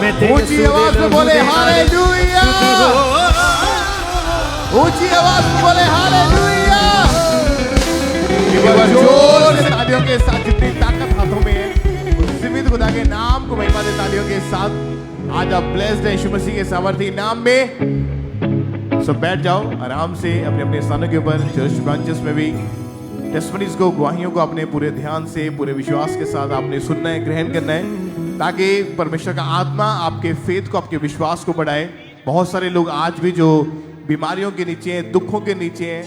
ऊंची आवाज में बोले हालेलुया, ऊंची आवाज में बोले हालेलुया। जोर से तालियों के साथ, जितनी ताकत हाथों में है उस जीवित खुदा के नाम को महिमा दे तालियों के साथ। आज आप ब्लेस्ड हैं यीशु मसीह के सामर्थी नाम में। सब बैठ जाओ आराम से अपने अपने स्थानों के ऊपर। चर्च ब्रांचेस में भी टेस्टिमनीज को, गवाहियों को अपने पूरे ध्यान से, पूरे विश्वास के साथ आपने सुनना है, ग्रहण करना है, ताकि परमेश्वर का आत्मा आपके फेथ को, आपके विश्वास को बढ़ाए। बहुत सारे लोग आज भी जो बीमारियों के नीचे हैं, दुखों के नीचे हैं,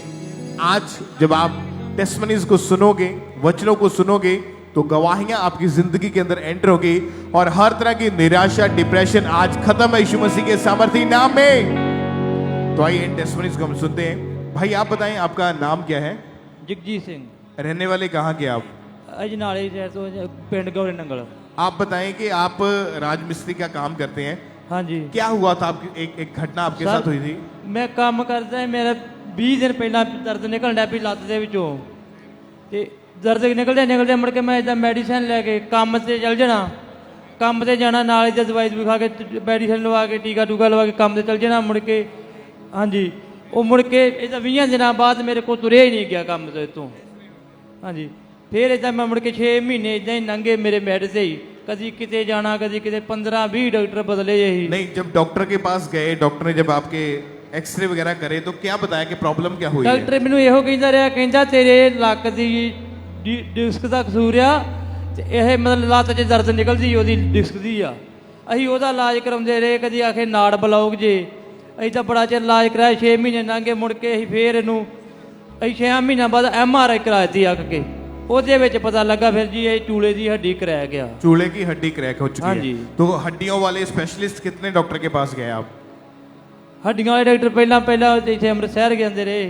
आज जब आप टेस्टिमनीज को सुनोगे, वचनों को सुनोगे, तो गवाहियां आपकी जिंदगी के अंदर एंटर होगी और हर तरह की निराशा, डिप्रेशन आज खत्म है यीशु मसीह के सामर्थी नाम में। तो आइए इन टेस्टिमनीज को हम सुनते हैं। भाई आप बताएं, आपका नाम क्या है? जगजीत सिंह। रहने वाले कहाँ के आप? अजनाले से, तो पिंड गौरे नंगल। आप बताएं कि आप राजमिस्त्री का काम करते हैं। हाँ जी। क्या हुआ था? आपकी एक घटना आपके साथ हुई थी। मैं काम करता है, मेरा 20 दिन पहला दर्द निकल डै पी ਲੱਤ ਦੇ ਵਿੱਚੋਂ ਤੇ ਦਰਦ ਨਿਕਲਦੇ ਮੁੜ ਕੇ ਮੈਂ ਇਦਾਂ ਮੈਡੀਸਨ ਲੈ ਕੇ ਕੰਮ ਤੇ ਚੱਲ ਜਾਣਾ, ਕੰਮ ਤੇ ਜਾਣਾ, ਨਾਲ ਹੀ ਦਵਾਈ ਵੀ ਖਾ ਕੇ ਮੈਡੀਸਨ ਲਵਾ ਕੇ ਟੀਕਾ ਟੂਕਾ ਲਵਾ ਕੇ ਕੰਮ ਤੇ ਚੱਲ ਜਾਣਾ। ਮੁੜ ਕੇ ਹਾਂਜੀ ਉਹ ਮੁੜ ਕੇ ਇਦਾਂ 20 ਦਿਨਾਂ ਬਾਅਦ ਮੇਰੇ ਕੋਲ ਤੁਰਿਆ ਹੀ ਨਹੀਂ ਗਿਆ ਕੰਮ ਤੋਂ ਇੱਥੋਂ। ਹਾਂਜੀ ਫਿਰ ਇਦਾਂ ਮੈਂ ਮੁੜ ਕੇ 6 ਮਹੀਨੇ ਇਦਾਂ ਹੀ ਲੰਘੇ ਮੇਰੇ ਮੈਡ से ही, कभी किते जाना, कभी किते 15-20 डॉक्टर बदले यही। नहीं, जब डॉक्टर के पास गए, डॉक्टर ने जब आपके एक्सरे वगैरह करे तो क्या बताया कि प्रॉब्लम क्या हुई? डॉक्टर मैनू ਇਹੋ ਕਹਿੰਦਾ ਰਿਹਾ, ਕਹਿੰਦਾ ਤੇਰੇ ਲੱਕ ਦੀ ਡਿਸਕ ਦਾ ਕਸੂਰ ਆ ਤੇ ਇਹ ਮਤਲਬ ਲੱਤ 'ਚ ਦਰਦ ਨਿਕਲਦੀ ਉਹਦੀ ਡਿਸਕ ਦੀ ਆ। ਅਸੀਂ ਉਹਦਾ ਇਲਾਜ ਕਰਾਉਂਦੇ ਰਹੇ, ਕਦੀ ਆਖੇ ਨਾੜ ਬਲੌਕ ਜੇ, ਅਸੀਂ ਤਾਂ ਬੜਾ ਚਿਰ ਇਲਾਜ ਕਰਾਇਆ, 6 ਮਹੀਨੇ ਲੰਘੇ। ਮੁੜ ਕੇ ਅਸੀਂ ਫੇਰ ਇਹਨੂੰ ਅਸੀਂ 6 ਮਹੀਨਿਆਂ ਬਾਅਦ MRI ਕਰਾਈ ਤੀ ਅੱਖ ਕੇ, ਉਹਦੇ ਵਿੱਚ ਪਤਾ ਲੱਗਾ ਫਿਰ ਜੀ ਇਹ ਚੂਲੇ ਦੀ ਹੱਡੀ क्रैक गया। चूले की हड्डी क्रैक हो चुकी हाँ है। जी। तो हड्डियों वाले स्पेशलिस्ट कितने डॉक्टर के पास गए आप? ਹੱਡੀਆਂ ਵਾਲੇ ਡਾਕਟਰ ਪਹਿਲਾਂ ਇੱਥੇ ਅੰਮ੍ਰਿਤਸਰ ਜਾਂਦੇ ਰਹੇ,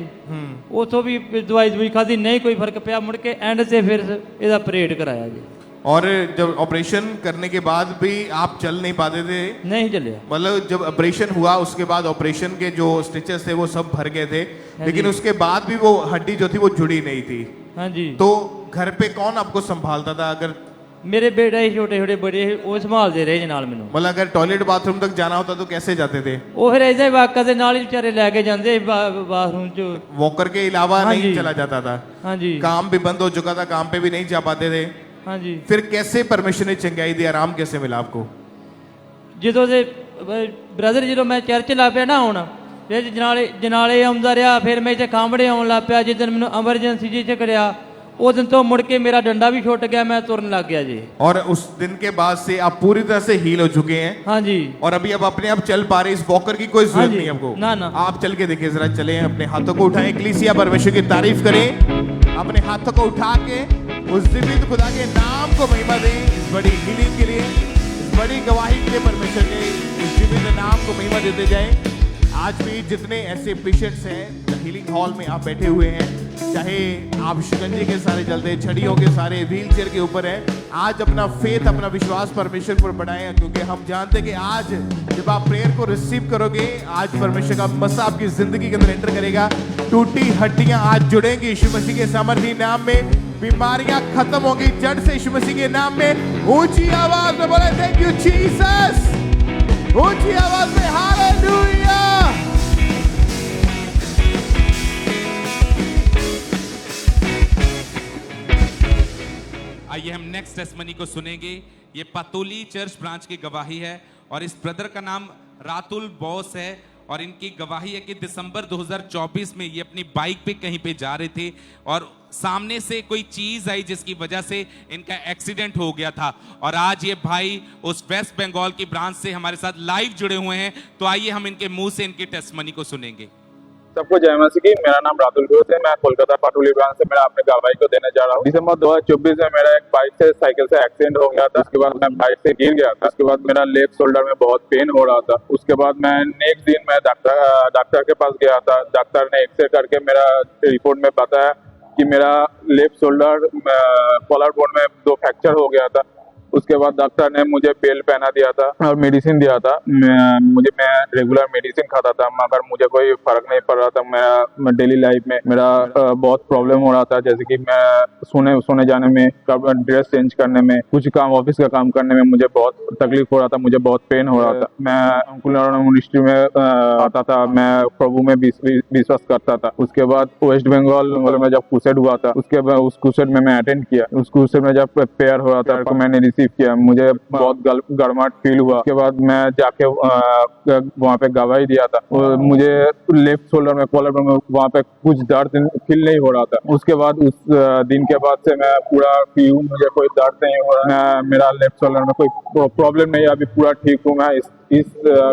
ਉਥੋਂ ਵੀ ਦਵਾਈ ਖਾਧੀ, ਨਹੀਂ ਕੋਈ ਫਰਕ ਪਿਆ। ਮੁੜ ਕੇ ਐਂਡ ਤੇ ਫਿਰ ਇਹਦਾ ਆਪਰੇਟ ਕਰਾਇਆ ਜੀ। और जब ऑपरेशन करने के बाद भी आप चल नहीं पाते थे? नहीं चलिया। मतलब जब ऑपरेशन हुआ उसके बाद ऑपरेशन के जो स्टिचेस थे वो सब भर गए थे, लेकिन उसके बाद भी वो हड्डी जो थी वो जुड़ी नहीं थी। हाँ जी। तो घर पे कौन आपको संभालता था? अगर मेरे बेटा ही छोटे छोटे बड़े वो संभालते रहे जी नाल मैनू। मतलब अगर टॉयलेट बाथरूम तक जाना होता तो कैसे जाते थे? वो फिर ऐसे वाका दे नाल ही बेचारे लेके जाते बाथरूम च, वॉकर के अलावा हाँ नहीं जी। चला जाता था। हाँ जी। काम भी बंद हो चुका था, काम पे भी नहीं जा पाते थे। हाँ जी। फिर कैसे परमेश्वर ने चंगाई दी, आराम कैसे मिला आपको? ਜਦੋਂ ਦੇ ਬ੍ਰਦਰ ਜਦੋਂ ਮੈਂ ਚਰਚ ਲਾ ਪਿਆ ਨਾ ਹੁਣ, ਫਿਰ ਜਨਾਲੇ ਆਉਂਦਾ ਰਿਹਾ, ਫਿਰ ਮੈਂ ਇੱਥੇ ਖਾਂਬੜੇ ਆਉਣ ਲੱਗ ਪਿਆ। ਜਿੱਦਣ ਮੈਨੂੰ ਐਮਰਜੈਂਸੀ ਜੀ 'ਚ ਕਰਿਆ उस दिन तो मुड़ के मेरा डंडा भी छुट गया, मैं तुरन लग गया जी। और उस दिन के बाद से आप पूरी तरह से हील हो चुके हैं। हाँ जी। और अभी आप अपने आप चल पा रहे हैं, इस वॉकर की कोई जरूरत नहीं आपको। ना ना। आप चल के देखिए जरा, चले अपने हाथों को उठाएं, इक्लीसिया परमेश्वर की तारीफ करें, अपने हाथों को उठा के उस जीवित खुदा के नाम को महिमा दें, इस बड़ी हीलिंग के लिए, इस बड़ी गवाही के लिए परमेश्वर के इस जीवित नाम को महिमा देते जाएं। आज भी जितने ऐसे पेशेंट्स हैं हीलिंग हॉल में आप बैठे हुए हैं, चाहे आप शिकंजे के सारे चलते, छड़ियों के सारे, व्हील चेयर के ऊपर है, आज अपना फेथ, अपना विश्वास परमेश्वर पर बढ़ाएं, क्योंकि हम जानते हैं कि आज जब आप प्रेयर को रिसीव करोगे, आज परमेश्वर का मसा आपकी जिंदगी के अंदर एंटर करेगा। टूटी हड्डियां आज जुड़ेंगी यीशु मसीह के सामर्थी नाम में, बीमारियां खत्म होंगी जड़ से यीशु मसीह के नाम में। ऊंची आवाज में बोले थैंक यू जीसस, ऊंची आवाज में हालेलुया। आइए हम नेक्स्ट टेस्टमनी को सुनेंगे। ये पतोली चर्च ब्रांच की गवाही है और इस ब्रदर का नाम रातुल बॉस है और इनकी गवाही है कि दिसंबर 2024 में ये अपनी बाइक पे कहीं पे जा रहे थे और सामने से कोई चीज आई जिसकी वजह से इनका एक्सीडेंट हो गया था। और आज ये भाई उस वेस्ट बंगाल की ब्रांच से हमारे साथ लाइव जुड़े हुए हैं, तो आइए हम इनके मुंह से इनकी टेस्टमनी को सुनेंगे। सबको जय मसीह की। मेरा नाम रातुल घोष है, मैं कोलकाता पटोली ब्रांच से मेरा अपने गवाही को देने जा रहा हूँ। दिसंबर 2024 में मेरा एक बाइक से साइकिल से एक्सीडेंट हो गया था। उसके बाद मैं बाइक से गिर गया था। उसके बाद मेरा लेफ्ट शोल्डर में बहुत पेन हो रहा था। उसके बाद मैं नेक्स्ट दिन मैं डॉक्टर के पास गया था। डॉक्टर ने एक्सरे करके मेरा रिपोर्ट में बताया कि मेरा लेफ्ट शोल्डर कॉलर बोन में 2 फ्रैक्चर हो गया था। उसके बाद डॉक्टर ने मुझे बेल्ट पहना दिया था और मेडिसिन दिया था। मैं रेगुलर मेडिसिन खाता था, मगर मुझे कोई फर्क नहीं पड़ रहा था। मैं डेली लाइफ में मेरा बहुत प्रॉब्लम हो रहा था, जैसे कि मैं सोने जाने में, ड्रेस चेंज करने में, कुछ काम ऑफिस का काम करने में मुझे बहुत तकलीफ हो रहा था, मुझे बहुत पेन हो रहा था। मैं अंकुल मिनिस्ट्री में आता था, मैं प्रभु में विश्वास करता था। उसके बाद वेस्ट बंगाल में जब क्रूसेड हुआ था, उसके बाद उस क्रूसेड में मैं अटेंड किया। उस क्रूसेड में जब प्रेयर हो रहा था तो मैंने रिसीव किया, मुझे बहुत गड़माट फील हुआ। उसके बाद मैं जाके वहाँ पे गवाही दिया था। मुझे लेफ्ट शोल्डर में, कॉलर में वहाँ पे कुछ दर्द फील नहीं हो रहा था। उसके बाद उस दिन के बाद से मैं पूरा ठीक हूँ, मुझे कोई दर्द नहीं हो रहा। मेरा लेफ्ट शोल्डर में कोई प्रॉब्लम नहीं है, अभी पूरा ठीक हूँ। मैं इस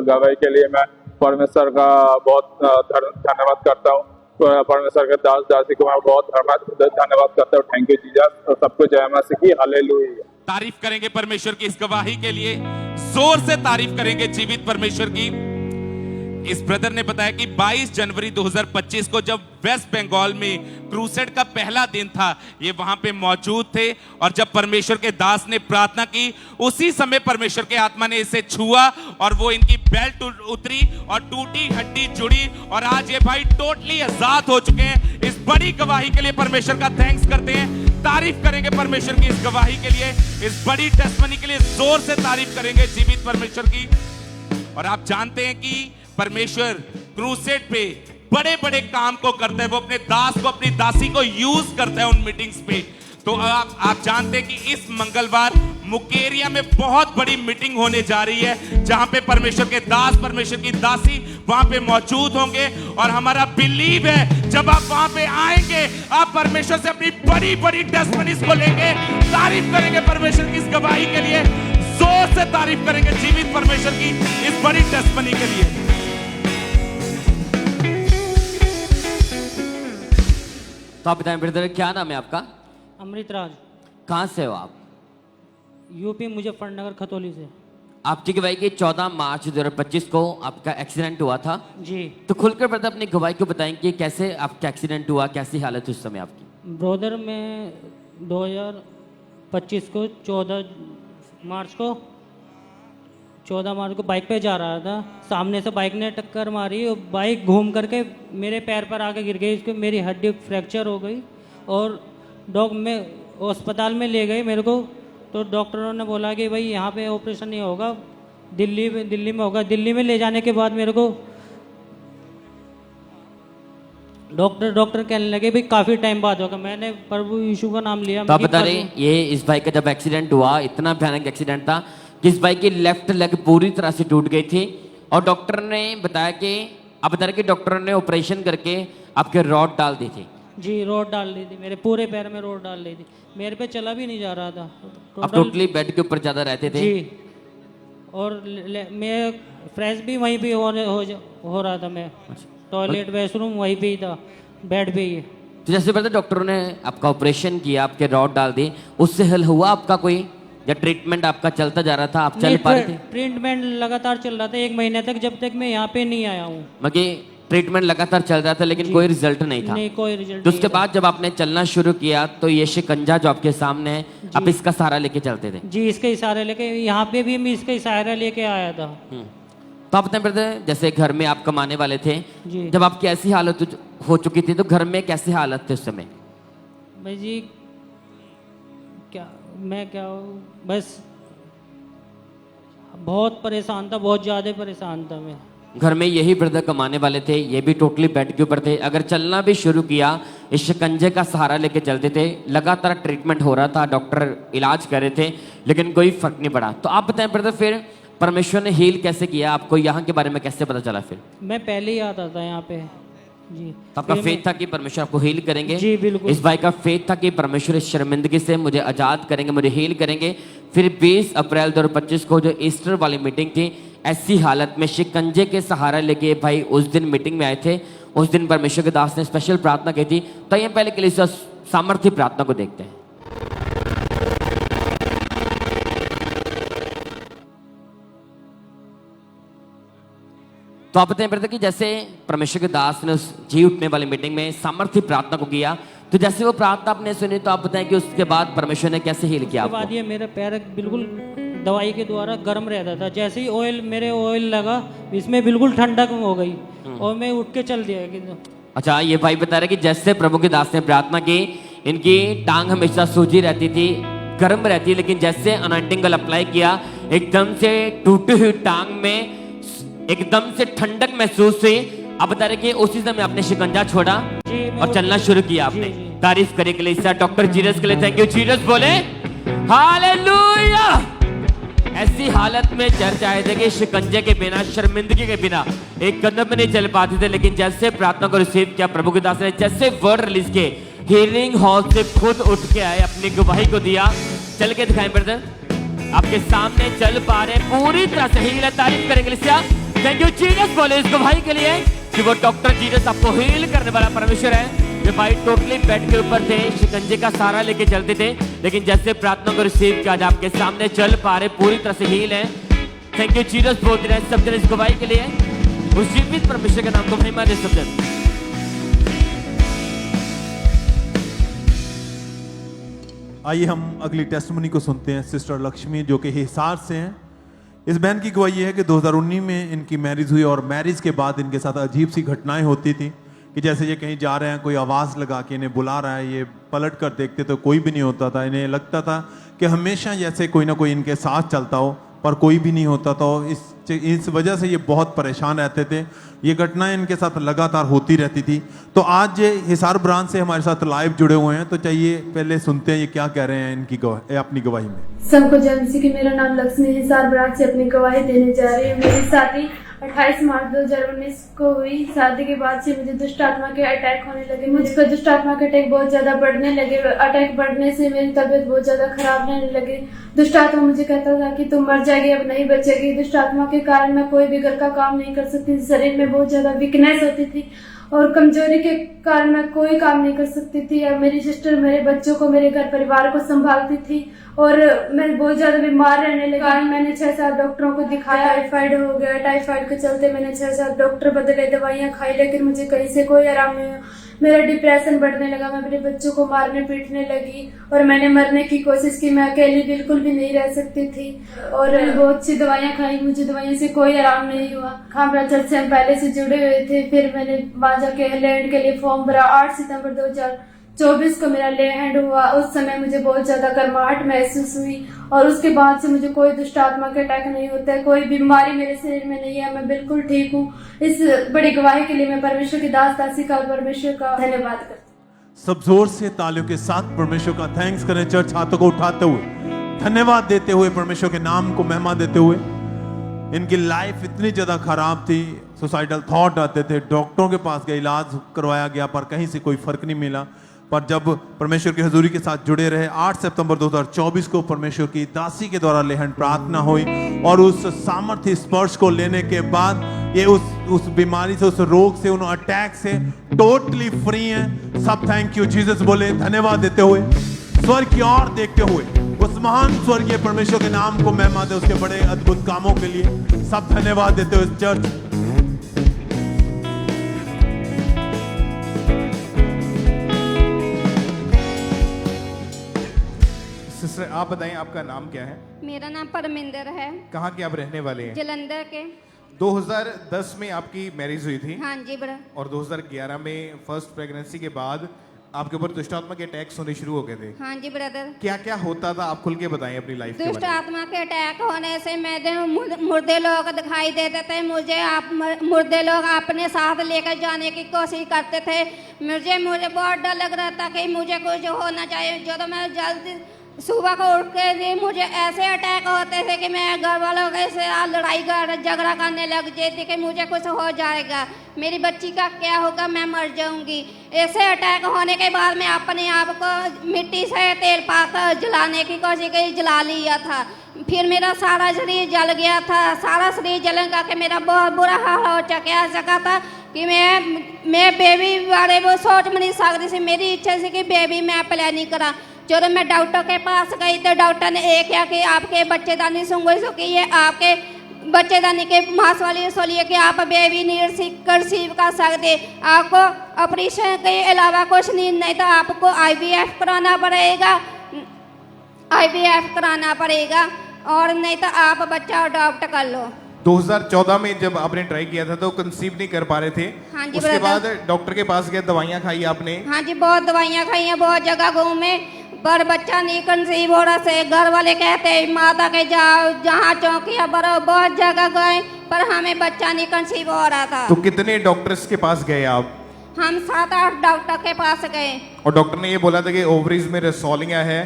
गवाही के लिए मैं परमेश्वर का बहुत धन्यवाद करता हूँ। परमेश्वर के दास दासी को मैं बहुत धन्यवाद करता हूँ। Thank you Jesus. सबको जय मसीह की, हालेलुया। तारीफ करेंगे परमेश्वर की इस गवाही के लिए, जोर से तारीफ करेंगे जीवित परमेश्वर की। इस ब्रदर ने बताया कि 22 जनवरी 2025 को जब वेस्ट बंगाल में क्रूसेड का पहला दिन था, ये वहां पे मौजूद थे और जब परमेश्वर के दास ने प्रार्थना की, उसी समय परमेश्वर के आत्मा ने इसे छुआ और वो इनकी बेल्ट उतरी और टूटी हड्डी जुड़ी और आज ये भाई टोटली आजाद हो चुके हैं। इस बड़ी गवाही के लिए परमेश्वर का थैंक्स करते हैं, तारीफ करेंगे परमेश्वर की इस गवाही के लिए, इस बड़ी टेस्टमनी के लिए जोर से तारीफ करेंगे जीवित परमेश्वर की। और आप जानते हैं कि परमेश्वर क्रूसेड पे बड़े बड़े काम को करता है, वो अपने दास को, अपनी दासी को यूज करता है उन मीटिंग्स पे। तो आप जानते हैं कि इस मंगलवार मुकेरिया में बहुत बड़ी मीटिंग होने जा रही है, जहां पे परमेश्वर के दास, परमेश्वर की दासी वहां पे मौजूद होंगे। और हमारा बिलीव है जब आप वहां पे आएंगे, आप परमेश्वर से अपनी बड़ी बड़ी टेस्टमनीज को लेंगे। तारीफ करेंगे परमेश्वर की इस गवाही के लिए, जोर से तारीफ करेंगे जीवित परमेश्वर की इस बड़ी टेस्टमनी के लिए। तो आप बताएं ब्रदर, क्या नाम है आपका? अमृतराज। कहाँ से हो आप? यूपी मुजफ्फरनगर खतौली से। आपकी गवाही की 14 मार्च 2025 को आपका एक्सीडेंट हुआ था जी। तो खुलकर ब्रदर अपनी गवाही को बताएं कि कैसे आपका एक्सीडेंट हुआ, कैसी हालत उस समय आपकी? ब्रदर मैं 2025 को 14 मार्च को बाइक पे जा रहा था। सामने से बाइक ने टक्कर मारी और बाइक घूम करके मेरे पैर पर आके गिर गई। इसको मेरी हड्डी फ्रैक्चर हो गई और में अस्पताल में ले गए मेरे को। तो डॉक्टरों ने बोला कि भाई यहाँ पे ऑपरेशन नहीं होगा, दिल्ली में होगा। दिल्ली में ले जाने के बाद मेरे को डॉक्टर कहने लगे भाई काफ़ी टाइम बाद होगा। मैंने प्रभु यीशु का नाम लिया। तो आप बता रहे ये इस बाइक का जब एक्सीडेंट हुआ, इतना भयानक एक्सीडेंट था कि इस बाइक की लेफ्ट लेग पूरी तरह से टूट गई थी और डॉक्टर ने बताया कि आप बता रहे कि डॉक्टर ने ऑपरेशन करके आपके रॉड डाल दी थी। जी, रॉड डाल दी थी, मेरे पूरे पैर में रॉड डाल दी थी। मेरे पे चला भी नहीं जा रहा था। आप टोटली बेड के ऊपर ज़्यादा रहते थे जी। और मैं फ्रेश भी वहीं पे हो रहा था। मैं टॉयलेट वॉशरूम वहीं पे ही था, बेड पे ही। तो जैसे पता डॉक्टरों ने आपका ऑपरेशन किया, आपके रॉड डाल दी, उससे हल हुआ आपका कोई, या ट्रीटमेंट आपका चलता जा रहा था, आप चल पा रहे थे? ट्रीटमेंट लगातार चल रहा था 1 महीने तक, जब तक मैं यहाँ पे नहीं आया हूँ। मतलब ट्रीटमेंट लगातार चल रहा था लेकिन कोई रिजल्ट नहीं था? नहीं, कोई रिजल्ट। तो उसके बाद जब आपने चलना शुरू किया तो ये शिकंजा जो आपके सामने है, आप इसका सहारा लेके चलते थे? जी, इसका इशारा लेके यहाँ पे भी मैं इसका इशारा लेके आया था। तो आप बताएं ब्रदर, जैसे घर में आप कमाने वाले थे, जी। जब आपकी ऐसी हालत हो चुकी थी तो घर में कैसी हालत थी उस समय? भाई जी क्या बस बहुत परेशान था, बहुत ज़्यादा परेशान था मैं। घर में यही ब्रदर कमाने वाले थे, ये भी टोटली बेड के ऊपर थे। अगर चलना भी शुरू किया, इस शिकंजे का सहारा लेके चलते थे। लगातार ट्रीटमेंट हो रहा था, डॉक्टर इलाज कर रहे थे लेकिन कोई फर्क नहीं पड़ा। तो आप बताएं ब्रदर, फिर परमेश्वर ने हील कैसे किया आपको? यहाँ के बारे में कैसे पता चला? फिर मैं पहले ही आता था यहाँ पे जी। तो आपका फेथ था कि परमेश्वर आपको हील करेंगे? जी बिल्कुल। इस भाई का फेथ था कि परमेश्वर इस शर्मिंदगी से मुझे आजाद करेंगे, मुझे हील करेंगे। फिर 20 अप्रैल 2025 को जो ईस्टर वाली मीटिंग थी, ऐसी हालत में शिकंजे के सहारा लेके भाई उस दिन मीटिंग में आए थे। उस दिन परमेश्वर के दास ने स्पेशल प्रार्थना की थी। तो ये पहले के लिए सामर्थ्य प्रार्थना को देखते हैं। तो आप बताएं ब्रदर कि जैसे परमेश्वर के दास ने उस जी उठने वाली मीटिंग में सामर्थ्य प्रार्थना को किया, तो जैसे वो प्रार्थना आपने सुनी तो आप बताएं कि उसके बाद परमेश्वर ने कैसे हील किया उसके बाद आपको? ये मेरा पैर बिल्कुल दवाई के द्वारा गर्म रहता था, जैसे ही ऑयल लगा इसमें बिल्कुल ठंडक हो गई और मैं उठ के चल दिया। अच्छा, ये भाई बता रहे कि जैसे प्रभु के दास ने प्रार्थना की, इनकी टांग हमेशा सूजी रहती थी, गर्म रहती, लेकिन जैसे अनॉइंटिंग ऑयल अप्लाई किया एकदम से टूटी हुई टांग में एकदम से ठंडक महसूस हुई। अब बता रहे कि उसी समय आपने शिकंजा छोड़ा और चलना शुरू किया आपने। तारीफ करे के लिए डॉक्टर जीसस के लिए थैंक यू। जीसस बोले हालेलुया। ऐसी हालत में चर्च आए थे कि शिकंजे के बिना, शर्मिंदगी के बिना एक कदम में नहीं चल पाते थे, लेकिन जैसे प्रार्थना को रिसीव किया प्रभु के दास ने, जैसे वर्ड रिलीज किए, हीलिंग हाउस से खुद उठ के आए, अपनी गवाही को दिया। चल के दिखाएं ब्रदर, आपके सामने चल पा रहे, पूरी तरह से हील है। तारीफ करेंगे थैंक यू जीसस बोले इस गवाही के लिए कि वो डॉक्टर जीसस आपको हील करने वाला परमेश्वर है। ये भाई टोटली बेड के ऊपर थे, शिकंजे का सहारा लेके चलते थे, लेकिन जैसे प्रार्थना को रिसीव किया, आज आपके सामने चल पा रहे, पूरी तरह से हील है। थैंक यू जीसस बोल रहे हैं सब जन इस गवाही के लिए। उस जीवित परमेश्वर के नाम को महिमा दे सब जन। आइए हम अगली टेस्टमनी को सुनते हैं। सिस्टर लक्ष्मी जो कि हिसार से हैं। इस बहन की गवाही है कि 2019 में इनकी मैरिज हुई और मैरिज के बाद इनके साथ अजीब सी घटनाएं होती थी कि जैसे ये कहीं जा रहे हैं, कोई आवाज़ लगा के इन्हें बुला रहा है, ये पलट कर देखते तो कोई भी नहीं होता था। इन्हें लगता था कि हमेशा जैसे कोई ना कोई इनके साथ चलता हो, पर कोई भी नहीं होता था। इस वजह से ये बहुत परेशान रहते थे। ये घटनाएं इनके साथ लगातार होती रहती थी। तो आज हिसार ब्रांच से हमारे साथ लाइव जुड़े हुए हैं, तो चाहिए पहले सुनते हैं ये क्या कह रहे हैं इनकी अपनी गवाही में। सबको जय मसीह की। मेरा नाम लक्ष्मी, हिसार ब्रांच से अपनी गवाही देने जा रही हूँ। मेरी शादी 28 मार्च 2019 को हुई। शादी के बाद से मुझे दुष्ट आत्मा के अटैक होने लगे। मुझ पर दुष्ट आत्मा के अटैक बहुत ज्यादा बढ़ने लगे। अटैक बढ़ने से मेरी तबीयत बहुत ज्यादा खराब रहने लगी। दुष्ट आत्मा मुझे कहता था कि तुम मर जाएगी, अब नहीं बचेगी। दुष्ट आत्मा के कारण मैं कोई भी घर का काम नहीं कर सकती थी। शरीर में बहुत ज्यादा वीकनेस होती थी और कमजोरी के कारण मैं कोई काम नहीं कर सकती थी। और मेरी सिस्टर मेरे बच्चों को, मेरे घर परिवार को संभालती थी और मैं बहुत ज्यादा बीमार रहने लगी। कारण मैंने 6-7 डॉक्टरों को दिखाया, टाइफाइड हो गया। टाइफाइड के चलते मैंने 6-7 डॉक्टर बदले, दवाइयां खाई, लेकिन मुझे कहीं से कोई आराम नहीं हुआ। मेरा डिप्रेशन बढ़ने लगा, मैं अपने बच्चों को मारने पीटने लगी और मैंने मरने की कोशिश की। मैं अकेली बिल्कुल भी नहीं रह सकती थी और बहुत सी दवाइयां खाई, मुझे दवाइयों से कोई आराम नहीं हुआ। खामरा चर्च से हम पहले से जुड़े हुए थे। फिर मैंने बाजा के लैंड के लिए फॉर्म भरा। 8 सितंबर 2024 को मेरा ले हैंड हुआ। उस समय मुझे बहुत ज्यादा गर्माहट महसूस हुई और उसके बाद से मुझे कोई दुष्ट आत्मा के अटैक नहीं होता है, कोई बीमारी मेरे शरीर में नहीं है। मैं बिल्कुल ठीक हूँ। इस बड़ी गवाही के लिए मैं परमेश्वर की दासी का परमेश्वर का धन्यवाद करती हूँ। सब जोर से तालियों के साथ परमेश्वर का थैंक्स करें। चर्च हाथों को उठाते हुए, धन्यवाद देते हुए, परमेश्वर के नाम को महिमा देते हुए। इनकी लाइफ इतनी ज्यादा खराब थी, सुसाइडल थॉट आते थे, डॉक्टरों के पास गए, इलाज करवाया गया पर कहीं से कोई फर्क नहीं मिला। पर जब परमेश्वर की हजूरी के साथ जुड़े रहे, 8 सितंबर 2024 को परमेश्वर की दासी के द्वारा लेहन प्रार्थना हुई और उस सामर्थ्य स्पर्श को लेने के बाद ये उस बीमारी से, उस रोग से, उन अटैक से टोटली फ्री हैं। सब थैंक यू जीसस बोले, धन्यवाद देते हुए, स्वर्ग की ओर देखते हुए, उस महान स्वर्गीय परमेश्वर के नाम को महिमा दे, उसके बड़े अद्भुत कामों के लिए सब धन्यवाद देते हुए चर्च। सिस्टर आप बताएं आपका नाम क्या है? मेरा नाम परमिंदर है। कहाँ के आप रहने वाले हैं? जलंधर के। 2010 में आपकी मैरिज हुई थी। हाँ जी बड़ा। और 2011 में फर्स्ट प्रेगनेंसी के बाद आपके ऊपर दुष्ट आत्मा के अटैक्स होने शुरू हो गए थे। हाँ जी ब्रदर। क्या क्या होता था, आप खुल के बताएं अपनी लाइफ के बारे में। दुष्ट आत्मा के अटैक होने से मेरे मुर्दे लोग दिखाई देते थे। मुझे मुर्दे लोग अपने साथ लेकर जाने की कोशिश करते थे। मुझे बहुत डर लग रहा था कि मुझे कुछ होना चाहिए। जो मैं जल्दी सुबह को उठ के भी मुझे ऐसे अटैक होते थे कि मैं घर वालों के से लड़ाई झगड़ा करने लग जाती कि मुझे कुछ हो जाएगा, मेरी बच्ची का क्या होगा, मैं मर जाऊंगी। ऐसे अटैक होने के बाद मैं अपने आप को मिट्टी से तेल पाकर जलाने की कोशिश की, जला लिया था। फिर मेरा सारा शरीर जल गया था। सारा शरीर जलन का कि मेरा बहुत बुरा हाल हो सका था कि मैं बेबी बारे में सोच भी नहीं सकती थी। मेरी इच्छा थी कि बेबी मैं प्लानिंग करा। जब मैं डॉक्टर के पास गई तो डॉक्टर ने एक किया कि आपके बच्चेदानी सुंगई सुखी है, आपके बच्चेदानी के मास वाली रसोली कि आप बेबी नहीं कंसीव कर सकते, आपको ऑपरेशन के अलावा कुछ नहीं तो आपको IVF कराना पड़ेगा, IVF कराना पड़ेगा, और नहीं तो आप बच्चा अडॉप्ट कर लो। 2014 में जब आपने ट्राई किया था तो कंसीव नहीं कर पा रहे थे। हाँ जी, उसके ब्रदर। बाद डॉक्टर के पास गए, दवाइयां खाई आपने? हाँ जी, बहुत दवाइयाँ खाई हैं, बहुत जगह घूमे, पर बच्चा नहीं कंसीव हो रहा से। घर वाले कहते हैं माता के जाओ, जहाँ चौकिया बरो, बहुत जगह गए पर हमें बच्चा नहीं कंसीव हो रहा था। तो कितने डॉक्टर्स के पास गए आप? हम 7-8 डॉक्टर के पास गए, और डॉक्टर ने ये बोला था कि ओवरीज में रसौलियां है,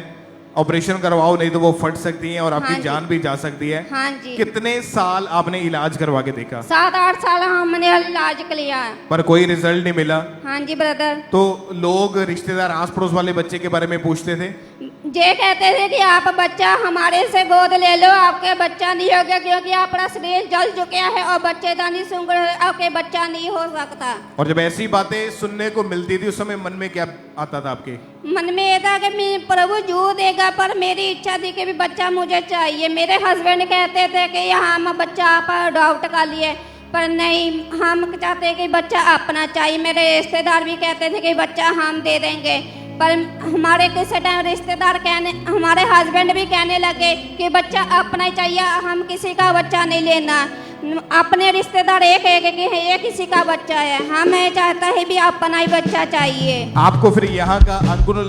ऑपरेशन करवाओ नहीं तो वो फट सकती हैं और आपकी हाँ जी। जान भी जा सकती है। हाँ जी। कितने साल आपने इलाज करवा के देखा? 7-8 साल हमने इलाज लिया है। पर कोई रिजल्ट नहीं मिला। हाँ जी ब्रदर। तो लोग, रिश्तेदार, आस पड़ोस वाले बच्चे के बारे में पूछते थे? ये कहते थे कि आप बच्चा हमारे से गोद ले लो, आपके बच्चा नहीं होगा क्योंकि आपका शरीर जल चुका है और बच्चेदानी सूंघ रहे, आपके बच्चा नहीं हो सकता। और जब ऐसी बातें सुनने को मिलती थी उस समय मन में क्या आता था आपके? मन में ये था कि मैं प्रभु जो देगा, पर मेरी इच्छा थी कि भी बच्चा मुझे चाहिए। मेरे हस्बैंड कहते थे कि हम बच्चा आप अडॉप्ट कर लिए, पर नहीं, हम चाहते कि बच्चा अपना चाहिए। मेरे रिश्तेदार भी कहते थे कि बच्चा हम दे देंगे, पर हमारे किसी टाइम रिश्तेदार कहने, हमारे हस्बैंड भी कहने लगे कि बच्चा अपना ही चाहिए, हम किसी का बच्चा नहीं लेना। अपने रिश्तेदार एक कि ये किसी का बच्चा है, हमें चाहता है भी अपना ही बच्चा चाहिए। आपको फिर यहाँ का अंकुरल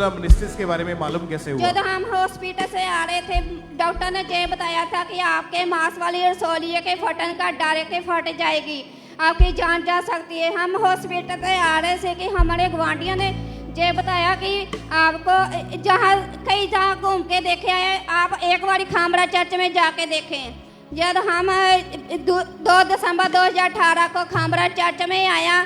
के बारे में मालूम कैसे हुआ? जब हम हॉस्पिटल से आ रहे थे, डॉक्टर ने ये बताया था कि आपके मांस वाली रसोली के फटन का डर के फट जाएगी, आपकी जान जा सकती है। हम हॉस्पिटल से आ रहे थे कि हमारे गुआंढियों ने ये बताया कि आपको जहाँ कई जगह घूम के देखे आए, आप एक बार खामरा चर्च में जाके देखें। जब हम 2 दिसंबर 2018 को खामरा चर्च में आया,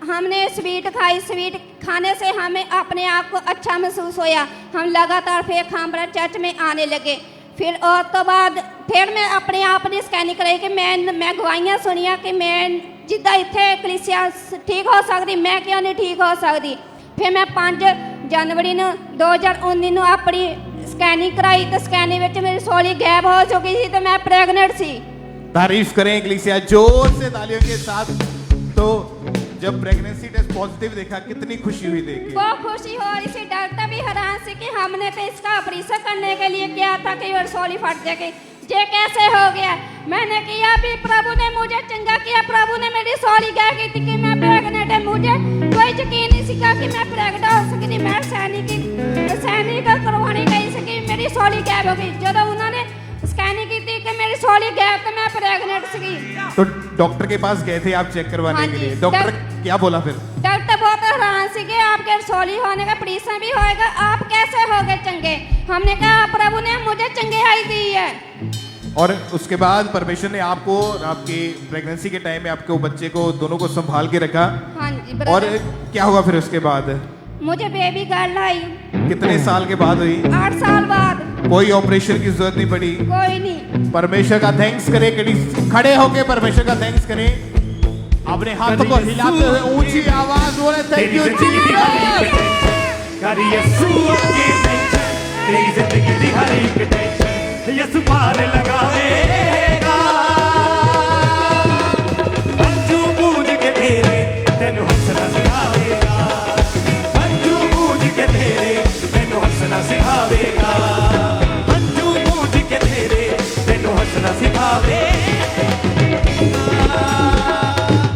हमने स्वीट खाई, स्वीट खाने से हमें अपने आप को अच्छा महसूस होया। हम लगातार फिर खामरा चर्च में आने लगे। फिर और तो बाद फिर मैं अपने आप ने स्कैनिंग कराई कि मैं गवाइयाँ सुनिया कि मैं जिद्दां इत्थे कलीसिया ठीक हो सकती, मैं क्यों नहीं ठीक हो सकती। फिर मैं 5 जनवरी 2019 अपनी स्कैनिंग कराई तो स्कैनिंग में मेरी रसौली गैप हो चुकी थी, तो मैं प्रेग्नेंट थी। तारीफ करें इक्लेसिया जोर से तालियों के साथ। तो जब प्रेगनेंसी टेस्ट पॉजिटिव देखा, कितनी खुशी हुई देख के? बहुत खुशी हो रही थी। डॉक्टर भी हैरान से कि हमने तो इसका ऑपरेशन करने के लिए किया था कि रसौली फट जाएगी, ये कैसे हो गया। मैंने किया भी, प्रभु ने मुझे चंगा किया, प्रभु ने मेरी रसौली कह की थी कि मैं प्रेग्नेंट है। मुझे कोई यकीन नहीं सीखा कि मैं प्रेग्नेंट हो सकती। मैं सैनिक करवाने गई सकी, मेरी रसौली गैप हो गई। जब उन्होंने स्कैनिंग की थी कि मेरी रसौली गैप, तो मैं प्रेग्नेंट सी। तो डॉक्टर के पास गए थे आप चेक करवाने हाँ के जी। लिए? डॉक्टर क्या बोला फिर? डॉक्टर बहुत हैरान से कि आपके रसौली होने का ऑपरेशन भी होएगा, आप कैसे हो गए चंगे। हमने कहा प्रभु ने मुझे चंगाई दी है। और उसके बाद परमेश्वर ने आपको, आपकी प्रेगनेंसी के टाइम में आपके बच्चे को, दोनों को संभाल के रखा। हाँ जी और ब्रदर। क्या हुआ फिर उसके बाद? मुझे बेबी गर्ल आई। कितने साल के बाद हुई? 8 साल बाद। कोई ऑपरेशन की जरूरत नहीं पड़ी। कोई नहीं। परमेश्वर का थैंक्स करें, खड़े होके परमेश्वर का थैंक्स करें। अपने हाथों को हिलाते हुए ऊंची आवाज बोले थैंक यू जीसस। कर यीशु की टेंशन, तेरी जिंदगी दी हर एक टेंशन यीशु पार लगावेगा। अंजू बूझ के तेरे तेनु हंसना सिखावेगा, अंजू बूझ के तेरे तेनु हंसना सिखावेगा, अंजू बूझ के तेरे तेनु हंसना सिखावेगा।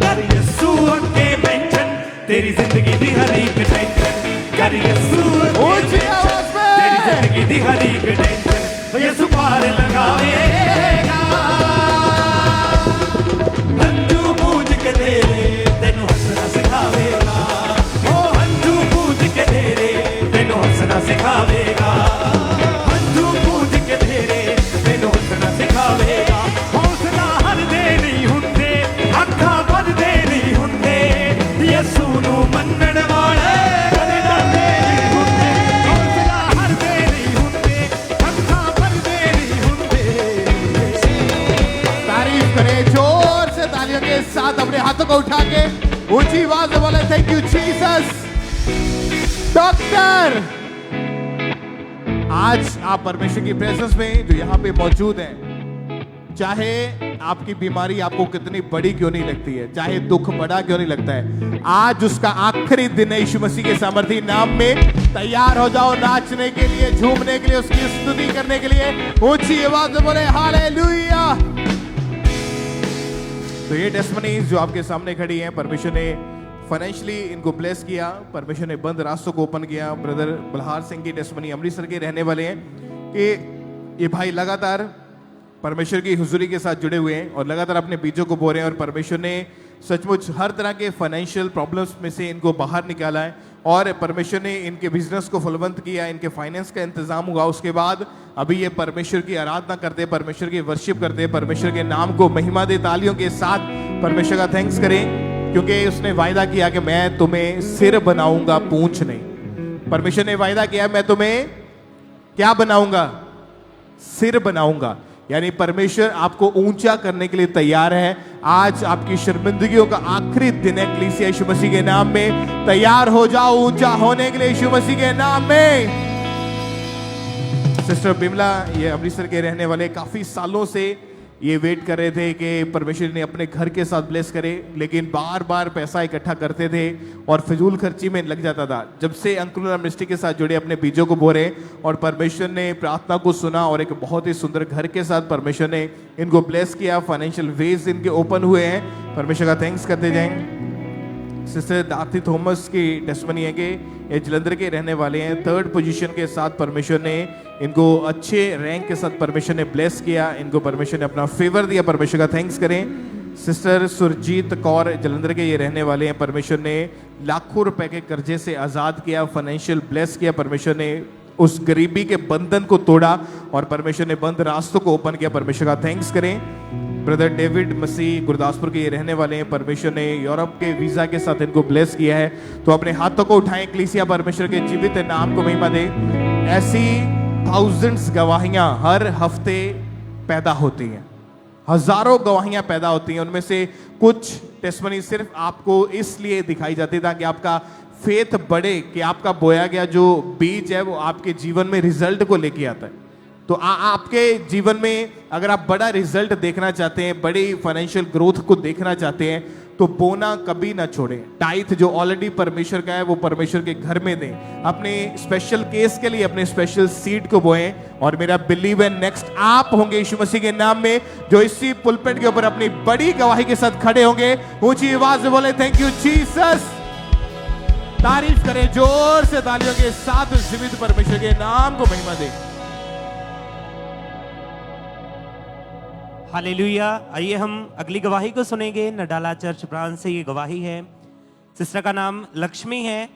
कर यीशु की टेंशन, तेरी जिंदगी दी हर एक टेंशन, कर यीशु ऊंची आवाज में तेरी जिंदगी दी हर एक टेंशन यीशु पार लगावेगा। हंझू बूझ के तेरे तेनु हंसना सिखावेगा, ओ हंझू बूझ के तेरे तेनु हंसना सिखावेगा, हंझू बूझ के तेरे तेनु हंसना सिखावेगा। हौसला हर दे नहीं हुंदे, अखा बद दे नहीं हुंदे, यीशु नू मनण वाले कदे डरदे नहीं हुंदे। हौसला हर दे नहीं हुंदे, अखा बद दे नहीं हुंदे। तारीफ करें जोर से तालियों के साथ। अपने हाथों को उठा के ऊंची आवाज में बोले थैंक यू जीसस। डॉक्टर, आज आप परमेश्वर की प्रेजेंस में जो यहाँ पे मौजूद हैं, चाहे आपकी बीमारी आपको कितनी बड़ी क्यों नहीं लगती है, चाहे दुख बड़ा क्यों नहीं लगता है, आज उसका आखिरी दिन है। यीशु मसीह के सामर्थी नाम में तैयार हो जाओ नाचने के लिए, झूमने के लिए, उसकी स्तुति करने के लिए। ऊंची आवाज में बोले हालेलुया। तो ये टेस्टमनीज जो आपके सामने खड़ी हैं, परमेश्वर ने फाइनेंशियली इनको ब्लेस किया, परमेश्वर ने बंद रास्तों को ओपन किया। ब्रदर बलहार सिंह की टेस्टमनी अमृतसर के रहने वाले हैं कि ये भाई लगातार परमेश्वर की हुजूरी के साथ जुड़े हुए हैं और लगातार अपने बीजों को बो रहे हैं और परमेश्वर ने सचमुच हर तरह के फाइनेंशियल प्रॉब्लम्स में से इनको बाहर निकाला है और परमेश्वर ने इनके बिजनेस को फलवंत किया, इनके फाइनेंस का इंतजाम हुआ। उसके बाद अभी ये परमेश्वर की आराधना करते, परमेश्वर की वर्शिप करते, परमेश्वर के नाम को महिमा दे, तालियों के साथ परमेश्वर का थैंक्स करें, क्योंकि उसने वायदा किया कि मैं तुम्हें सिर बनाऊंगा, पूंछ नहीं। परमेश्वर ने वायदा किया मैं तुम्हें क्या बनाऊंगा, सिर बनाऊंगा। यानी परमेश्वर आपको ऊंचा करने के लिए तैयार है। आज आपकी शर्मिंदगियों का आखिरी दिन है। कलीसिया यीशु मसीह के नाम में तैयार हो जाओ ऊंचा होने के लिए यीशु मसीह के नाम में। सिस्टर बिमला ये अमृतसर के रहने वाले, काफी सालों से ये वेट कर रहे थे कि परमेश्वर ने अपने घर के साथ ब्लेस करे, लेकिन बार बार पैसा इकट्ठा करते थे और फिजूल खर्ची में लग जाता था। जब से अंकुर मिनिस्ट्री के साथ जुड़े, अपने बीजों को बो रहे और परमेश्वर ने प्रार्थना को सुना और एक बहुत ही सुंदर घर के साथ परमेश्वर ने इनको ब्लेस किया। फाइनेंशियल वेज इनके ओपन हुए हैं, परमेश्वर का थैंक्स करते जाएं। सिस्टर दाती थॉमस की टेस्टमनी है कि ये जलंधर के रहने वाले हैं। 3rd पोजीशन के साथ परमेश्वर ने इनको अच्छे रैंक के साथ परमेश्वर ने ब्लेस किया, इनको परमेश्वर ने अपना फेवर दिया, परमेश्वर का थैंक्स करें। सिस्टर सुरजीत कौर जलंधर के ये रहने वाले हैं, परमेश्वर ने लाखों रुपए के कर्जे से आज़ाद किया, फाइनेंशियल ब्लेस किया, परमेश्वर ने उस गरीबी के बंधन को तोड़ा और परमेश्वर ने बंद रास्तों को ओपन किया, परमेश्वर का थैंक्स करें। ब्रदर डेविड मसीह गुरदासपुर के ये रहने वाले हैं, परमेश्वर ने यूरोप के वीजा के साथ इनको ब्लेस किया है। तो अपने हाथों को उठाएं, कलीसिया परमेश्वर के जीवित नाम को महिमा दे। ऐसी थाउजेंड्स गवाहियां हर हफ्ते पैदा होती हैं, हजारों गवाहियां पैदा होती हैं। उनमें से कुछ टेस्टमनी सिर्फ आपको इसलिए दिखाई जाती है ताकि आपका फेथ बढ़े, कि आपका बोया गया जो बीज है वो आपके जीवन में रिजल्ट को लेके आता है। तो आपके जीवन में अगर आप बड़ा रिजल्ट देखना चाहते हैं, बड़ी फाइनेंशियल ग्रोथ को देखना चाहते हैं, तो बोना कभी ना छोड़ें। टाइथ जो ऑलरेडी परमेश्वर का है वो परमेश्वर के घर में दें। अपने स्पेशल केस के लिए अपने स्पेशल सीड को बोएं और मेरा बिलीव है नेक्स्ट आप होंगे यीशु मसीह के नाम में, जो इसी पुलपिट के ऊपर अपनी बड़ी गवाही के साथ खड़े होंगे। ऊंची आवाज में बोले थैंक यू जीसस। तारीफ करें जोर से तालियों के साथ, जीवित परमेश्वर के नाम को महिमा दें। हालेलुया। आइए हम अगली गवाही को सुनेंगे। नडाला चर्च ब्रांच से ये गवाही है। सिस्टर का नाम लक्ष्मी है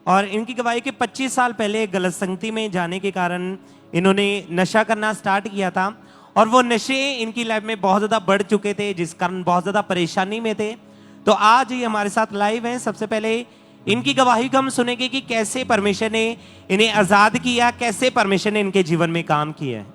और इनकी गवाही के 25 साल पहले गलत संगति में जाने के कारण इन्होंने नशा करना स्टार्ट किया था और वो नशे इनकी लाइफ में बहुत ज़्यादा बढ़ चुके थे, जिस कारण बहुत ज़्यादा परेशानी में थे। तो आज ये हमारे साथ लाइव हैं। सबसे पहले इनकी गवाही को हम सुनेंगे कि कैसे परमेश्वर ने इन्हें आज़ाद किया, कैसे परमेश्वर ने इनके जीवन में काम किया है।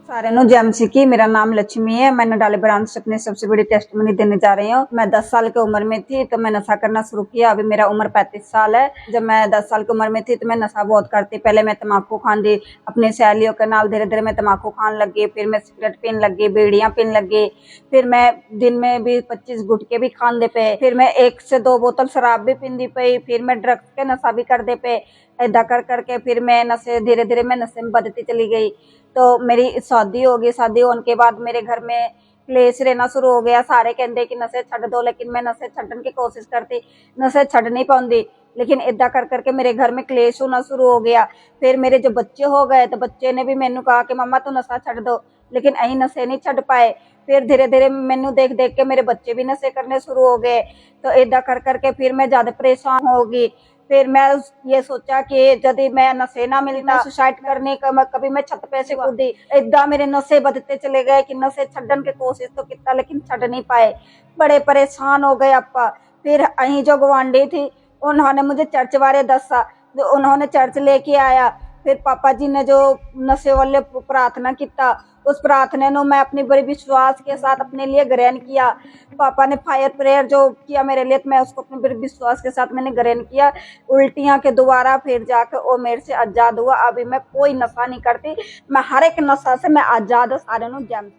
सारे नो जय मसीह की। मेरा नाम लक्ष्मी है। मैं नडाले ब्रांच से अपनी सबसे बड़ी टेस्टमनी देने जा रही हूँ। मैं 10 साल की उम्र में थी तो मैं नशा करना शुरू किया। अभी मेरा उम्र 35 साल है। जब मैं 10 साल की उम्र में थी तो मैं नशा बहुत करती। पहले मैं तम्बाकू खान दी अपनी सहेलियों के नाल, धीरे धीरे मैं तम्बाकू खान लग गई, फिर मैं सिगरेट पीने लग गई, बीड़ियाँ पीने लग गई, फिर मैं दिन में भी 25 गुटके भी खान दे पे, फिर मैं 1 से 2 बोतल शराब भी पीन दी पे, फिर मैं ड्रग्स के नशा भी कर दे पे। ऐदा कर करके फिर मैं नशे धीरे धीरे मैं नशे में बदलती चली गई। तो मेरी शादी हो गई। शादी होने के बाद मेरे घर में क्लेश रहना शुरू हो गया। सारे कहते कि नशे छड़ दो, लेकिन मैं नशे छड़ने की कोशिश करती, नशे छड़ नहीं पाऊंदी। लेकिन इदा कर करके मेरे घर में क्लेश होना शुरू हो गया। फिर मेरे जो बच्चे हो गए तो बच्चे ने भी मैनू कहा कि मम्मा तू नशा छड़ दो, लेकिन अही नशे नहीं छड़ पाए। फिर धीरे धीरे मैनू देख देख के मेरे बच्चे भी नशे करने शुरू हो गए। तो इदा कर करके फिर मैं ज्यादा परेशान होगी। फिर मैं ये सोचा कि यदि मैं नशे ना मिलता सुसाइड करने का, कभी मैं छत पे से कूदी। इदा मेरे नशे बदते चले गए कि नशे छड़न की कोशिश तो किया लेकिन छड़ नहीं पाए। बड़े परेशान हो गए आपा। फिर अही जो गवांडी थी उन्होंने मुझे चर्च बारे दसा, उन्होंने चर्च लेके आया। फिर पापा जी ने जो नशे वाले प्रार्थना किया, उस प्रार्थना ने मैं अपनी बड़ी विश्वास के साथ अपने लिए ग्रहण किया। पापा ने फायर प्रेयर जो किया मेरे लिए, तो मैं उसको अपने बड़ी विश्वास के साथ मैंने ग्रहण किया। उल्टियां के दोबारा फिर जाकर वो मेरे से आजाद हुआ। अभी मैं कोई नशा नहीं करती, मैं हर एक नशा से मैं आजाद। सारे नु जय।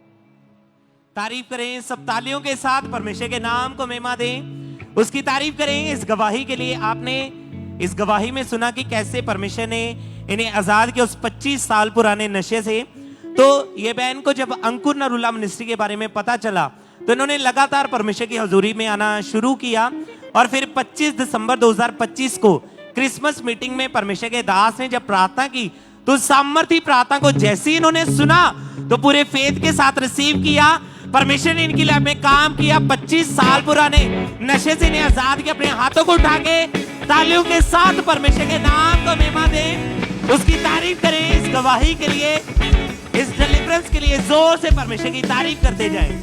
तारीफ करें सब तालियों के साथ, परमेश्वर के नाम को महिमा दें, उसकी तारीफ करें इस गवाही के लिए। आपने इस गवाही में सुना कि कैसे परमेश्वर ने इन्हें आजाद किया उस 25 साल पुराने नशे से। तो ये बहन को जब अंकुर नरूला मिनिस्ट्री के बारे में पता चला तो इन्होंने लगातार परमेश्वर की हजूरी में आना शुरू किया और फिर 25 दिसंबर 2025 को क्रिसमस मीटिंग में परमेश्वर के दास ने जब प्रार्थना की तो सामर्थी प्रार्थना को जैसे ही इन्होंने सुना तो पूरे फेथ के साथ रिसीव किया। परमेश्वर ने इनके लिए में काम किया। 25 साल पुराने नशे से इन्हें आजाद किया। अपने हाथों को उठा के तालियों के साथ परमेश्वर के नाम को महिमा दें, उसकी तारीफ करें इस गवाही के लिए, इस डिलीवरेंस के लिए जोर से परमेश्वर की तारीफ करते जाएं।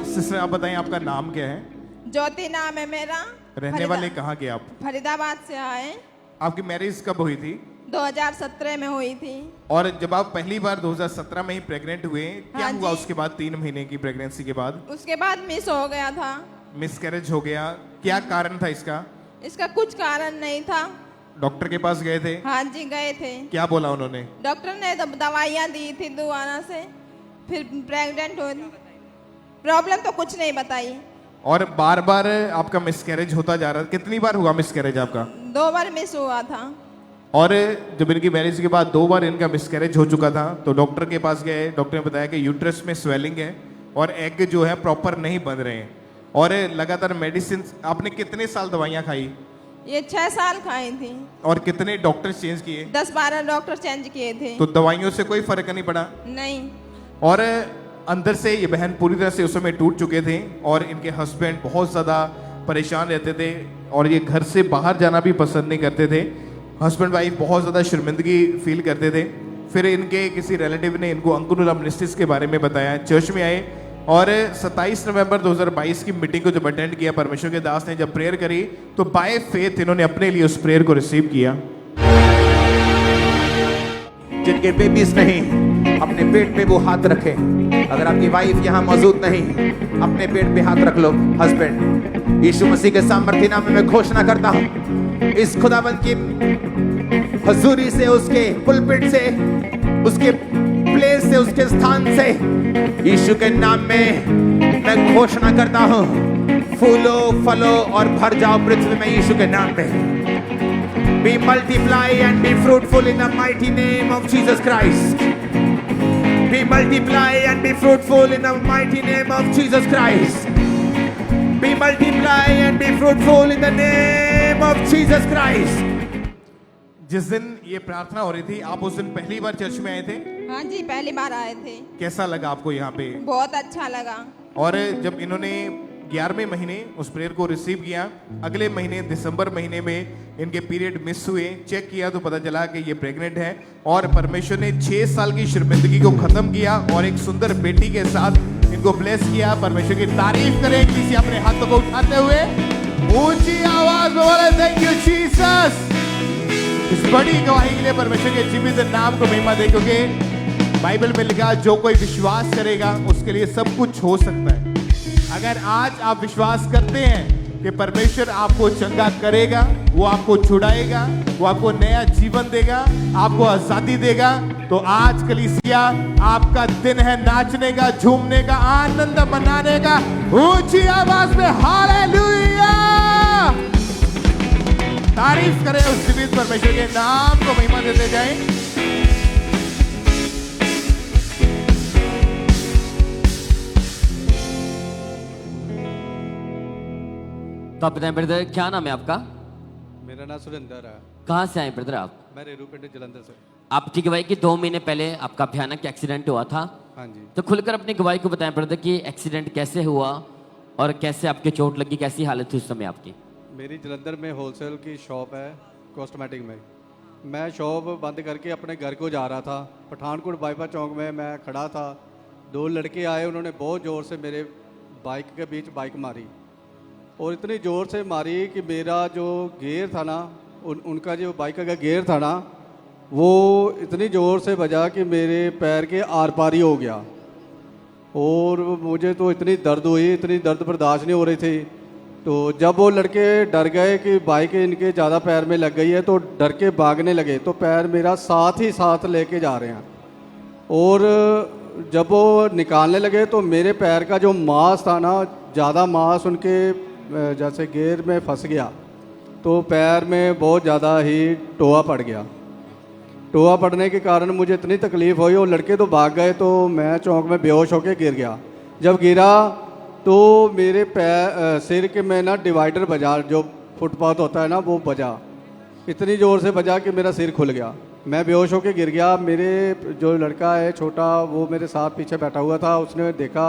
सिस्टर आप बताएं आपका नाम क्या है? ज्योति नाम है मेरा। रहने वाले कहाँ के आप? फरीदाबाद से आए। आपकी मैरिज कब हुई थी? 2017 में हुई थी। और जब आप पहली बार 2017 में ही प्रेग्नेंट हुए, क्या हाँ हुआ जी। उसके बाद 3 महीने की प्रेगनेंसी के बाद? उसके बाद मिस हो गया था। मिसकैरेज हो गया, क्या कारण था इसका? इसका कुछ कारण नहीं था। डॉक्टर के पास गए थे? हाँ जी गए थे। क्या बोला उन्होंने? डॉक्टर ने दवाइयाँ दी थी दोबारा से, फिर प्रेग्नेंट हुई। प्रॉब्लम तो कुछ नहीं बताई। और बार बार आपका मिसकैरेज होता जा रहा, कितनी बार हुआ मिसकैरेज आपका? 2 बार मिस हुआ था। और जब इनकी मैरिज के बाद 2 बार इनका मिसकैरेज हो चुका था तो डॉक्टर के पास गए। डॉक्टर ने बताया कि यूट्रस में स्वेलिंग है और एग जो है प्रॉपर नहीं बन रहे हैं और लगातार मेडिसिन। आपने कितने साल दवाइयाँ खाई? ये 6 साल खाई थी। और कितने डॉक्टर चेंज किए? 10-12 डॉक्टर चेंज किए थे। तो दवाइयों से कोई फर्क नहीं पड़ा? नहीं। और अंदर से ये बहन पूरी तरह से उस समय टूट चुके थे और इनके हस्बैंड बहुत ज़्यादा परेशान रहते थे और ये घर से बाहर जाना भी पसंद नहीं करते थे। हस्बैंड वाइफ बहुत ज़्यादा शर्मिंदगी फील करते थे। फिर इनके किसी रिलेटिव ने इनको अंकुर मिनिस्ट्रीज के बारे में बताया, चर्च में आए और 27 नवंबर 2022 की मीटिंग को जब अटेंड किया, परमेश्वर के दास ने जब प्रेयर करी तो बाय फेथ इन्होंने अपने लिए उस प्रेयर को रिसीव किया। जिनके बेबीज नहीं अपने पेट पे वो हाथ रखें। अगर आपकी वाइफ यहाँ मौजूद नहीं, अपने पेट पे हाथ रख लो। हस्बैंड, यीशु मसीह के सामर्थ्य नाम में मैं घोषणा करता हूँ, इस खुदाबंद की हजूरी से, उसके पुलपिट से, उसके प्लेस से, उसके स्थान से, यीशु के नाम में मैं घोषणा करता हूँ, फूलो फलो और भर जाओ पृथ्वी में यीशु के नाम में। Be multiply and be fruitful in the mighty name of Jesus Christ. Be multiply and be fruitful in the mighty name of Jesus Christ. Be multiply and be fruitful in the name of Jesus Christ. जिस दिन ये प्रार्थना हो रही थी, आप उस दिन पहली बार चर्च में आए थे? हाँ जी पहली बार आए थे। कैसा लगा आपको यहाँ पे? बहुत अच्छा लगा। और जब इन्होंने 11वें महीने उस प्रेयर को रिसीव किया, अगले महीने दिसंबर महीने में इनके पीरियड मिस हुए, चेक किया तो पता चला कि ये प्रेग्नेंट है और परमेश्वर ने 6 साल की शर्मिंदगी को खत्म किया और एक सुंदर बेटी के साथ इनको ब्लेस किया। परमेश्वर की तारीफ करें किसी अपने हाथों को उठाते हुए ऊंची आवाज में बोले थैंक यू जीसस। इस बड़ी गवाही के लिए परमेश्वर के जीवित नाम को महिमा दे, क्योंकि बाइबल में लिखा जो कोई विश्वास करेगा उसके लिए सब कुछ हो सकता है। अगर आज आप विश्वास करते हैं कि परमेश्वर आपको चंगा करेगा, वो आपको छुड़ाएगा, वो आपको नया जीवन देगा, आपको आजादी देगा, तो आज कलीसिया आपका दिन है नाचने का, झूमने का, आनंद मनाने का। ऊंची आवाज में हालेलुया तारीफ करें उस जीवित परमेश्वर के नाम को महिमा देते जाएं। तो आप बताएं ब्रदर, क्या नाम है आपका? मेरा नाम सुरेंद्र है। कहाँ से आए ब्रदर आप? मैं रेरू पिंड जलंधर से। आपकी गवाही कि 2 महीने पहले आपका भयानक एक्सीडेंट हुआ था। हाँ जी। तो खुलकर अपनी गवाही को बताएं ब्रदर कि एक्सीडेंट कैसे हुआ और कैसे आपके चोट लगी, कैसी हालत थी उस समय आपकी? मेरी जलंधर में होलसेल की शॉप है, कॉस्मेटिक में। मैं शॉप बंद करके अपने घर को जा रहा था। पठानकोट बाईपास चौक में मैं खड़ा था, 2 लड़के आए, उन्होंने बहुत ज़ोर से मेरे बाइक के बीच बाइक मारी और इतनी ज़ोर से मारी कि मेरा जो गियर था ना, उनका जो बाइक का गियर था ना, वो इतनी ज़ोर से बजा कि मेरे पैर के आर पार ही हो गया और मुझे तो इतनी दर्द हुई, इतनी दर्द बर्दाश्त नहीं हो रही थी। तो जब वो लड़के डर गए कि बाइक इनके ज़्यादा पैर में लग गई है तो डर के भागने लगे, तो पैर मेरा साथ ही साथ लेके जा रहे हैं और जब वो निकालने लगे तो मेरे पैर का जो मांस था ना, ज़्यादा मांस उनके जैसे गेर में फंस गया, तो पैर में बहुत ज़्यादा ही टोआ पड़ गया। टोआ पड़ने के कारण मुझे इतनी तकलीफ़ हुई, और लड़के तो भाग गए, तो मैं चौंक में बेहोश होकर गिर गया। जब गिरा तो मेरे पैर सिर के में ना डिवाइडर बजा, जो फुटपाथ होता है ना, वो बजा, इतनी ज़ोर से बजा कि मेरा सिर खुल गया। मैं बेहोश होकर गिर गया। मेरे जो लड़का है छोटा, वो मेरे साथ पीछे बैठा हुआ था, उसने देखा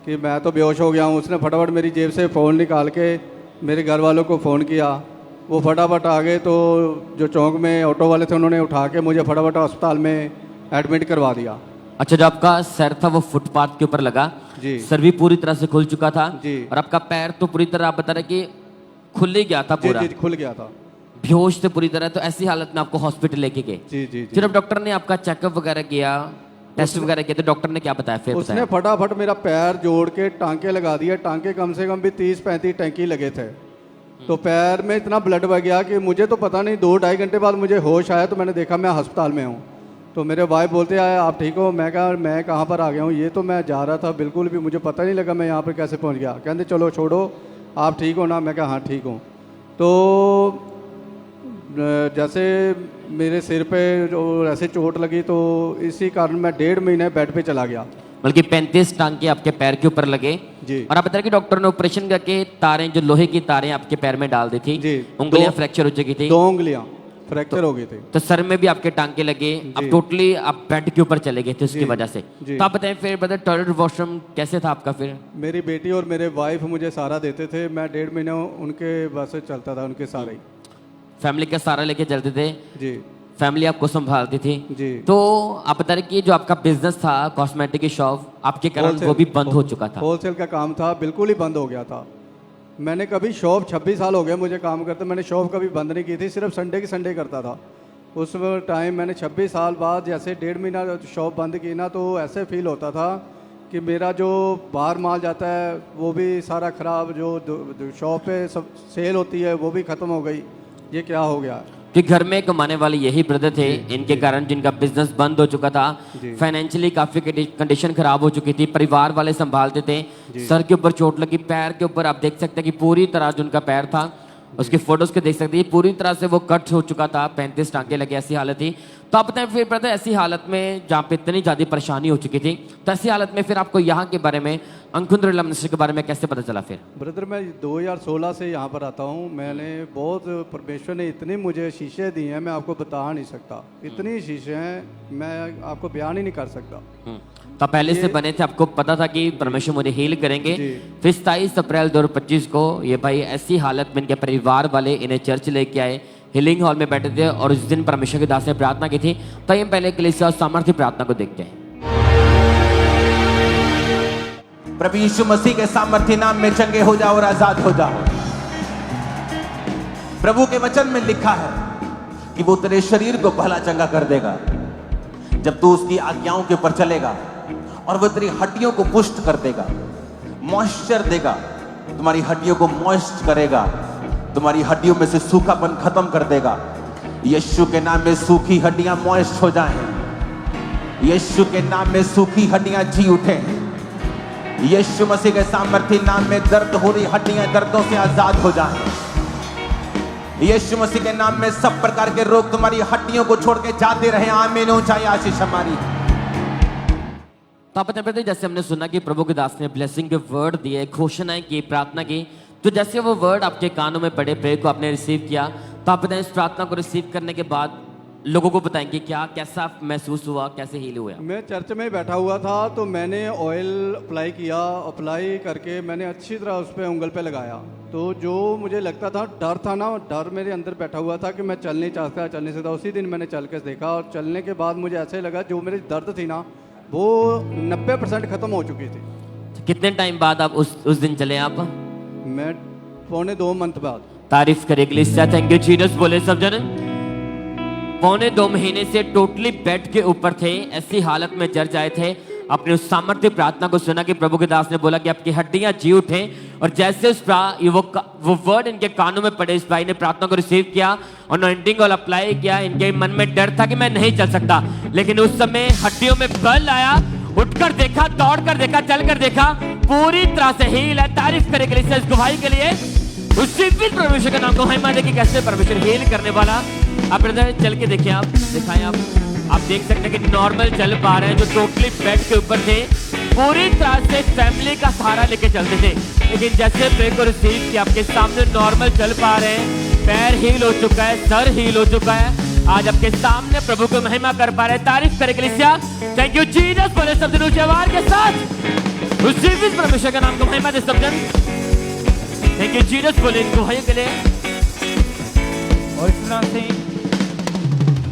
कि मैं तो बेहोश हो गया हूँ। उसने फटाफट मेरी जेब से फ़ोन निकाल के मेरे घर वालों को फ़ोन किया। वो फटाफट आ गए, तो जो चौक में ऑटो वाले थे उन्होंने उठा के मुझे फटाफट अस्पताल में एडमिट करवा दिया। अच्छा, जो आपका सर था वो फुटपाथ के ऊपर लगा, जी, सर भी पूरी तरह से खुल चुका था जी, और आपका पैर तो पूरी तरह आप बता रहे कि खुल ही गया था पूरा। जी, खुल गया था, बेहोश थे पूरी तरह। तो ऐसी हालत में आपको हॉस्पिटल लेके गए। जी जी। फिर अब डॉक्टर ने आपका चेकअप वगैरह किया, टेस्ट वगैरह किया, तो डॉक्टर ने क्या बताया फिर? उसने फटाफट मेरा पैर जोड़ के टांके लगा दिए। टांके कम से कम भी 30-35 टैंकी लगे थे। तो पैर में इतना ब्लड बह गया कि मुझे तो पता नहीं, 2-2.5 घंटे बाद मुझे होश आया तो मैंने देखा मैं अस्पताल में हूँ। तो मेरे वाइफ बोलते आए आप ठीक हो? मैं कहा मैं कहाँ पर आ गया हूँ, ये तो मैं जा रहा था, बिल्कुल भी मुझे पता नहीं लगा मैं यहाँ पर कैसे पहुँच गया। कहते चलो छोड़ो, आप ठीक हो ना? मैं कहा हाँ ठीक हूँ। तो जैसे मेरे सिर पे जो ऐसे चोट लगी, तो इसी कारण मैं 1.5 महीने बेड पे चला गया। बल्कि 35 टांके आपके पैर के ऊपर लगे जी। और आप बता रहे कि डॉक्टर ने ऑपरेशन करके तारें, जो लोहे की तारें आपके पैर में डाल दी थी जी। उंगलियां फ्रैक्चर हो चुकी थी, 2 उंगलियां फ्रैक्चर हो गई थी। तो सर में भी आपके टांके लगे। अब टोटली आप बेड के ऊपर चले गए थे उसकी वजह से। जी। तो आप बताएं फिर बताएं टॉयलेट वॉशरूम कैसे था आपका? फिर मेरी बेटी और मेरे वाइफ मुझे सहारा देते थे। मैं 1.5 महीने उनके बस चलता था, उनके सहारे। फैमिली का सहारा लेके चलते थे जी। फैमिली आपको संभालती थी जी। तो आप बता रहे कि जो आपका बिजनेस था कॉस्मेटिक की शॉप, आपके कारण वो भी बंद हो चुका था। होलसेल का काम था, बिल्कुल ही बंद हो गया था। मैंने कभी शॉप 26 साल हो गए मुझे काम करते, मैंने शॉप कभी बंद नहीं की थी, सिर्फ संडे की संडे करता था। उस टाइम मैंने 26 साल बाद जैसे 1.5 महीना शॉप बंद की ना, तो ऐसे फील होता था कि मेरा जो बाहर माल जाता है वो भी सारा ख़राब, जो शॉप पे सब सेल होती है वो भी ख़त्म हो गई। ये क्या हो गया? कि घर में कमाने वाले यही ब्रदर थे, इनके कारण जिनका बिजनेस बंद हो चुका था, फाइनेंशियली काफी कंडीशन खराब हो चुकी थी, परिवार वाले संभालते थे, सर के ऊपर चोट लगी, पैर के ऊपर आप देख सकते हैं कि पूरी तरह जो उनका पैर था उसकी फोटोज के देख सकते हैं पूरी तरह से वो कट हो चुका था, 35 टांके लगे, ऐसी हालत थी। तो आप बताएं फिर ब्रदर ऐसी हालत में जहाँ पे इतनी ज़्यादा परेशानी हो चुकी थी, तो ऐसी हालत में फिर आपको यहाँ के बारे में, अंकुन्द्र मिनिस्ट्री के बारे में कैसे पता चला? फिर ब्रदर मैं 2016 से यहाँ पर आता हूँ। मैंने बहुत, परमेश्वर ने इतनी मुझे शीशे दी हैं, मैं आपको बता नहीं सकता। इतनी शीशे हैं, मैं आपको बयान ही नहीं कर सकता। तो पहले से बने थे, आपको पता था कि परमेश्वर मुझे हील करेंगे। फिर 27 अप्रैल 2025 को ये भाई ऐसी हालत में इनके परिवार वाले इन्हें चर्च लेके आए, हीलिंग हॉल में बैठे थे और उस दिन परमेश्वर के दास ने प्रार्थना की थी। तो ये पहले कलीसिया और सामर्थ्य प्रार्थना को देखते हैं। प्रभु यीशु मसीह के सामर्थ्य नाम में चंगे हो जाओ और आजाद हो जाओ। प्रभु के वचन में लिखा है कि वो तेरे शरीर को भला चंगा कर देगा जब तू उसकी आज्ञाओं के ऊपर चलेगा, और वो तेरी हड्डियों को पुष्ट कर देगा, मॉइस्चर देगा, तुम्हारी हड्डियों को मॉइस्ट करेगा, तुम्हारी हड्डियों में से सूखापन खत्म कर देगा। यीशु के नाम में सूखी हड्डियां मॉइस्ट हो जाएं। यीशु के नाम में सूखी हड्डियां जी उठें। यीशु मसीह के सामर्थ्य नाम में दर्द हो रही हड्डियां दर्दों से आजाद हो जाएं। यीशु मसीह के नाम में सब प्रकार के रोग तुम्हारी हड्डियों को छोड़ के जाते रहे। आमीन। ऊंचाई आशीष हमारी। तो आप बताते जैसे हमने सुना कि प्रभु के दास ने ब्लेसिंग के वर्ड दिए, घोषणाएं की, प्रार्थना की, तो जैसे वो वर्ड आपके कानों में पड़े, प्रेयर को आपने रिसीव किया, तो आप बताएं इस प्रार्थना को रिसीव करने के बाद लोगों को बताएंगे क्या, कैसा महसूस हुआ, कैसे हील हुआ? मैं चर्च में बैठा हुआ था, तो मैंने ऑयल अप्लाई किया। अप्लाई करके मैंने अच्छी तरह उस पर उंगल पे लगाया, तो जो मुझे लगता था डर था ना, डर मेरे अंदर बैठा हुआ था कि मैं चल नहीं चाहता, चल नहीं सकता। उसी दिन मैंने चल के देखा, और चलने के बाद मुझे ऐसे लगा जो मेरी दर्द थी ना वो 90% खत्म हो चुकी थी। कितने टाइम बाद आप उस दिन चले? आप मैं 2.25 मंथ बाद। तारीफ करें कलीसिया, थैंक यू जीसस बोले सब जन। 2.25 महीने से टोटली बेड के ऊपर थे, ऐसी हालत में चर्च आए थे, अपने उस सामर्थ्य प्रार्थना को सुना कि प्रभु के दास ने बोला कि आपकी हड्डियां जी उठे, और जैसे वो वर्ड इनके कानों में पड़े, इस भाई ने प्रार्थना को रिसीव किया और अनॉइंटिंग ऑयल अप्लाई किया। इनके मन में डर था कि मैं नहीं चल सकता, लेकिन उस समय हड्डियों में बल आया, उठकर देखा, दौड़कर देखा, चलकर देखा, पूरी तरह से हील है। तारीफ करेंगे इस गवाही के लिए। उसी भी परमेश्वर के नाम को महिमा दे कि कैसे परमेश्वर हील करने वाला। आप ब्रदर चल के देखिए, आप दिखाएं। आप देख सकते हैं कि नॉर्मल चल पा रहे हैं, जो टोटली बेड के ऊपर थे, पूरी तरह से फैमिली का सहारा लेके चलते थे, लेकिन जैसे प्रे को रिसीव किया आपके सामने नॉर्मल चल पा रहे हैं, पैर हील हो चुका है, सर हील हो चुका है, आज आपके सामने प्रभु को महिमा कर पा रहे हैं। तारीफ करें कलीसिया। Thank you Jesus. बोले सब ऊंचे आवाज के साथ उसी भी परमेश्वर के नाम को महिमा दे सब जन। Thank you Jesus. बोले इनको भाई के लिए। और इस तरह से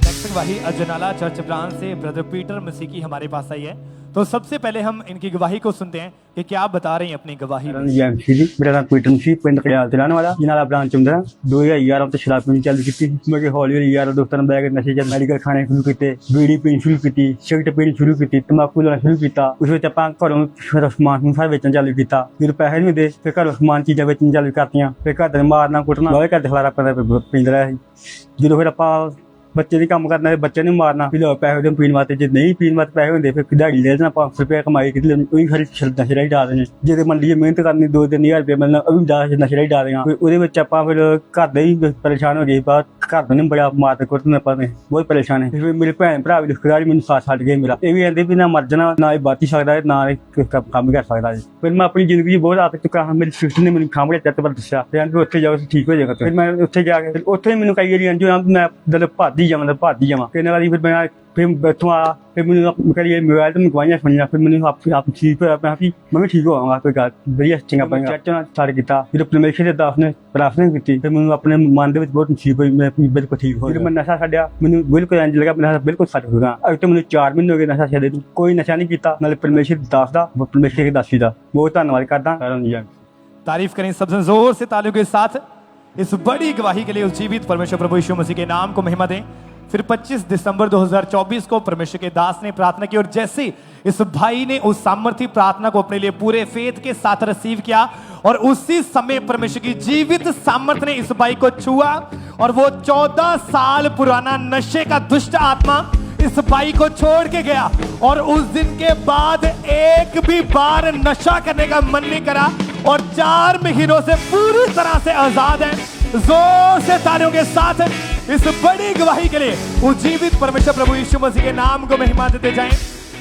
नेक्स्ट गवाही अजनाला चर्च ब्रांच से ब्रदर पीटर मसीकी हमारे पास आई है। तो सबसे पहले हम इनकी गवाही को सुनते हैं कि क्या बता रहे हैं अपनी गवाही में। मेरा नाम पीटर मसीह, पिंड खड़ियाल से रहने वाला, जनाला ब्रांच चुंदरा। 2011 ਤੋਂ ਸ਼ਰਾਬ ਪੀਣੀ ਚਾਲੂ ਕੀਤੀ। ਮੈਂ ਹੌਲੀ ਹੌਲੀ ਯਾਰ ਦੋਸਤਾਂ ਨਾਲ ਬੈ ਕੇ ਨਸ਼ੇ ਜਾਂ ਮੈਡੀਕਲ ਖਾਣੇ ਸ਼ੁਰੂ ਕੀਤੇ, ਬੀੜੀ ਪੀਣੀ ਸ਼ੁਰੂ ਕੀਤੀ, ਸਿਗਰਟ ਪੀਣੀ ਸ਼ੁਰੂ ਕੀਤੀ, ਤੰਬਾਕੂ ਲਾਉਣਾ ਸ਼ੁਰੂ ਕੀਤਾ। ਉਸ ਵਿੱਚ ਆਪਾਂ ਘਰੋਂ ਫਿਰ ਸਮਾਨ ਸਾਰਾ ਵੇਚਣ ਚਾਲੂ ਕੀਤਾ। ਜਦੋਂ ਪੈਸੇ ਨਹੀਂ ਹੁੰਦੇ ਫਿਰ ਘਰੋਂ ਸਮਾਨ ਚੀਜ਼ਾਂ ਵੇਚਣ ਚਾਲੂ ਕਰਤੀਆਂ। ਫਿਰ ਘਰ ਦੇ ਮਾਰਨਾ ਕੁੱਟਣਾ, ਲੋਹੇ ਘਰ ਦੇ ਖਲਾਰਾ ਪੀਂਦਾ ਰਿਹਾ ਸੀ। ਜਦੋਂ ਫਿਰ ਆਪਾਂ ਬੱਚੇ ਦੀ ਕੰਮ ਕਰਨਾ, ਬੱਚੇ ਨੂੰ ਮਾਰਨਾ, ਫਿਰ ਪੈਸੇ ਉਹਦੇ ਪੀਣ ਵਾਸਤੇ, ਜੇ ਨਹੀਂ ਪੀਣ ਵਾਸਤੇ ਪੈਸੇ ਹੁੰਦੇ ਫਿਰ ਦਿਹਾੜੀ ਲੈ ਜਾਣਾ, 500 ਰੁਪਏ ਕਮਾਈ ਕੀਤੀ, ਉਹੀ ਸਾਰੀ ਨਸ਼ੇ ਰਾਹੀਂ ਡਾ ਦੇਣੇ। ਜੇ ਮੰਡੀ 'ਚ ਮਿਹਨਤ ਕਰਨੀ 2-3 ਹਜ਼ਾਰ ਰੁਪਏ ਮਿਲਣਾ, ਉਹ ਵੀ ਨਸ਼ੇ ਰਾਹੀਂ ਡਾ ਦੇਣਾ। ਉਹਦੇ ਵਿੱਚ ਆਪਾਂ ਫਿਰ ਘਰ ਦੇ ਹੀ ਪਰੇਸ਼ਾਨ ਹੋ ਗਏ। ਬਾਅਦ ਘਰ ਦੇ ਨੇ ਬੜਾ ਮਾਰ ਕੁੱਟਣ ਆਪਾਂ ਨੇ, ਬਹੁਤ ਪਰੇਸ਼ਾਨ ਹੈ। ਫਿਰ ਮੇਰੇ ਭੈਣ ਭਰਾ ਵੀ ਰਿਸ਼ਤੇਦਾਰ ਮੈਨੂੰ ਸਾਥ ਛੱਡ ਗਏ। ਮੇਰਾ ਇਹ ਵੀ ਕਹਿੰਦੇ ਵੀ ਨਾ ਮਰ ਜਾਣਾ, ਨਾ ਇਹ ਬਾਤੀ ਸਕਦਾ, ਨਾ ਇਹ ਕੰਮ ਕਰ ਸਕਦਾ। ਫਿਰ ਮੈਂ ਆਪਣੀ ਜ਼ਿੰਦਗੀ 'ਚ ਬਹੁਤ ਆ ਚੁੱਕਾ ਹਾਂ। ਮੇਰੀ ਸਿਸਟਰ ਨੇ ਮੈਨੂੰ ਖਾਮੜੇ ਚੱਤ ਪਰ ਦੱਸਿਆ, ਫਿਰ ਉੱਥੇ ਜਾਓ ਠੀਕ ਹੋ ਜਾਏਗਾ। ਫਿਰ ਮੈਂ ਉੱਥੇ ਜਾ ਕੇ ਉੱਥੇ ਮੈਨੂੰ ਕਈ ਵਾਰੀ ਅੰਜੋ ਮੈਂ ਦਿਲ ਭਾਦੀ ਜਾਵਾਂ ਕਿੰਨੇ ਵਾਰੀ। ਫਿਰ ਮੈਂ ਇੱਥੋਂ ਆ, ਫਿਰ ਮੈਨੂੰ ਕਰੀਏ ਮੋਬਾਈਲ ਤੇ ਗਵਾਹੀਆਂ ਸੁਣੀਆਂ, ਫਿਰ ਮੈਨੂੰ ਆਪ ਠੀਕ ਹੋਇਆ। ਮੈਂ ਵੀ ਠੀਕ ਹੋਵਾਂਗਾ, ਕੋਈ ਗੱਲ ਵਧੀਆ ਚੰਗਾ ਬਣੇਗਾ। ਚਰਚ ਨਾਲ ਸਟਾਰਟ ਕੀਤਾ, ਫਿਰ ਪਰਮੇਸ਼ਰ ਦੇ ਦਾਸ ਨੇ ਪ੍ਰਾਰਥਨਾ ਕੀਤੀ, ਫਿਰ ਮੈਨੂੰ ਆਪਣੇ ਮਨ ਦੇ ਵਿੱਚ ਬਹੁਤ ਨਸੀਬ ਹੋਈ, ਮੈਂ ਬਿਲਕੁਲ ਠੀਕ ਹੋ ਗਿਆ। ਮੈਂ ਨਸ਼ਾ ਛੱਡਿਆ, ਮੈਨੂੰ ਬਿਲਕੁਲ ਇੰਝ ਲੱਗਾ ਮੈਂ ਬਿਲਕੁਲ ਛੱਡ ਹੋ ਗਿਆ। ਅੱਜ ਤੋਂ ਮੈਨੂੰ 4 ਮਹੀਨੇ ਹੋ ਗਏ ਨਸ਼ਾ ਛੱਡੇ ਨੂੰ, ਕੋਈ ਨਸ਼ਾ ਨਹੀਂ ਕੀਤਾ। ਨਾਲੇ ਪਰਮੇਸ਼ਰ ਦਾਸ ਦਾ, ਪਰਮੇਸ਼ਰ ਦੀ ਦਾਸੀ ਦਾ ਬਹੁਤ ਧੰਨਵਾਦ ਕਰਦਾ। तारीफ करें सब जोर से तालियों के साथ इस बड़ी गवाही के लिए। उस जीवित परमेश्वर प्रभु यीशु मसीह के नाम को महिमा दें। फिर 25 दिसंबर 2024 को परमेश्वर के दास ने प्रार्थना की, और जैसे इस भाई ने उस सामर्थ्य प्रार्थना को अपने लिए पूरे फेथ के साथ रिसीव किया, और उसी समय परमेश्वर की जीवित सामर्थ्य ने इस भाई को छुआ, और वो 14 साल पुराना नशे का दुष्ट आत्मा इस भाई को छोड़ के गया, और उस दिन के बाद एक भी बार नशा करने का मन नहीं करा, और 4 महीनों से पूरी तरह से आजाद है। जोर से तालियों के साथ इस बड़ी गवाही के लिए उस जीवित परमेश्वर प्रभु यीशु मसीह के नाम को महिमा देते जाएं।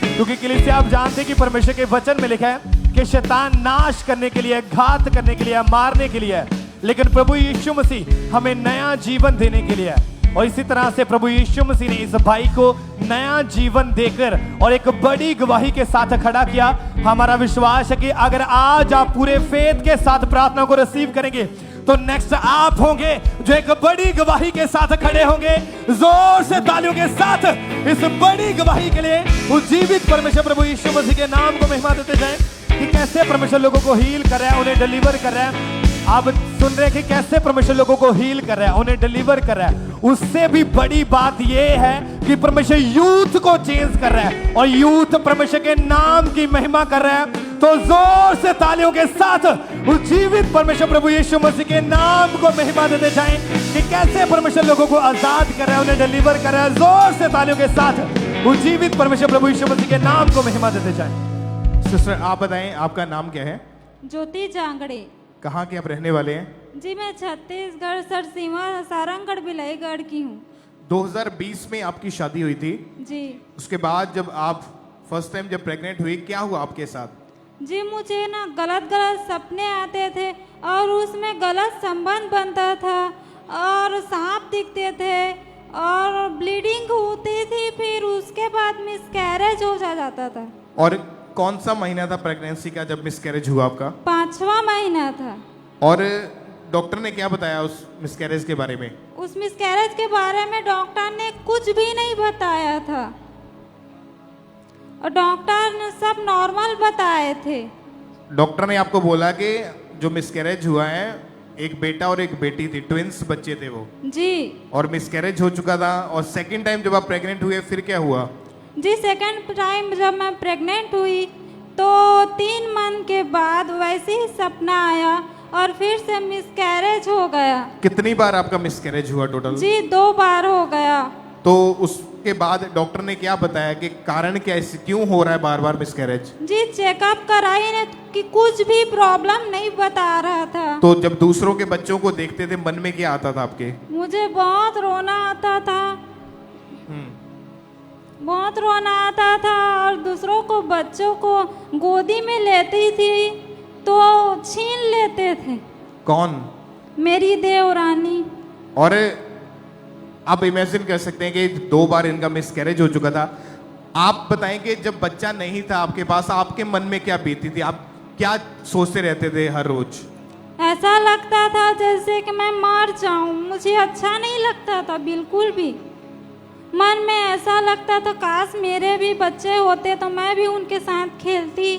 क्योंकि कलीसिया आप जानते हैं कि परमेश्वर के वचन में लिखा है कि शैतान नाश करने के लिए, घात करने के लिए, मारने के लिए है, लेकिन प्रभु यीशु मसीह हमें नया जीवन देने के लिए है। और इसी तरह से प्रभु यीशु मसीह ने इस भाई को नया जीवन देकर और एक बड़ी गवाही के साथ खड़ा किया। हमारा विश्वास है कि अगर आज आप पूरे फेथ के साथ प्रार्थना को रिसीव करेंगे, तो नेक्स्ट आप होंगे जो एक बड़ी गवाही के साथ खड़े होंगे। जोर से तालियों के साथ इस बड़ी गवाही के लिए उस जीवित परमेश्वर प्रभु यीशु मसीह के नाम को महिमा देते जाएं कि कैसे परमेश्वर लोगों को हील कर रहा है, उन्हें डिलीवर कर रहा है। आप सुन रहे हैं कि कैसे परमेश्वर लोगों को हील कर रहा है, उन्हें डिलीवर कर रहा है। उससे भी बड़ी बात यह है कि परमेश्वर यूथ को चेंज कर रहा है, और यूथ परमेश्वर के नाम की महिमा कर रहा है। तो जोर से तालियों के साथ उस जीवित परमेश्वर प्रभु यीशु मसीह के नाम को महिमा देते जाएं कि कैसे परमेश्वर लोगों को आजाद कर रहा है, उन्हें डिलीवर कर रहा है। जोर से तालियों के साथ उस जीवित परमेश्वर प्रभु यीशु मसीह के नाम को महिमा देते जाएं। सिस्टर आप बताएं, आपका नाम क्या है? ज्योति जांगड़े। कहाँ के आप रहने वाले हैं? जी मैं छत्तीसगढ़ सरसीमा सारंगगढ़ भिलाईगढ़ की हूँ। 2020 में आपकी शादी हुई थी जी। उसके बाद जब आप फर्स्ट टाइम जब प्रेग्नेंट हुई, क्या हुआ आपके साथ? जी मुझे ना गलत सपने आते थे, और उसमें गलत संबंध बनता था, और सांप दिखते थे, और ब्लीडिंग होती थी। फिर उसके बाद मिसकैरेज हो जाता था। और कौन सा महीना था प्रेगनेंसी का जब मिसकैरेज हुआ आपका? 5वां महीना था। और डॉक्टर ने क्या बताया उस मिसकैरेज के बारे में? उस मिसकैरेज के बारे में डॉक्टर ने कुछ भी नहीं बताया था, और डॉक्टर ने सब नॉर्मल बताए थे। डॉक्टर ने आपको बोला कि जो मिसकैरेज हुआ है, एक बेटा और एक बेटी थी, ट्विंस बच्चे थे वो जी, और मिसकैरेज हो चुका था। और सेकंड टाइम जब आप प्रेग्नेंट हुए फिर क्या हुआ? जी सेकंड टाइम जब मैं प्रेग्नेंट हुई तो 3 मंथ के बाद वैसे ही सपना आया और फिर से मिसकैरेज हो गया। कितनी बार आपका मिसकैरेज हुआ टोटल? जी 2 बार हो गया। तो उसके बाद डॉक्टर ने क्या बताया कि कारण क्या है, क्यों हो रहा है बार बार मिसकैरेज? जी चेकअप कराई ने कि कुछ भी प्रॉब्लम नहीं बता रहा था। तो जब दूसरों के बच्चों को देखते थे मन में क्या आता था आपके? मुझे बहुत रोना आता था, बहुत रोना आता था और दूसरों को बच्चों को गोदी में लेती थी तो छीन लेते थे। कौन? मेरी देवरानी। और आप इमेजिन कर सकते हैं कि 2 बार इनका मिसकैरेज हो चुका था। आप बताएं कि जब बच्चा नहीं था आपके पास, आपके मन में क्या बीती थी? आप क्या सोचते रहते थे हर रोज? ऐसा लगता था जैसे कि मैं मर जाऊं। मुझे अच्छा नहीं लगता था बिल्कुल भी। मन में ऐसा लगता था काश मेरे भी बच्चे होते तो मैं भी उनके साथ खेलती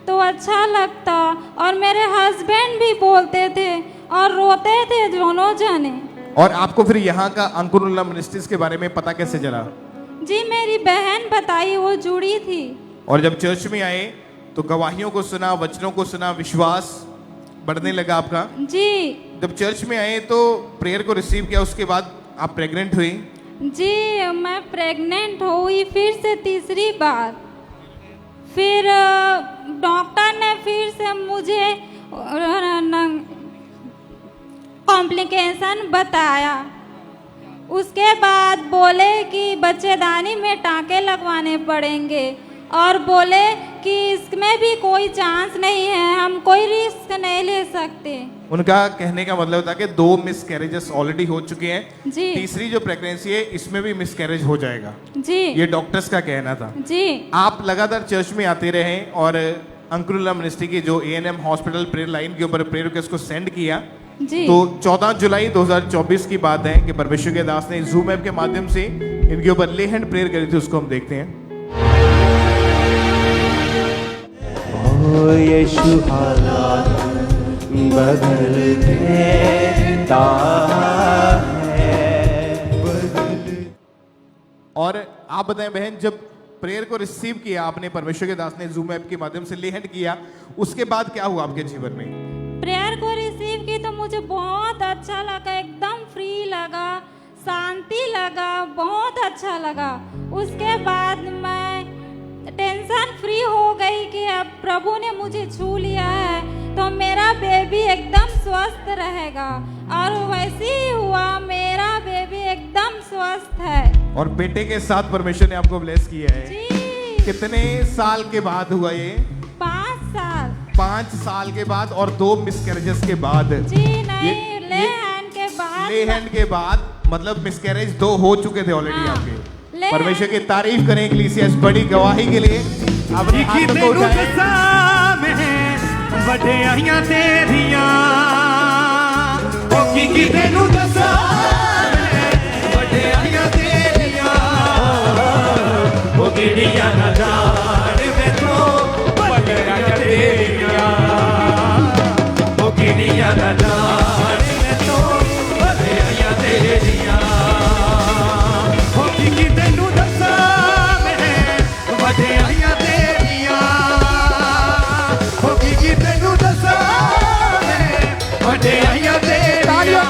तो अच्छा लगता। और मेरे हस्बैंड भी बोलते थे और रोते थे दोनों जने। और आपको फिर यहाँ का अंकुरुल्लाह मिनिस्ट्रीज के बारे में पता कैसे चला? जी मेरी बहन बताई, वो जुड़ी थी। और जब चर्च में आए तो गवाहियों को सुना, वचनों को सुना, विश्वास बढ़ने लगा आपका? जी। जब चर्च में आए तो प्रेयर को रिसीव किया, उसके बाद आप प्रेग्नेंट हुई? जी मैं प्रेग्नेंट हुई फिर से 3री बार। फिर डॉक्टर ने फिर से मुझे कॉम्प्लिकेशन बताया। उसके बाद बोले कि बच्चेदानी में टाँके लगवाने पड़ेंगे और बोले कि इसमें भी कोई चांस नहीं है, हम कोई रिस्क नहीं ले सकते। उनका कहने का मतलब था कि 2 मिसकैरेजेस ऑलरेडी हो चुके हैं, जी। 3री जो प्रेगनेंसी है इसमें भी मिसकैरेज हो जाएगा, जी। ये डॉक्टर्स का कहना था। जी। आप लगातार चर्च में आते रहे और अंकुरुल्लाह मिनिस्ट्री की जो ANM हॉस्पिटल प्रेयर लाइन के ऊपर प्रेयर रिक्वेस्ट को सेंड किया। जी। तो 14 जुलाई 2024 की बात है कि परमेश्वर के दास ने जूम ऐप के माध्यम से इनके ऊपर ले हैंड प्रेयर करी थी, उसको हम देखते हैं। ओ यीशु हालात बदल देता है। और आप बताएं बहन, जब प्रेयर को रिसीव किया आपने, परमेश्वर के दास ने जूम ऐप के माध्यम से ले हैंड किया, उसके बाद क्या हुआ आपके जीवन में? प्रेयर को रिसीव की तो मुझे बहुत अच्छा लगा, एकदम फ्री लगा, शांति लगा, बहुत अच्छा लगा। उसके बाद मैं टेंशन फ्री हो गई कि अब प्रभु ने मुझे छू लिया है तो मेरा बेबी एकदम स्वस्थ रहेगा। और वैसे ही हुआ, मेरा बेबी एकदम स्वस्थ है। और बेटे के साथ परमेश्वर ने आपको ब्लेस किया है। जी। कितने साल के बाद हुआ ये? 5 साल। 5 साल के बाद और 2 मिसकैरेजेस के बाद? जी नहीं, ले हैंड के बाद। ले हैंड के बाद मतलब मिसकैरेज 2 हो चुके थे ऑलरेडी आपके। परमेश्वर की तारीफ करें इक्लेसिया इस बड़ी गवाही के लिए। अपने हाथ को वड्डियां तेरियां ओ की तेनू दसा वड्डियां तेरियां ओ किड़ियां ना जान मैं तो वड्डियां तेरियां ओ किड़ियां ना जान मैं तो वड्डियां तेरियां ओ की तेनू दसा मैं वड्डियां तेरियां ओ की तेनू दसा मैं वड्डियां तेरियां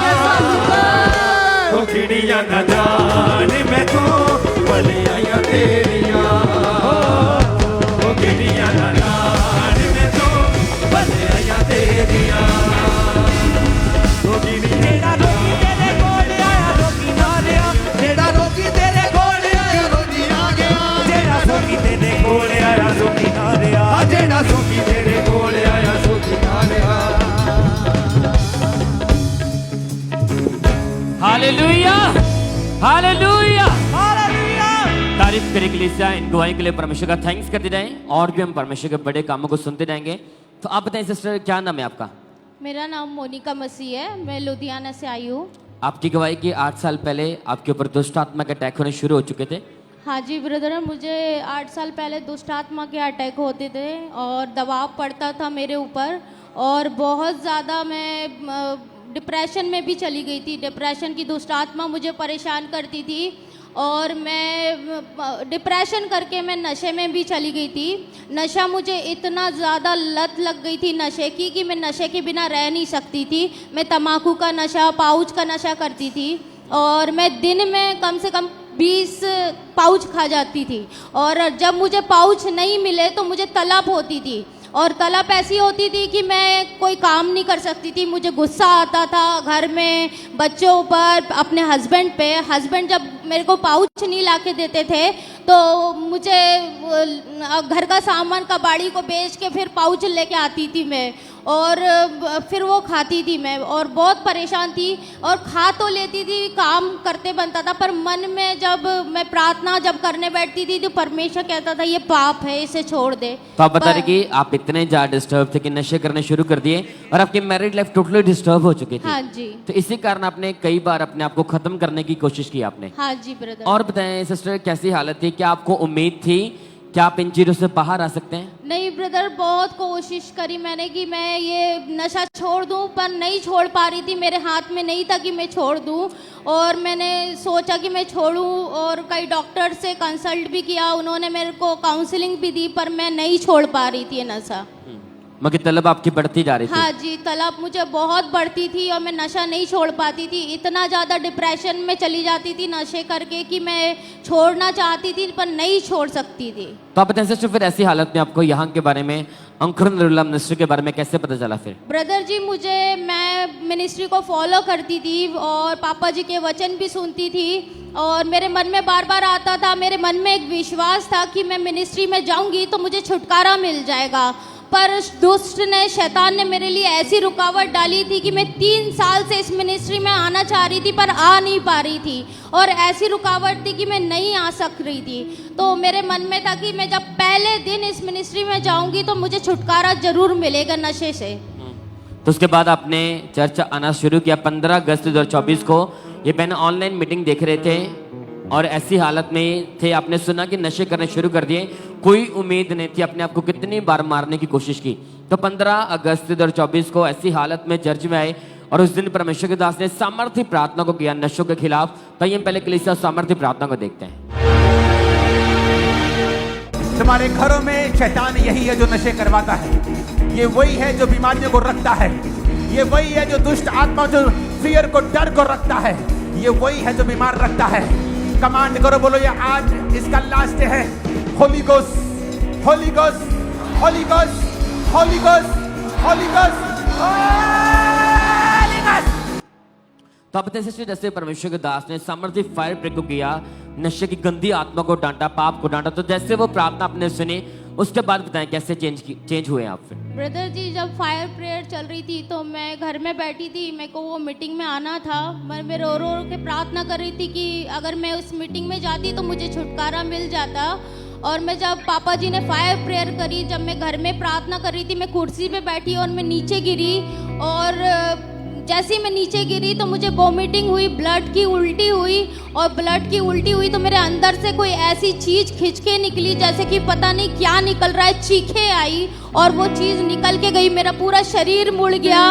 ओ किड़ियां ना जान मैं तो वड्डियां तेरियां ओ किड़ियां ना जान मैं तो वड्डियां तेरियां ओ किड़ियां रोकी तेरे कोल आया रोकी ना लिया जेड़ा रोकी तेरे कोल आया रोकी आ गया जेड़ा रोकी तेरे कोल आया रोकी ना लिया जेड़ा रोकी तेरे कोल आया रोकी ना लिया। Hallelujah, hallelujah, hallelujah. तारीफ करें इक्लेसिया, इन गवाही के लिए परमेश्वर का थैंक्स करते जाएं और भी हम परमेश्वर के बड़े कामों को सुनते जाएंगे। तो आप बताएं सिस्टर, क्या नाम है आपका? मेरा नाम मोनिका मसीह है, मैं लुधियाना से आई हूँ। आपकी गवाही की 8 साल पहले आपके ऊपर दुष्ट आत्मा के अटैक होने शुरू हो चुके थे। हाँ जी ब्रदर, मुझे 8 साल पहले दुष्ट आत्मा के अटैक होते थे और दबाव पड़ता था मेरे ऊपर और बहुत ज़्यादा मैं डिप्रेशन में भी चली गई थी। डिप्रेशन की दुष्ट आत्मा मुझे परेशान करती थी और मैं डिप्रेशन करके मैं नशे में भी चली गई थी। नशा मुझे इतना ज़्यादा लत लग गई थी नशे की कि मैं नशे के बिना रह नहीं सकती थी। मैं तम्बाकू का नशा, पाउच का नशा करती थी और मैं दिन में कम से कम 20 पाउच खा जाती थी। और जब मुझे पाउच नहीं मिले तो मुझे तलब होती थी और तलब ऐसी होती थी कि मैं कोई काम नहीं कर सकती थी। मुझे गुस्सा आता था घर में, बच्चों पर, अपने हस्बैंड पे। हस्बैंड जब मेरे को पाउच नहीं ला के देते थे तो मुझे घर का सामान कबाड़ी को बेच के फिर पाउच लेके आती थी मैं और फिर वो खाती थी मैं और बहुत परेशान थी। और खा तो लेती थी, काम करते बनता था, पर मन में जब मैं प्रार्थना जब करने बैठती थी तो परमेश्वर कहता था ये पाप है, इसे छोड़ दे। तो आप बता रहे कि आप इतने ज्यादा डिस्टर्ब थे कि नशे करने शुरू कर दिए और आपकी मैरिड लाइफ टोटली डिस्टर्ब हो चुकी थी। हाँ जी। तो इसी कारण आपने कई बार अपने आप को खत्म करने की कोशिश की आपने। हाँ जी ब्रदर। और बताएं सिस्टर, कैसी हालत थी? क्या आपको उम्मीद थी क्या आप इन चीजों से बाहर आ सकते हैं? नहीं ब्रदर, बहुत कोशिश करी मैंने कि मैं ये नशा छोड़ दूं, पर नहीं छोड़ पा रही थी। मेरे हाथ में नहीं था कि मैं छोड़ दूं और मैंने सोचा कि मैं छोड़ूं और कई डॉक्टर से कंसल्ट भी किया, उन्होंने मेरे को काउंसलिंग भी दी, पर मैं नहीं छोड़ पा रही थी ये नशा। मगर तलब आपकी बढ़ती जा रही थी। हाँ जी, तलब मुझे बहुत बढ़ती थी और मैं नशा नहीं छोड़ पाती थी। इतना ज़्यादा डिप्रेशन में चली जाती थी नशे करके कि मैं छोड़ना चाहती थी पर नहीं छोड़ सकती थी। तो आप बताएं सिस्टर, फिर ऐसी हालत में आपको यहाँ के बारे में, अंकुरन नूरुल्लाह मिनिस्ट्री के बारे में कैसे पता चला? फिर ब्रदर जी, मैं मिनिस्ट्री को फॉलो करती थी और पापा जी के वचन भी सुनती थी और मेरे मन में बार बार आता था, मेरे मन में एक विश्वास था कि मैं मिनिस्ट्री में जाऊंगी तो मुझे छुटकारा मिल जाएगा। पर दुष्ट ने, शैतान ने मेरे लिए ऐसी रुकावट डाली थी कि मैं 3 साल से इस मिनिस्ट्री में आना चाह रही थी पर आ नहीं पा रही थी और ऐसी रुकावट थी कि मैं नहीं आ सक रही थी। तो मेरे मन में था कि मैं जब पहले दिन इस मिनिस्ट्री में जाऊंगी तो मुझे छुटकारा जरूर मिलेगा नशे से। तो उसके बाद आपने चर्च आना शुरू किया। 15 अगस्त 2024 को ये बहन ऑनलाइन मीटिंग देख रहे थे और ऐसी हालत में थे, आपने सुना कि नशे करने शुरू कर दिए, कोई उम्मीद नहीं थी, अपने आप को कितनी बार मारने की कोशिश की। तो 15 अगस्त 2024 को ऐसी हालत में चर्च में आए और उस दिन परमेश्वर के दास ने सामर्थ्य प्रार्थना को किया नशों के खिलाफ। तो ये पहले कलीसिया सामर्थ्य प्रार्थना को देखते हैं। तुम्हारे घरों में शैतान यही है जो नशे करवाता है, ये वही है जो बीमारियों को रखता है, ये वही है जो दुष्ट आत्मा, जो फियर को, डर को रखता है, ये वही है जो बीमार रखता है। कमांड करो, बोलो ये आज इसका लास्ट है। Holi ghost, Holi ghost, Holi ghost, Holi ghost, Holi ghost, Holi ghost. तो आप बताइए सिस्टर, जैसे परमेश्वर के दास ने सामर्थ्य फायर प्रे को किया, नशे की गंदी आत्मा को डांटा, पाप को डांटा, तो जैसे वो प्रार्थना आपने सुनी उसके बाद बताएं कैसे चेंज हुए आप? फिर ब्रदर जी, जब फायर प्रेयर चल रही थी तो मैं घर में बैठी थी, मेरे को वो मीटिंग में आना था। मैं रो रो के प्रार्थना कर रही थी कि अगर मैं उस मीटिंग में जाती तो मुझे छुटकारा मिल जाता। और मैं जब पापा जी ने फायर प्रेयर करी, जब मैं घर में प्रार्थना कर रही थी, मैं कुर्सी पे बैठी और मैं नीचे गिरी और जैसे ही मैं नीचे गिरी तो मुझे वोमिटिंग हुई, ब्लड की उल्टी हुई और ब्लड की उल्टी हुई तो मेरे अंदर से कोई ऐसी चीज़ खिंच के निकली जैसे कि पता नहीं क्या निकल रहा है, चीखें आई और वो चीज़ निकल के गई, मेरा पूरा शरीर मुड़ गया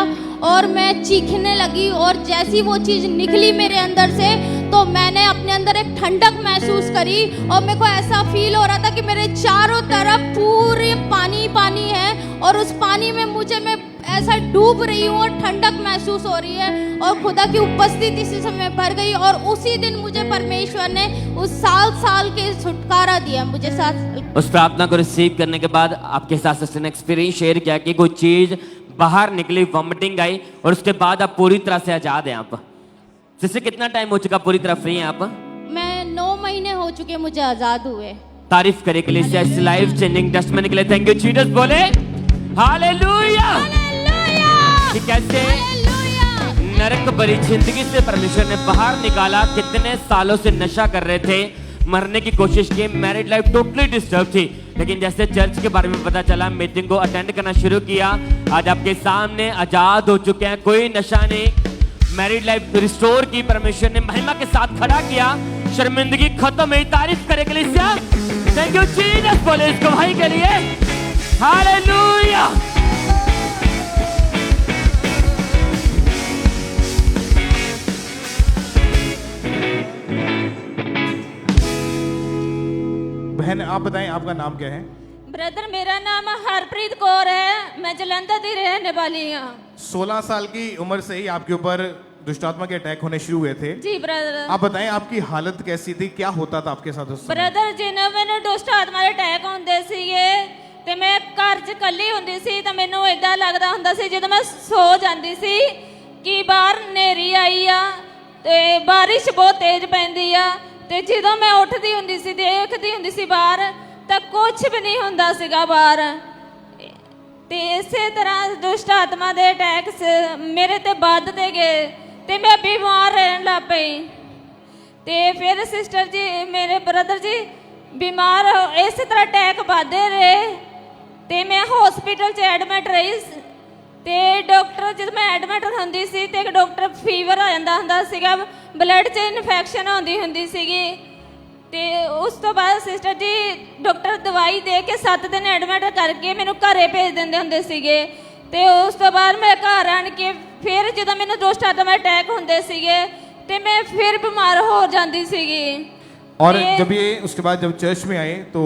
और मैं चीखने लगी। और जैसी वो चीज़ निकली मेरे अंदर से तो मैंने अपने अंदर एक ठंडक महसूस करी और मेरे को ऐसा फील हो रहा था कि मेरे चारों तरफ पूरे पानी पानी है और उस पानी में मैं ऐसा डूब रही हूँ और ठंडक महसूस हो रही है और खुदा की उपस्थिति इसी समय भर गई। और उसी दिन मुझे परमेश्वर ने उस साल के छुटकारा दिया मुझे। उस प्रार्थना को रिसीव करने के बाद आपके साथ एक्सपीरियंस शेयर किया कि कोई चीज बाहर निकली, वॉमिटिंग आई और उसके बाद आप पूरी तरह से आजाद हैं। आप जिससे कितना टाइम हो चुका पूरी तरह फ्री हैं आप? मैं 9 महीने हो चुके मुझे आजाद हुए। तारीफ करे के लिए इस लाइफ चेंजिंग टेस्टमनी के लिए थैंक यू जीसस। बोले हालेलुया। कि कैसे नरक भरी जिंदगी से परमेश्वर ने बाहर निकाला। कितने सालों से नशा कर रहे थे, मरने की कोशिश की, मैरिड लाइफ टोटली डिस्टर्ब थी, लेकिन जैसे चर्च के बारे में पता चला, मीटिंग को अटेंड करना शुरू किया, आज आपके सामने आजाद हो चुके हैं, कोई नशा नहीं, मैरिड लाइफ रिस्टोर की, परमेश्वर ने महिमा के साथ खड़ा किया, शर्मिंदगी खत्म हुई। तारीफ करे कलीसिया, थैंक यू जीसस। बोले इस गवाही के लिए हालेलुया। बताएं आपका नाम क्या है? ब्रदर मेरा नाम हरप्रीत कौर है, मैं जलंधर की रहने वाली हूँ। 16 साल की उम्र से ही आपके ऊपर दुष्ट आत्मा के अटैक होने शुरू हुए थे। जी ब्रदर। आप बताएं आपकी हालत कैसी थी, क्या होता था आपके साथ उस समय? ब्रदर जिन्हों मैंने दुष्ट आत्मा ਦੇ ਅਟੈਕ ਹੁੰਦੇ ਸੀਗੇ ਤੇ ਮੈਂ ਘਰ 'ਚ ਇਕੱਲੀ ਹੁੰਦੀ ਸੀ ਤਾਂ ਮੈਨੂੰ ਇਦਾਂ ਲੱਗਦਾ ਹੁੰਦਾ ਸੀ ਜਦੋਂ ਮੈਂ ਸੋ ਜਾਂਦੀ ਸੀ ਕਿ ਬਾਹਰ ਹਨੇਰੀ ਆਈ ਆ ਤੇ ਬਾਰਿਸ਼ ਬਹੁਤ ਤੇਜ਼ ਪੈਂਦੀ ਆ ਤੇ ਜਦੋਂ ਮੈਂ ਉੱਠਦੀ ਹੁੰਦੀ ਸੀ ਦੇਖਦੀ ਹੁੰਦੀ ਸੀ ਬਾਹਰ ਤਾਂ ਕੁਝ ਵੀ ਨਹੀਂ ਹੁੰਦਾ ਸੀਗਾ ਬਾਹਰ ਤੇ ਇਸੇ ਤਰ੍ਹਾਂ ਦੁਸ਼ਟ ਆਤਮਾ ਦੇ ਅਟੈਕ ਮੇਰੇ ਤੇ ਵੱਧਦੇ ਗਏ ਤੇ ਮੈਂ ਬਿਮਾਰ ਰਹਿਣ ਲੱਗ ਪਈ ਤੇ ਫਿਰ ਸਿਸਟਰ ਜੀ ਮੇਰੇ ਬ੍ਰਦਰ ਜੀ ਬਿਮਾਰ ਇਸੇ ਤਰ੍ਹਾਂ ਅਟੈਕ ਵੱਧਦੇ ਰਹੇ ਤੇ ਮੈਂ ਹਸਪੀਟਲ 'ਚ ਐਡਮਿਟ ਰਹੀ ਤੇ ਡਾਕਟਰ ਜਦ ਮੈਂ ਐਡਮਿਟ ਹੁੰਦੀ ਸੀ ਤੇ ਡਾਕਟਰ ਫੀਵਰ ਆ ਜਾਂਦਾ ਹੁੰਦਾ ਸੀਗਾ ਬਲੱਡ 'ਚ ਇਨਫੈਕਸ਼ਨ ਹੁੰਦੀ ਸੀਗੀ ਤੇ ਉਸ ਤੋਂ ਬਾਅਦ ਸਿਸਟਰ ਜੀ ਡਾਕਟਰ ਦਵਾਈ ਦੇ ਕੇ 7 ਦਿਨ ਐਡਮਿਟ ਕਰਕੇ ਮੈਨੂੰ ਘਰੇ ਭੇਜ ਦਿੰਦੇ ਹੁੰਦੇ ਸੀਗੇ ਤੇ ਉਸ ਤੋਂ ਬਾਅਦ ਮੈਂ ਘਰ ਆਣ ਕੇ ਫਿਰ ਜਦੋਂ ਮੈਨੂੰ ਦੁਸ਼ਟ ਆਤਮਾ ਅਟੈਕ ਹੁੰਦੇ ਸੀਗੇ ਤੇ मैं फिर बीमार हो जाती सीगी। और जब ये उसके बाद जब चर्च में आए तो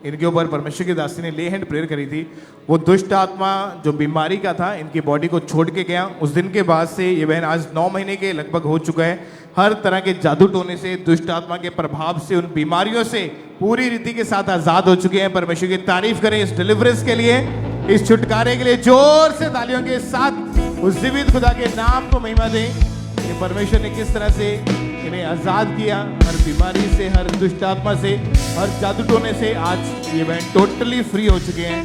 इनके ऊपर परमेश्वर की दासी ने ले हैंड प्रेयर करी थी। वो दुष्ट आत्मा जो बीमारी का था इनकी बॉडी को छोड़ के गया। उस दिन के बाद से ये बहन आज 9 महीने के लगभग हो चुका है। हर तरह के जादू टोने से दुष्ट आत्मा के प्रभाव से उन बीमारियों से पूरी रीति के साथ आजाद हो चुके हैं। परमेश्वर की तारीफ करें इस डिलीवरेंस के लिए, इस छुटकारे के लिए। जोर से तालियों के साथ उस जीवित खुदा के नाम को महिमा दें कि परमेश्वर ने किस तरह से इन्हें आजाद किया हर बीमारी से, हर दुष्ट आत्मा से, हर जादू टोने से। आज ये बहन टोटली फ्री हो चुके हैं।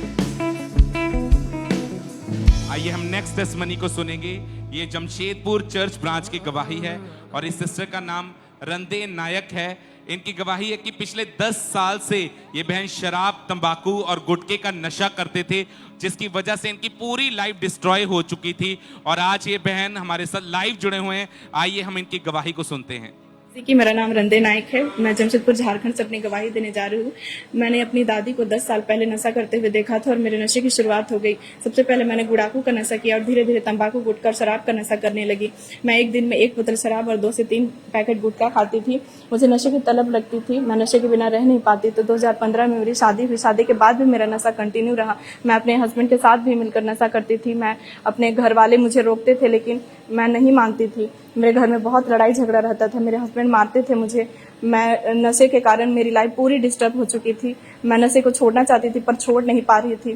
आइए हम नेक्स्ट टेस्टमनी को सुनेंगे। ये जमशेदपुर चर्च ब्रांच की गवाही है और इस सिस्टर का नाम रंदे नायक है। इनकी गवाही है कि पिछले 10 साल से ये बहन शराब, तंबाकू और गुटखे का नशा करते थे, जिसकी वजह से इनकी पूरी लाइफ डिस्ट्रॉय हो चुकी थी। और आज ये बहन हमारे साथ लाइव जुड़े हुए हैं। आइए हम इनकी गवाही को सुनते हैं। कि मेरा नाम रंदे नायक है, मैं जमशेदपुर झारखंड से अपनी गवाही देने जा रही हूँ। मैंने अपनी दादी को 10 साल पहले नशा करते हुए देखा था और मेरे नशे की शुरुआत हो गई। सबसे पहले मैंने गुड़ाकू का नशा किया और धीरे धीरे तंबाकू, गुटखा और शराब का नशा करने लगी। मैं एक दिन में 1 बोतल शराब और 2 से 3 पैकेट गुटखा खाती थी। मुझे नशे की तलब लगती थी, मैं नशे के बिना रह नहीं पाती। तो 2015 में मेरी शादी हुई। शादी के बाद भी मेरा नशा कंटिन्यू रहा। मैं अपने हस्बैंड के साथ भी मिलकर नशा करती थी। मैं अपने घर वाले मुझे रोकते थे लेकिन मैं नहीं मानती थी। मेरे घर में बहुत लड़ाई झगड़ा रहता था, मेरे हस्बैंड मारते थे मुझे। मैं नशे के कारण मेरी लाइफ पूरी डिस्टर्ब हो चुकी थी। मैं नशे को छोड़ना चाहती थी पर छोड़ नहीं पा रही थी।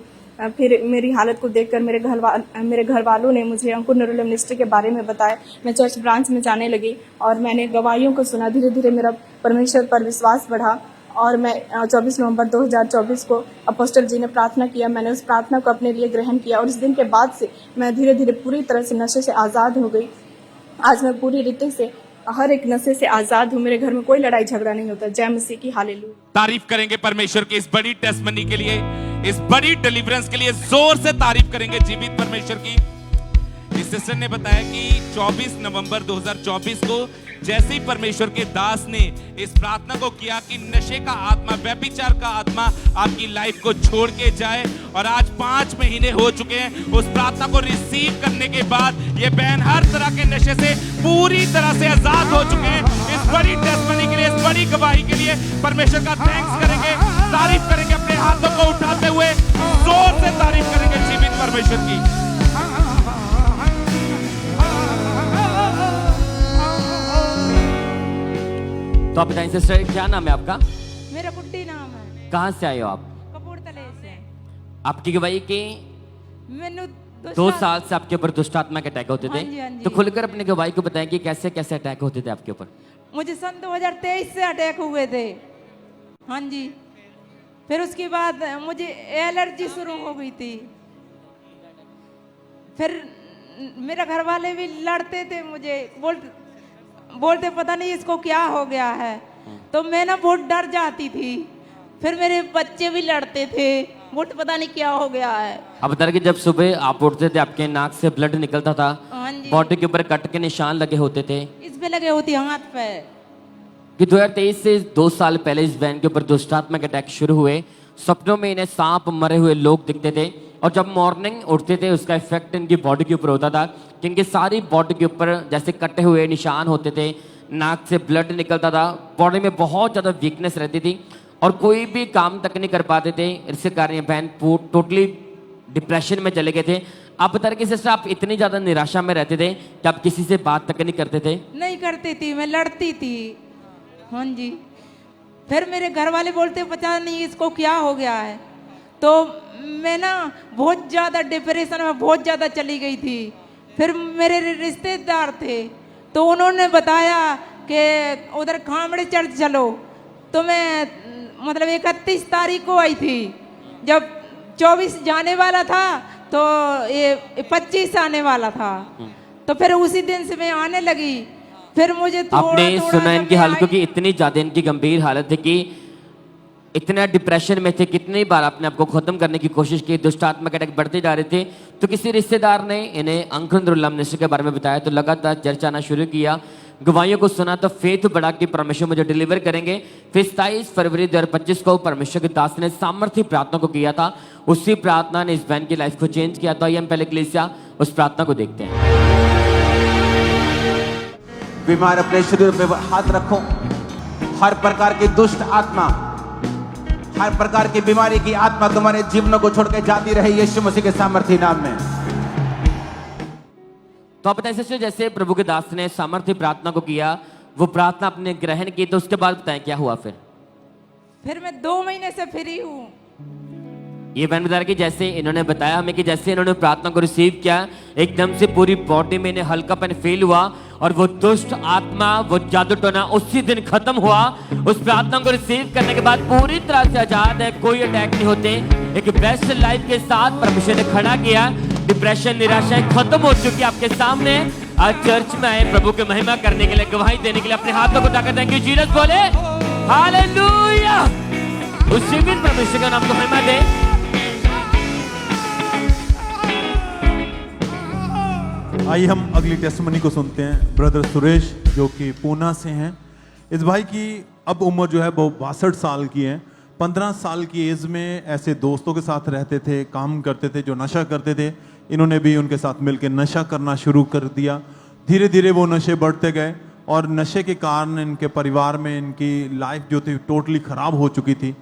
फिर मेरी हालत को देखकर मेरे घर वालों ने मुझे अंकुर न्यूरो मिनिस्ट्री के बारे में बताया। मैं चर्च ब्रांच में जाने लगी और मैंने गवाहियों को सुना। धीरे धीरे मेरा परमेश्वर पर विश्वास बढ़ा और मैं 24 नवंबर 2024 को अपोस्टल जी ने प्रार्थना किया। मैंने उस प्रार्थना को अपने लिए ग्रहण किया और उस दिन के बाद से मैं धीरे धीरे पूरी तरह से नशे से आज़ाद हो गई। आज मैं पूरी रीति से हर एक नशे से आजाद हूँ। मेरे घर में कोई लड़ाई झगड़ा नहीं होता। जय मसीह की, हालेलुया। तारीफ करेंगे परमेश्वर की इस बड़ी टेस्टमनी के लिए, इस बड़ी डिलीवरेंस के लिए। जोर से तारीफ करेंगे जीवित परमेश्वर की। इस सिस्टर ने बताया कि 24 नवंबर 2024 को जैसे ही परमेश्वर के दास ने इस प्रार्थना को किया कि नशे का आत्मा, व्यभिचार का आत्मा आपकी लाइफ को छोड़ के जाए, और आज 5 महीने हो चुके हैं उस प्रार्थना को रिसीव करने के बाद ये बहन हर तरह के नशे से पूरी तरह से आजाद हो चुके हैं। इस बड़ी टेस्टमनी के लिए, इस बड़ी गवाही के लिए परमेश्वर का थैंक्स करेंगे, तारीफ करेंगे, अपने हाथों को उठाते हुए जोर से तारीफ करेंगे जीवित परमेश्वर की। तो आप बताइए सिस्टर, क्या नाम है आपका? मेरा गुड्डी नाम है। कहाँ से आए हो आप? कपूरथले से। आपकी गवाही की मैंने 2 साल से आपके ऊपर दुष्ट आत्मा के अटैक होते थे। हाँ जी, हाँ जी। तो खुलकर अपनी गवाही को बताएं कि कैसे कैसे अटैक होते थे आपके ऊपर। मुझे सन 2023 से अटैक हुए थे। हाँ जी। फिर उसके बाद मुझे एलर्जी शुरू हो गई थी। फिर मेरे घर वाले भी लड़ते थे मुझे, बोलते पता नहीं इसको क्या हो गया है। तो मैं ना बहुत डर जाती थी। फिर मेरे बच्चे भी लड़ते थे, बहुत पता नहीं क्या हो गया है। अब बता रहे कि जब सुबह आप उठते थे आपके नाक से ब्लड निकलता था, हाँ जी। बॉडी के ऊपर कट के निशान लगे होते थे। इस पे लगे होती हाथ पे। कि 2023 से 2 साल पहले इस बहन के ऊपर दुष्टात्मा के अटैक शुरू हुए। सपनों में इन्हें सांप, मरे हुए लोग दिखते थे, और जब मॉर्निंग उठते थे उसका इफेक्ट इनकी बॉडी के ऊपर होता था कि इनकी सारी बॉडी के ऊपर जैसे कटे हुए निशान होते थे, नाक से ब्लड निकलता था, बॉडी में बहुत ज़्यादा वीकनेस रहती थी। और कोई भी काम तक नहीं कर पाते थे। इसके कारण ये बहन टोटली डिप्रेशन में चले गए थे। आप बता रहे कि सिस्टर आप इतनी ज्यादा निराशा में रहते थे कि आप किसी से बात तक नहीं करते थे? नहीं करती थी, मैं लड़ती थी। हाँ जी। फिर मेरे घर वाले बोलते पता नहीं इसको क्या हो गया है। तो मैं ना बहुत ज़्यादा डिप्रेशन में बहुत ज़्यादा चली गई थी। फिर मेरे रिश्तेदार थे तो उन्होंने बताया कि उधर खामड़े चर्च चलो। तो मैं मतलब 31 तारीख को आई थी। जब 24 जाने वाला था तो ये 25 आने वाला था। तो फिर उसी दिन से मैं आने लगी। फिर मुझे आपने सुना इनकी हालत, क्योंकि इतनी ज्यादा इनकी गंभीर हालत थी कि इतना डिप्रेशन में थे। कितनी बार आपने आपको खत्म करने की कोशिश की, दुष्ट आत्मा के अटैक बढ़ते जा रहे थे। तो किसी रिश्तेदार ने इन्हें अंकुर मिनिस्ट्री के बारे में बताया तो लगातार चर्च आना शुरू किया, गवाहियों को सुना तो फेथ बढ़ा कि परमेश्वर मुझे डिलीवर करेंगे। फिर 27 फरवरी 2025 को परमेश्वर के दास ने सामर्थ्य प्रार्थना को किया था। उसी प्रार्थना ने इस बहन की लाइफ को चेंज किया। तो आइए हम पहले कलीसिया उस प्रार्थना को देखते हैं। बीमार अपने शरीर पे हाथ रखो। हर प्रकार की दुष्ट आत्मा, हर प्रकार की बीमारी की आत्मा तुम्हारे जीवनों को छोड़ के जाती रहे यीशु मसीह के सामर्थ्य नाम में। तो आप बताएं सिस्टर, जैसे प्रभु के दास ने सामर्थ्य प्रार्थना को किया, वो प्रार्थना आपने ग्रहण की, तो उसके बाद बताएं क्या हुआ? फिर मैं 2 महीने से फ्री हूँ। ये बहन बता रही कि जैसे इन्होंने बताया हमें कि जैसे इन्होंने प्रार्थना को रिसीव किया, एकदम से पूरी बॉडी में इन्हें हल्कापन फील हुआ और वो दुष्ट आत्मा, वो जादू टोना उसी दिन खत्म हुआ। उस प्रार्थना को रिसीव करने के बाद पूरी तरह से आजाद है, कोई अटैक नहीं होते। एक बेस्ट लाइफ के साथ परमेश्वर ने खड़ा किया। डिप्रेशन, निराशा खत्म हो चुकी आपके सामने। आज चर्च में आए प्रभु की महिमा करने के लिए, गवाही देने के लिए। अपने हाथों को उठाकर थैंक यू जीसस बोले, हालेलुया। उसी दिन परमेश्वर का नाम को महिमा दे। आइए हम अगली टेस्टमनी को सुनते हैं। ब्रदर सुरेश जो कि पूना से हैं। इस भाई की अब उम्र जो है वो 62 साल की है। 15 साल की एज में ऐसे दोस्तों के साथ रहते थे, काम करते थे जो नशा करते थे। इन्होंने भी उनके साथ मिलकर नशा करना शुरू कर दिया। धीरे धीरे वो नशे बढ़ते गए और नशे के कारण इनके परिवार में इनकी लाइफ जो थी टोटली ख़राब हो चुकी थी।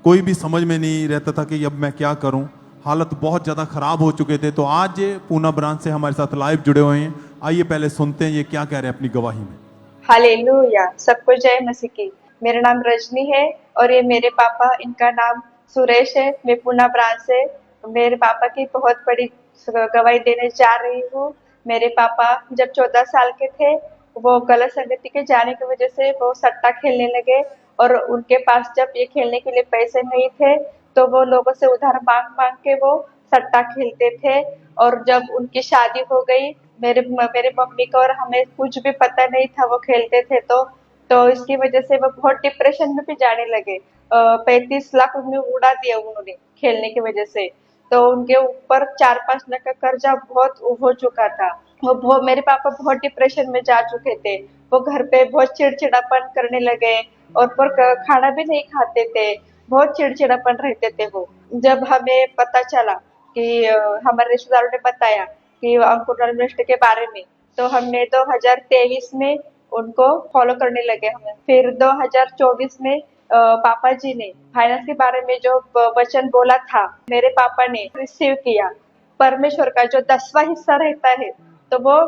कोई भी समझ में नहीं रहता था कि अब मैं क्या करूं। हालत बहुत ज़्यादा ख़राब हो चुके थे। तो आज पूना ब्रांच से हमारे साथ लाइव जुड़े हुए हैं। आइए पहले सुनते हैं ये क्या कह रहे हैं अपनी गवाही में। हालेलुया, सबको जय मसीह की। मेरा नाम रजनी है और ये मेरे पापा, इनका नाम सुरेश है। मैं पूना ब्रांच से मेरे पापा की बहुत बड़ी गवाही देने जा रही हूँ। मेरे पापा जब 14 साल के थे, वो गलत संगति के जाने की वजह से वो सट्टा खेलने लगे और उनके पास जब ये खेलने के लिए पैसे नहीं थे तो वो लोगों से उधार मांग मांग के वो सट्टा खेलते थे। और जब उनकी शादी हो गई, मेरे मम्मी को और हमें कुछ भी पता नहीं था वो खेलते थे। तो इसकी वजह से वो बहुत डिप्रेशन में भी जाने लगे। 35 लाख उन्हें उड़ा दिया उन्होंने खेलने की वजह से। तो उनके ऊपर 4-5 लाख का कर्जा बहुत हो चुका था। वो मेरे पापा बहुत डिप्रेशन में जा चुके थे। वो घर पे बहुत चिड़चिड़ापन करने लगे और पर खाना भी नहीं खाते थे। बहुत चिड़चिड़ापन रहते थे वो। जब हमें पता चला कि हमारे रिश्तेदारों ने बताया कि अंकुर मिनिस्ट्री के बारे में, तो हमने 2023 में उनको फॉलो करने लगे। हमें फिर 2024 में पापा जी ने फाइनेंस के बारे में जो वचन बोला था, मेरे पापा ने रिसीव किया। परमेश्वर का जो 10वां हिस्सा रहता है तो वो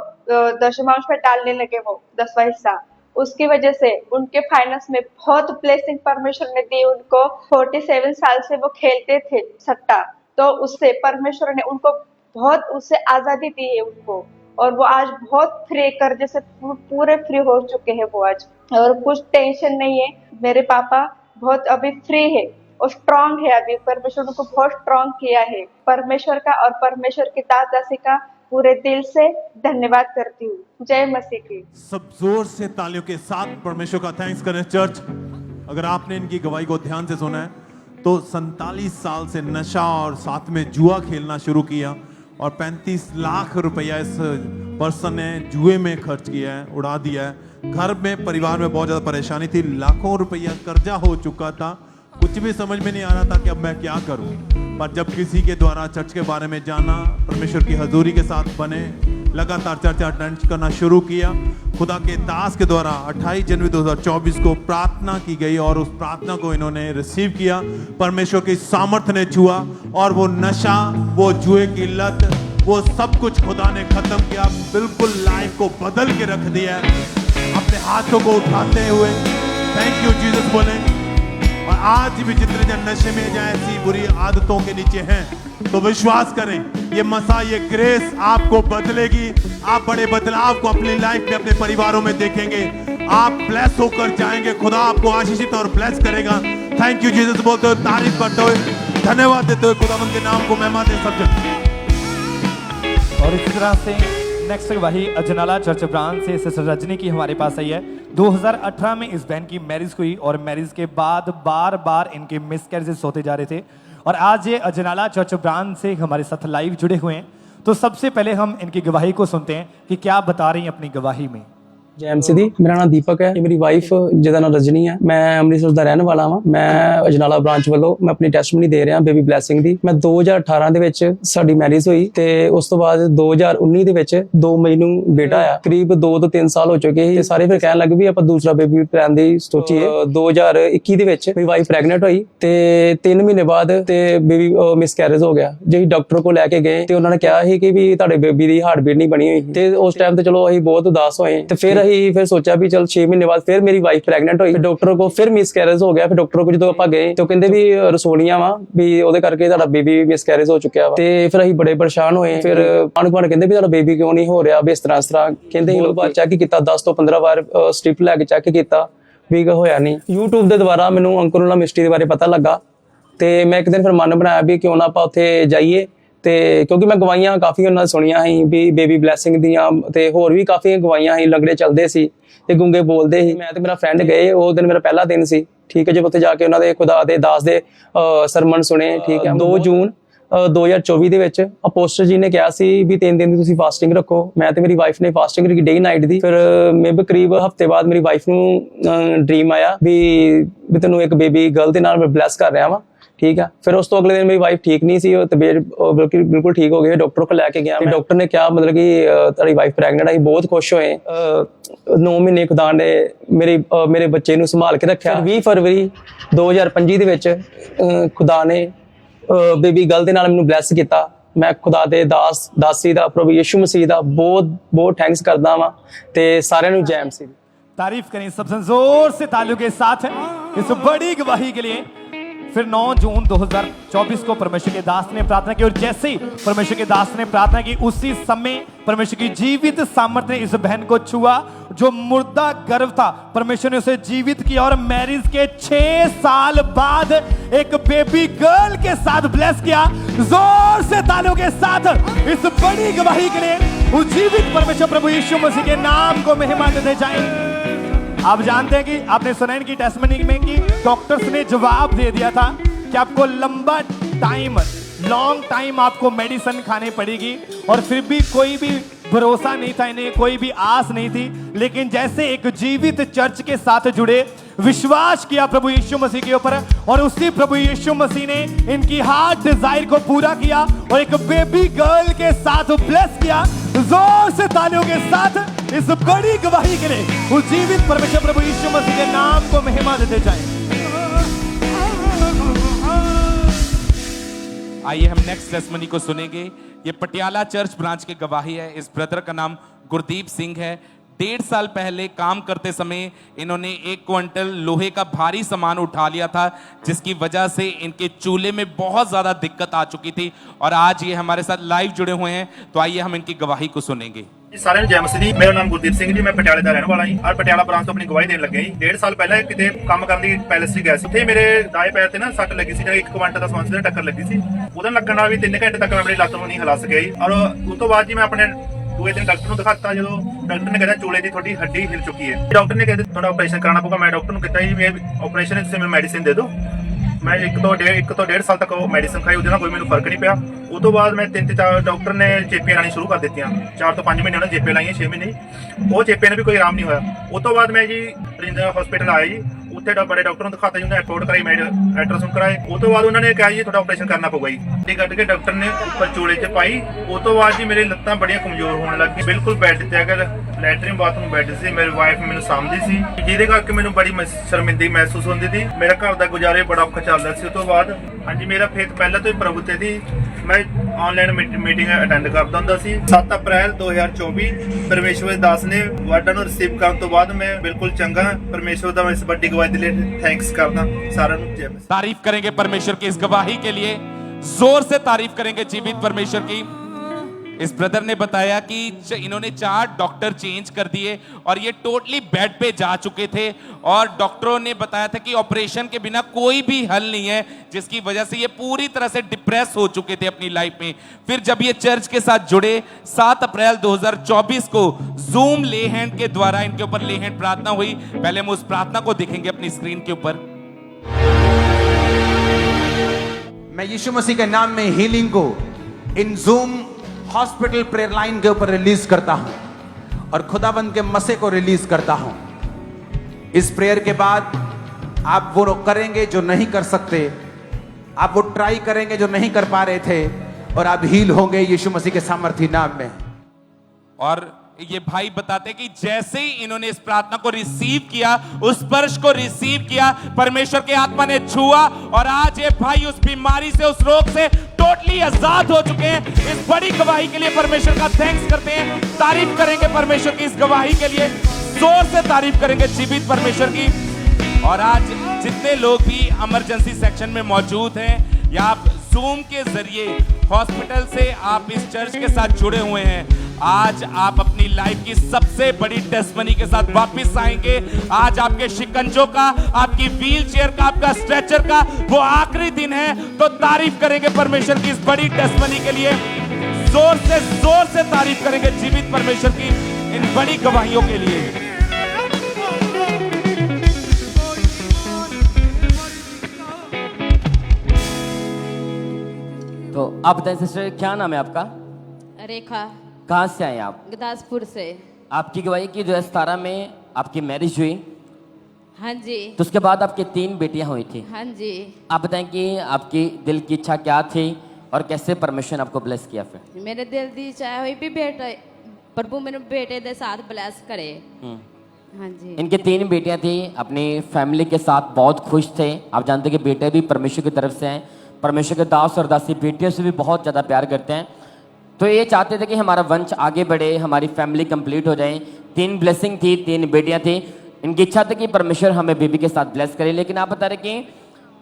दशमांश में डालने लगे वो 10वां हिस्सा। उसकी वजह से उनके फाइनेंस में बहुत ब्लेसिंग परमेश्वर ने दी उनको। 47 साल से वो खेलते थे सट्टा, तो उससे परमेश्वर ने उनको बहुत उससे आजादी दी है उनको। और वो आज बहुत फ्री, कर्जे से पूरे फ्री हो चुके हैं वो आज, और कुछ टेंशन नहीं है। मेरे पापा बहुत अभी फ्री है और स्ट्रांग है। अभी परमेश्वर उनको बहुत स्ट्रांग किया है। परमेश्वर का और परमेश्वर की दासी का पूरे दिल से धन्यवाद करती हूँ। जय मसीह की। सब जोर से तालियों के साथ परमेश्वर का थैंक्स करें चर्च। अगर आपने इनकी गवाही को ध्यान से सुना है तो 47 साल से नशा और साथ में जुआ खेलना शुरू किया और 35 लाख रुपया इस पर्सन ने जुए में खर्च किया है, उड़ा दिया है। घर में, परिवार में बहुत ज्यादा परेशानी थी। लाखों रुपया कर्जा हो चुका था। कुछ भी समझ में नहीं आ रहा था कि अब मैं क्या करूं। पर जब किसी के द्वारा चर्च के बारे में जाना, परमेश्वर की हजूरी के साथ बने, लगातार चर्चा अटेंड करना शुरू किया खुदा के दास के द्वारा 28 जनवरी 2024 को प्रार्थना की गई और उस प्रार्थना को इन्होंने रिसीव किया। परमेश्वर की सामर्थ्य ने छुआ और वो नशा, वो जुए की लत, वो सब कुछ खुदा ने खत्म किया, बिल्कुल लाइफ को बदल के रख दिया। अपने हाथों को उठाते हुए थैंक यू जीसस बोले। और आज भी जितने जन नशे में या ऐसी बुरी आदतों के नीचे हैं, तो विश्वास करें ये मसा, ये ग्रेस आपको बदलेगी। आप बड़े बदलाव को अपनी लाइफ में, अपने परिवारों में देखेंगे। आप ब्लेस होकर जाएंगे। खुदा आपको आशीषित और ब्लेस करेगा। थैंक यू जीसस बोलते हुए, तारीफ करते हुए, धन्यवाद देते हुए खुदावंद के नाम को महिमा दे सब जन। और इसी तरह से नेक्स्ट गवाही अजनाला चर्च ब्रांच से सिस्टर रजनी की हमारे पास आई है। 2018 में इस बहन की मैरिज हुई और मैरिज के बाद बार बार इनके मिसकैरेजेस होते जा रहे थे और आज ये अजनाला चर्च ब्रांच से हमारे साथ लाइव जुड़े हुए हैं। तो सबसे पहले हम इनकी गवाही को सुनते हैं कि क्या बता रही हैं अपनी गवाही में। जय एमसी दी, मेरा नाम दीपक है, मेरी वाइफ ਜਿਹਦਾ ਨਾਮ ਰਜਨੀ ਹੈ। ਮੈਂ ਅੰਮ੍ਰਿਤਸਰ ਦਾ ਰਹਿਣ ਵਾਲਾ ਹਾਂ। ਮੈਂ ਅਜਨਾਲਾ ਬ੍ਰਾਂਚ ਵੱਲੋਂ ਮੈਂ ਆਪਣੀ ਟੈਸਟਮਨੀ ਦੇ ਰਿਹਾ ਬੇਬੀ ਬਲੈਸਿੰਗ ਦੀ। ਮੈਂ 2018 ਦੇ ਵਿੱਚ ਸਾਡੀ ਮੈਰਿਜ ਹੋਈ ਤੇ ਉਸ ਤੋਂ ਬਾਅਦ 2019 ਦੇ ਵਿੱਚ 2 ਮਈ ਨੂੰ ਬੇਟਾ ਆਇਆ। ਕਰੀਬ 2 ਤੋਂ 3 ਸਾਲ ਹੋ ਚੁੱਕੇ ਸੀ। ਸਾਰੇ ਫਿਰ ਕਹਿਣ ਲੱਗੇ ਵੀ ਆਪਾਂ ਦੂਸਰਾ ਬੇਬੀ ਪਲਾਨ ਦੀ ਸੋਚੀਏ। 2021 ਦੇ ਵਿੱਚ ਮੇਰੀ ਵਾਈਫ ਪ੍ਰੈਗਨੈਂਟ ਹੋਈ ਤੇ 3 ਮਹੀਨੇ ਬਾਅਦ ਤੇ ਬੇਬੀ ਮਿਸਕੈਰੇਜ ਹੋ ਗਿਆ। ਜੇ ਡਾਕਟਰ ਕੋਲ ਲੈ ਕੇ ਗਏ ਤੇ ਉਹਨਾਂ ਨੇ ਕਿਹਾ ਸੀ ਕਿ ਵੀ ਤੁਹਾਡੇ ਬੇਬੀ ਦੀ ਹਾਰਟਬੀਟ ਨਹੀਂ ਬਣੀ ਹੋਈ ਤੇ ਉਸ ਟਾਈਮ ਤੇ ਚਲੋ ਅਸੀਂ ਬਹੁਤ ਉਦਾਸ ਹੋਏ ਤੇ फिर सोचा भी चल 6 महीने बाद फिर मेरी वाइफ प्रेगनेंट हुई। डॉक्टर को फिर मिसकैरेज हो गया। फिर डॉक्टर को जो ਆਪਾਂ ਗਏ ਤੇ ਉਹ ਕਹਿੰਦੇ ਵੀ ਰਸੋਲੀਆਂ ਵਾ ਵੀ ਉਹਦੇ ਕਰਕੇ ਤੁਹਾਡਾ ਬੇਬੀ ਮਿਸਕੈਰੇਜ ਹੋ ਚੁੱਕਿਆ ਵਾ ਤੇ ਫਿਰ ਅਸੀਂ ਬੜੇ ਪਰੇਸ਼ਾਨ ਹੋਏ। ਫਿਰ ਆਣ-ਗੁਆਂਢ ਕਹਿੰਦੇ ਵੀ ਤੁਹਾਡਾ ਬੇਬੀ ਕਿਉਂ ਨਹੀਂ ਹੋ ਰਿਹਾ ਵੀ ਇਸ ਤਰ੍ਹਾਂ ਕਹਿੰਦੇ ਲੋਕ ਬਾਅਦ ਚੈੱਕ ਕੀਤਾ 10 ਤੋਂ 15 ਵਾਰ ਸਟ੍ਰਿਪ ਲੈ ਕੇ ਚੈੱਕ ਕੀਤਾ ਵੀ ਹੋਇਆ ਨਹੀਂ। YouTube ਦੇ ਦੁਆਰਾ ਮੈਨੂੰ ਅੰਕੁਰਲਾ ਮਿਸਟਰੀ ਦੇ ਬਾਰੇ ਪਤਾ ਲੱਗਾ ਤੇ ਮੈਂ ਇੱਕ ਦਿਨ ਫਿਰ ਮਨ ਬਣਾਇਆ ਵੀ ਕਿਉਂ ਨਾ ਆਪਾਂ ਉੱਥੇ ਜਾਈਏ ਤੇ ਕਿਉਂਕਿ ਮੈਂ ਗਵਾਹੀਆਂ ਕਾਫੀ ਉਹਨਾਂ ਸੁਣੀਆਂ ਸੀ ਵੀ ਬੇਬੀ ਬਲੈਸਿੰਗ ਦੀਆਂ ਤੇ ਹੋਰ ਵੀ ਕਾਫੀ ਗਵਾਹੀਆਂ ਸੀ। ਲੰਗੜੇ ਚੱਲਦੇ ਸੀ ਤੇ ਗੁੰਗੇ ਬੋਲਦੇ ਸੀ। ਮੈਂ ਤੇ ਮੇਰਾ ਫਰੈਂਡ ਗਏ, ਉਹ ਦਿਨ ਮੇਰਾ ਪਹਿਲਾ ਦਿਨ ਸੀ। ਠੀਕ ਹੈ, ਜਦ ਉੱਥੇ ਜਾ ਕੇ ਉਹਨਾਂ ਦੇ ਖੁਦਾ ਦੇ ਦਾਸ ਦੇ ਸਰਮਨ ਸੁਣੇ। ਠੀਕ ਹੈ, 2 ਜੂਨ 2024 ਦੇ ਵਿੱਚ ਅਪੋਸਟਲ ਜੀ ਨੇ ਕਿਹਾ ਸੀ ਵੀ 3 ਦਿਨ ਦੀ ਤੁਸੀਂ ਫਾਸਟਿੰਗ ਰੱਖੋ। ਮੈਂ ਤੇ ਮੇਰੀ ਵਾਈਫ ਨੇ ਫਾਸਟਿੰਗ ਰੱਖੀ ਡੇ ਨਾਈਟ ਦੀ। ਫਿਰ ਮੇਬੀ ਕਰੀਬ ਹਫਤੇ ਬਾਅਦ ਮੇਰੀ ਵਾਈਫ ਨੂੰ ਡ੍ਰੀਮ ਆਇਆ ਵੀ ਤੈਨੂੰ ਇੱਕ ਬੇਬੀ ਗਰਲ ਦੇ ਨਾਲ ਮੈਂ ਬਲੈਸ ਕਰ ਰਿਹਾ ਵਾਂ। ठीक है, फिर उस तो अगले दिन मेरी वाइफ ठीक नहीं सी, तबीयत बिल्कुल ठीक हो गई। डॉक्टर को लैके गया, डॉक्टर ने क्या मतलब कि तेरी वाइफ प्रेगनेंट है। बहुत खुश होए। 9 महीने खुदा ने मेरे बच्चे ਨੂੰ संभाल के रखा। 20 फरवरी 2025 ਦੇ ਵਿੱਚ खुदा ने ਬੇਬੀ ਗਰਲ ਦੇ ਨਾਲ ਮੈਨੂੰ ਬਲੈਸ ਕੀਤਾ। मैं खुदा दे दासी ਦਾ प्रभु यीशु मसीह ਦਾ बहुत थैंक्स करदा वां ते सारिਆਂ ਨੂੰ जय एमसी। तारीफ करें सबसे जोर से तालियों के साथ इस बड़ी गवाही के लिए। फिर 9 जून 2024 को परमेश्वर के दास ने प्रार्थना की और जैसे ही परमेश्वर के दास ने प्रार्थना की उसी समय परमेश्वर की जीवित सामर्थ्य ने इस बहन को छुआ। जो मुर्दा गर्भ था परमेश्वर ने उसे जीवित किया और मैरिज के 6 साल बाद एक बेबी गर्ल के साथ ब्लेस किया। जोर से तालियों के साथ इस बड़ी गवाही के लिए उस जीवित परमेश्वर प्रभु यीशु मसीह के नाम को महिमा देते जाएं। आप जानते हैं कि आपने सुना इनकी टेस्टमनी में कि डॉक्टर्स ने जवाब दे दिया था कि आपको लॉन्ग टाइम आपको मेडिसिन खानी पड़ेगी और फिर भी कोई भी भरोसा नहीं था इन्हें, कोई भी आस नहीं थी। लेकिन जैसे एक जीवित चर्च के साथ जुड़े, विश्वास किया प्रभु यीशु मसीह के ऊपर और उसी प्रभु यीशु मसीह ने इनकी हार्ट डिजायर को पूरा किया और एक बेबी गर्ल के साथ ब्लेस किया। जोर से तालियों के साथ इस बड़ी गवाही के लिए उस जीवित परमेश्वर प्रभु यीशु मसीह के नाम को महिमा देते जाएं। आइए हम नेक्स्ट टेस्टमनी को सुनेंगे। ये पटियाला चर्च ब्रांच की गवाही है। इस ब्रदर का नाम गुरदीप सिंह है। 1.5 साल पहले काम करते समय इन्होंने 1 क्विंटल लोहे का भारी सामान उठा लिया था, जिसकी वजह से इनके चूल्हे में बहुत ज्यादा दिक्कत आ चुकी थी और आज ये हमारे साथ लाइव जुड़े हुए हैं। तो आइए हम इनकी गवाही को सुनेंगे। सारे जय मसीह जी। मेरा नाम गुरदीप सिंह जी, मैं पटियाले ਦਾ ਰਹਿਣ ਵਾਲਾ ਹਾਂ और पटियाला ब्रांच ਤੋਂ ਆਪਣੀ ਗਵਾਹੀ ਦੇਣ ਲੱਗਿਆ ਜੀ। 1.5 ਸਾਲ ਪਹਿਲਾਂ ਕਿਤੇ ਕੰਮ ਕਰਨ ਦੀ ਪੈਲਸ 'ਚ ਗਿਆ ਸੀ। ਉੱਥੇ ਮੇਰੇ ਦਾਏ ਪੈਰ ਤੇ ਨਾ ਸੱਟ ਲੱਗੀ ਸੀ, ਜਿਹੜਾ 1 ਕੁਇੰਟਲ ਦਾ ਸਮਾਨ ਸੀ ਟੱਕਰ ਲੱਗੀ ਸੀ। ਉਹਦੇ ਲੱਗਣ ਨਾਲ ਵੀ 3 ਘੰਟੇ ਤੱਕ ਮੈਂ ਆਪਣੀ ਲੱਤ ਨੂੰ ਨਹੀਂ ਹਿਲਾ ਸਕਿਆ ਜੀ। ਔਰ ਉਸ ਤੋਂ ਬਾਅਦ ਜੀ ਮੈਂ ਆਪਣੇ ਦੂਏ ਦਿਨ ਡਾਕਟਰ ਨੂੰ ਦਿਖਾਤਾ। ਜਦੋਂ ਡਾਕਟਰ ਨੇ ਕਹਿੰਦਾ ਚੂਲੇ ਦੀ ਤੁਹਾਡੀ ਹੱਡੀ ਹਿਲ ਚੁੱਕੀ ਹੈ। ਡਾਕਟਰ ਨੇ ਕਹਿੰਦਾ ਤੁਹਾਡਾ ਆਪਰੇਸ਼ਨ ਕਰਾਉਣਾ ਪਊਗਾ। ਮੈਂ ਡਾਕਟਰ ਨੂੰ ਕਿਹਾ ਜੀ ਮੈਂ ਆਪਰੇਸ਼ਨ ਵਿੱਚ ਤੁਸੀਂ ਮੈਨੂੰ ਮੈਡੀਸਿਨ ਦੇ ਦਿਓ। मैं 1 ਤੋਂ 1.5 ਸਾਲ ਤੱਕ ਉਹ ਮੈਡੀਸਿਨ ਖਾਈ, ਉਹਦੇ ਨਾਲ ਕੋਈ ਮੈਨੂੰ ਫਰਕ ਨਹੀਂ ਪਿਆ। ਉਹ ਤੋਂ ਬਾਅਦ ਮੈਂ 3 ਤੇ 4 ਡਾਕਟਰ ਨੇ ਚੇਪੀਆਂ ਲਾਣੀ ਸ਼ੁਰੂ ਕਰ ਦਿੱਤੀਆਂ। 4 ਤੋਂ 5 ਮਹੀਨੇ ਉਹਨਾਂ ਚੇਪੇ ਲਾਈਆਂ, 6 ਮਹੀਨੇ ਉਹ ਚੇਪੇ ਨੇ ਵੀ ਕੋਈ ਆਰਾਮ ਨਹੀਂ ਹੋਇਆ। ਉਸ ਤੋਂ ਬਾਅਦ ਮੈਂ ਜੀ ਰਜਿੰਦਰ ਹਸਪੀਟਲ ਆਇਆ ਜੀ। ਉੱਥੇ ਬੜੇ ਡਾਕਟਰ ਨੂੰ ਦਿਖਾਤਾ ਜੀ, ਉਹਨੇ ਰਿਪੋਰਟ ਕਰਾਈ, ਅਲਟਰਾਸਾਊਂਡ ਕਰਾਏ। ਉਸ ਤੋਂ ਬਾਅਦ ਉਹਨਾਂ ਨੇ ਕਿਹਾ ਜੀ ਤੁਹਾਡਾ ਆਪਰੇਸ਼ਨ ਕਰਨਾ ਪਊਗਾ ਜੀ। ਤੇ ਕੱਢ ਕੇ ਡਾਕਟਰ ਨੇ ਉੱਪਰ ਚੂਲੇ 'ਚ ਪਾਈ। ਉਸ ਤੋਂ ਬਾਅਦ ਜੀ ਮੇਰੀ ਲੱਤਾਂ ਬੜੀਆਂ ਕਮਜ਼ੋਰ ਹੋਣ ਲੱਗ ਗਈ, ਬਿਲਕੁਲ ਬੈੱਡ ਤੇ ਅਗਰ ਲੈਟਰਿਨ ਬਾਥਰੂਮ ਬੈਠ ਸੀ ਮੇਰੀ ਵਾਈਫ ਮੈਨੂੰ ਸਾਂਭਦੀ ਸੀ ਜਿਹਦੇ ਕਰਕੇ ਮੈਨੂੰ ਬੜੀ ਸ਼ਰਮਿੰਦਗੀ ਮਹਿਸੂਸ ਹੁੰਦੀ ਸੀ ਮੇਰਾ ਘਰ ਦਾ ਗੁਜ਼ਾਰੇ ਬੜਾ ਔਖਾ ਚੱਲਦਾ ਸੀ ਉਸ ਤੋਂ ਬਾਅਦ ਹਾਂਜੀ ਮੇਰਾ ਫੇਥ ਪਹਿਲਾਂ ਤੋਂ ਹੀ ਪ੍ਰਭੂ ਤੇ ਸੀ ਮੈਂ ਆਨਲਾਈਨ ਮੀਟਿੰਗ ਅਟੈਂਡ ਕਰਦਾ ਹੁੰਦਾ ਸੀ 7 ਅਪ੍ਰੈਲ 2024 ਪਰਮੇਸ਼ਵਰ ਦਾਸ ਨੇ ਵਾਰਡਨ ਨੂੰ ਰਿਸੀਵ ਕਰਨ ਤੋਂ ਬਾਅਦ ਮੈਂ ਬਿਲਕੁਲ ਚੰਗਾ ਪਰਮੇਸ਼ਵਰ ਦਾ ਇਸ ਵੱਡੀ ਗਵਾਹੀ ਦੇ ਲਈ ਥੈਂक्स ਕਰਦਾ ਸਾਰਿਆਂ ਨੂੰ ਜੈ ਮਸੀਹ। तारीफ करेंगे परमेश्वर की इस गवाही के लिए, जोर से तारीफ करेंगे जीवित परमेश्वर की। इस ब्रदर ने बताया कि इन्होंने 4 डॉक्टर चेंज कर दिए और ये टोटली बेड पे जा चुके थे और डॉक्टरों ने बताया था कि ऑपरेशन के बिना कोई भी हल नहीं है, जिसकी वजह से ये पूरी तरह से डिप्रेस हो चुके थे अपनी लाइफ में। फिर जब ये चर्च के साथ जुड़े 7 अप्रैल 2024 को जूम ले हैंड के द्वारा इनके ऊपर ले हैंड प्रार्थना हुई। पहले हम उस प्रार्थना को देखेंगे अपनी स्क्रीन के ऊपर। मैं यीशु मसीह के नाम में हीलिंग को इन जूम हॉस्पिटल प्रेयर लाइन के ऊपर रिलीज करता हूं और खुदाबंद के मसे को रिलीज करता हूं। इस प्रेयर के बाद आप वो करेंगे जो नहीं कर सकते, आप वो ट्राई करेंगे जो नहीं कर पा रहे थे और आप हील होंगे यीशु मसीह के सामर्थी नाम में। और ये भाई बताते कि जैसे ही इन्होंने इस प्रार्थना को रिसीव किया, उस स्पर्श को रिसीव किया, परमेश्वर के आत्मा ने छुआ और आज ये भाई उस बीमारी से, उस रोग से टोटली आजाद हो चुके हैं। इस बड़ी गवाही के लिए परमेश्वर का थैंक्स करते हैं, तारीफ करेंगे परमेश्वर की इस गवाही के लिए, जोर से तारीफ करेंगे जीवित परमेश्वर की। और आज जितने लोग भी इमरजेंसी सेक्शन में मौजूद हैं या आप जूम के जरिए हॉस्पिटल से आप इस चर्च के साथ जुड़े हुए हैं, आज आप अपनी लाइफ की सबसे बड़ी टेस्टमनी के साथ वापस आएंगे। आज आपके शिकंजों का, आपकी व्हील चेयर का, आपका स्ट्रेचर का वो आखिरी दिन है, तो तारीफ करेंगे परमेश्वर की इस बड़ी टेस्टमनी के लिए, जोर से तारीफ करेंगे जीवित परमेश्वर की इन बड़ी गवाहियों के लिए। तो आप बताएं सिस्टर, क्या नाम है आपका? रेखा। कहाँ से आए आप? गुरदासपुर से। आपकी गवाही की 2017 में आपकी मैरिज हुई, हाँ जी। तो उसके बाद आपकी 3 बेटियां हुई थी। हाँ जी। आप बताएं कि आपकी दिल की इच्छा क्या थी और कैसे परमेश्वर ने आपको ब्लेस किया फिर? मेरे दिल की इच्छा हुई भी बेटे प्रभु मेरे बेटे के साथ ब्लेस करे। हाँ जी। इनके 3 बेटियां थी, अपनी फैमिली के साथ बहुत खुश थे। आप जानते हैं कि बेटे भी परमेश्वर की तरफ से हैं, परमेश्वर के दास और दासी बेटियों से भी बहुत ज़्यादा प्यार करते हैं। तो ये चाहते थे कि हमारा वंश आगे बढ़े, हमारी फैमिली कंप्लीट हो जाए। 3 ब्लेसिंग थी, 3 बेटियां थी। इनकी इच्छा थी कि परमेश्वर हमें बेबी के साथ ब्लेस करे, लेकिन आप बता रहे कि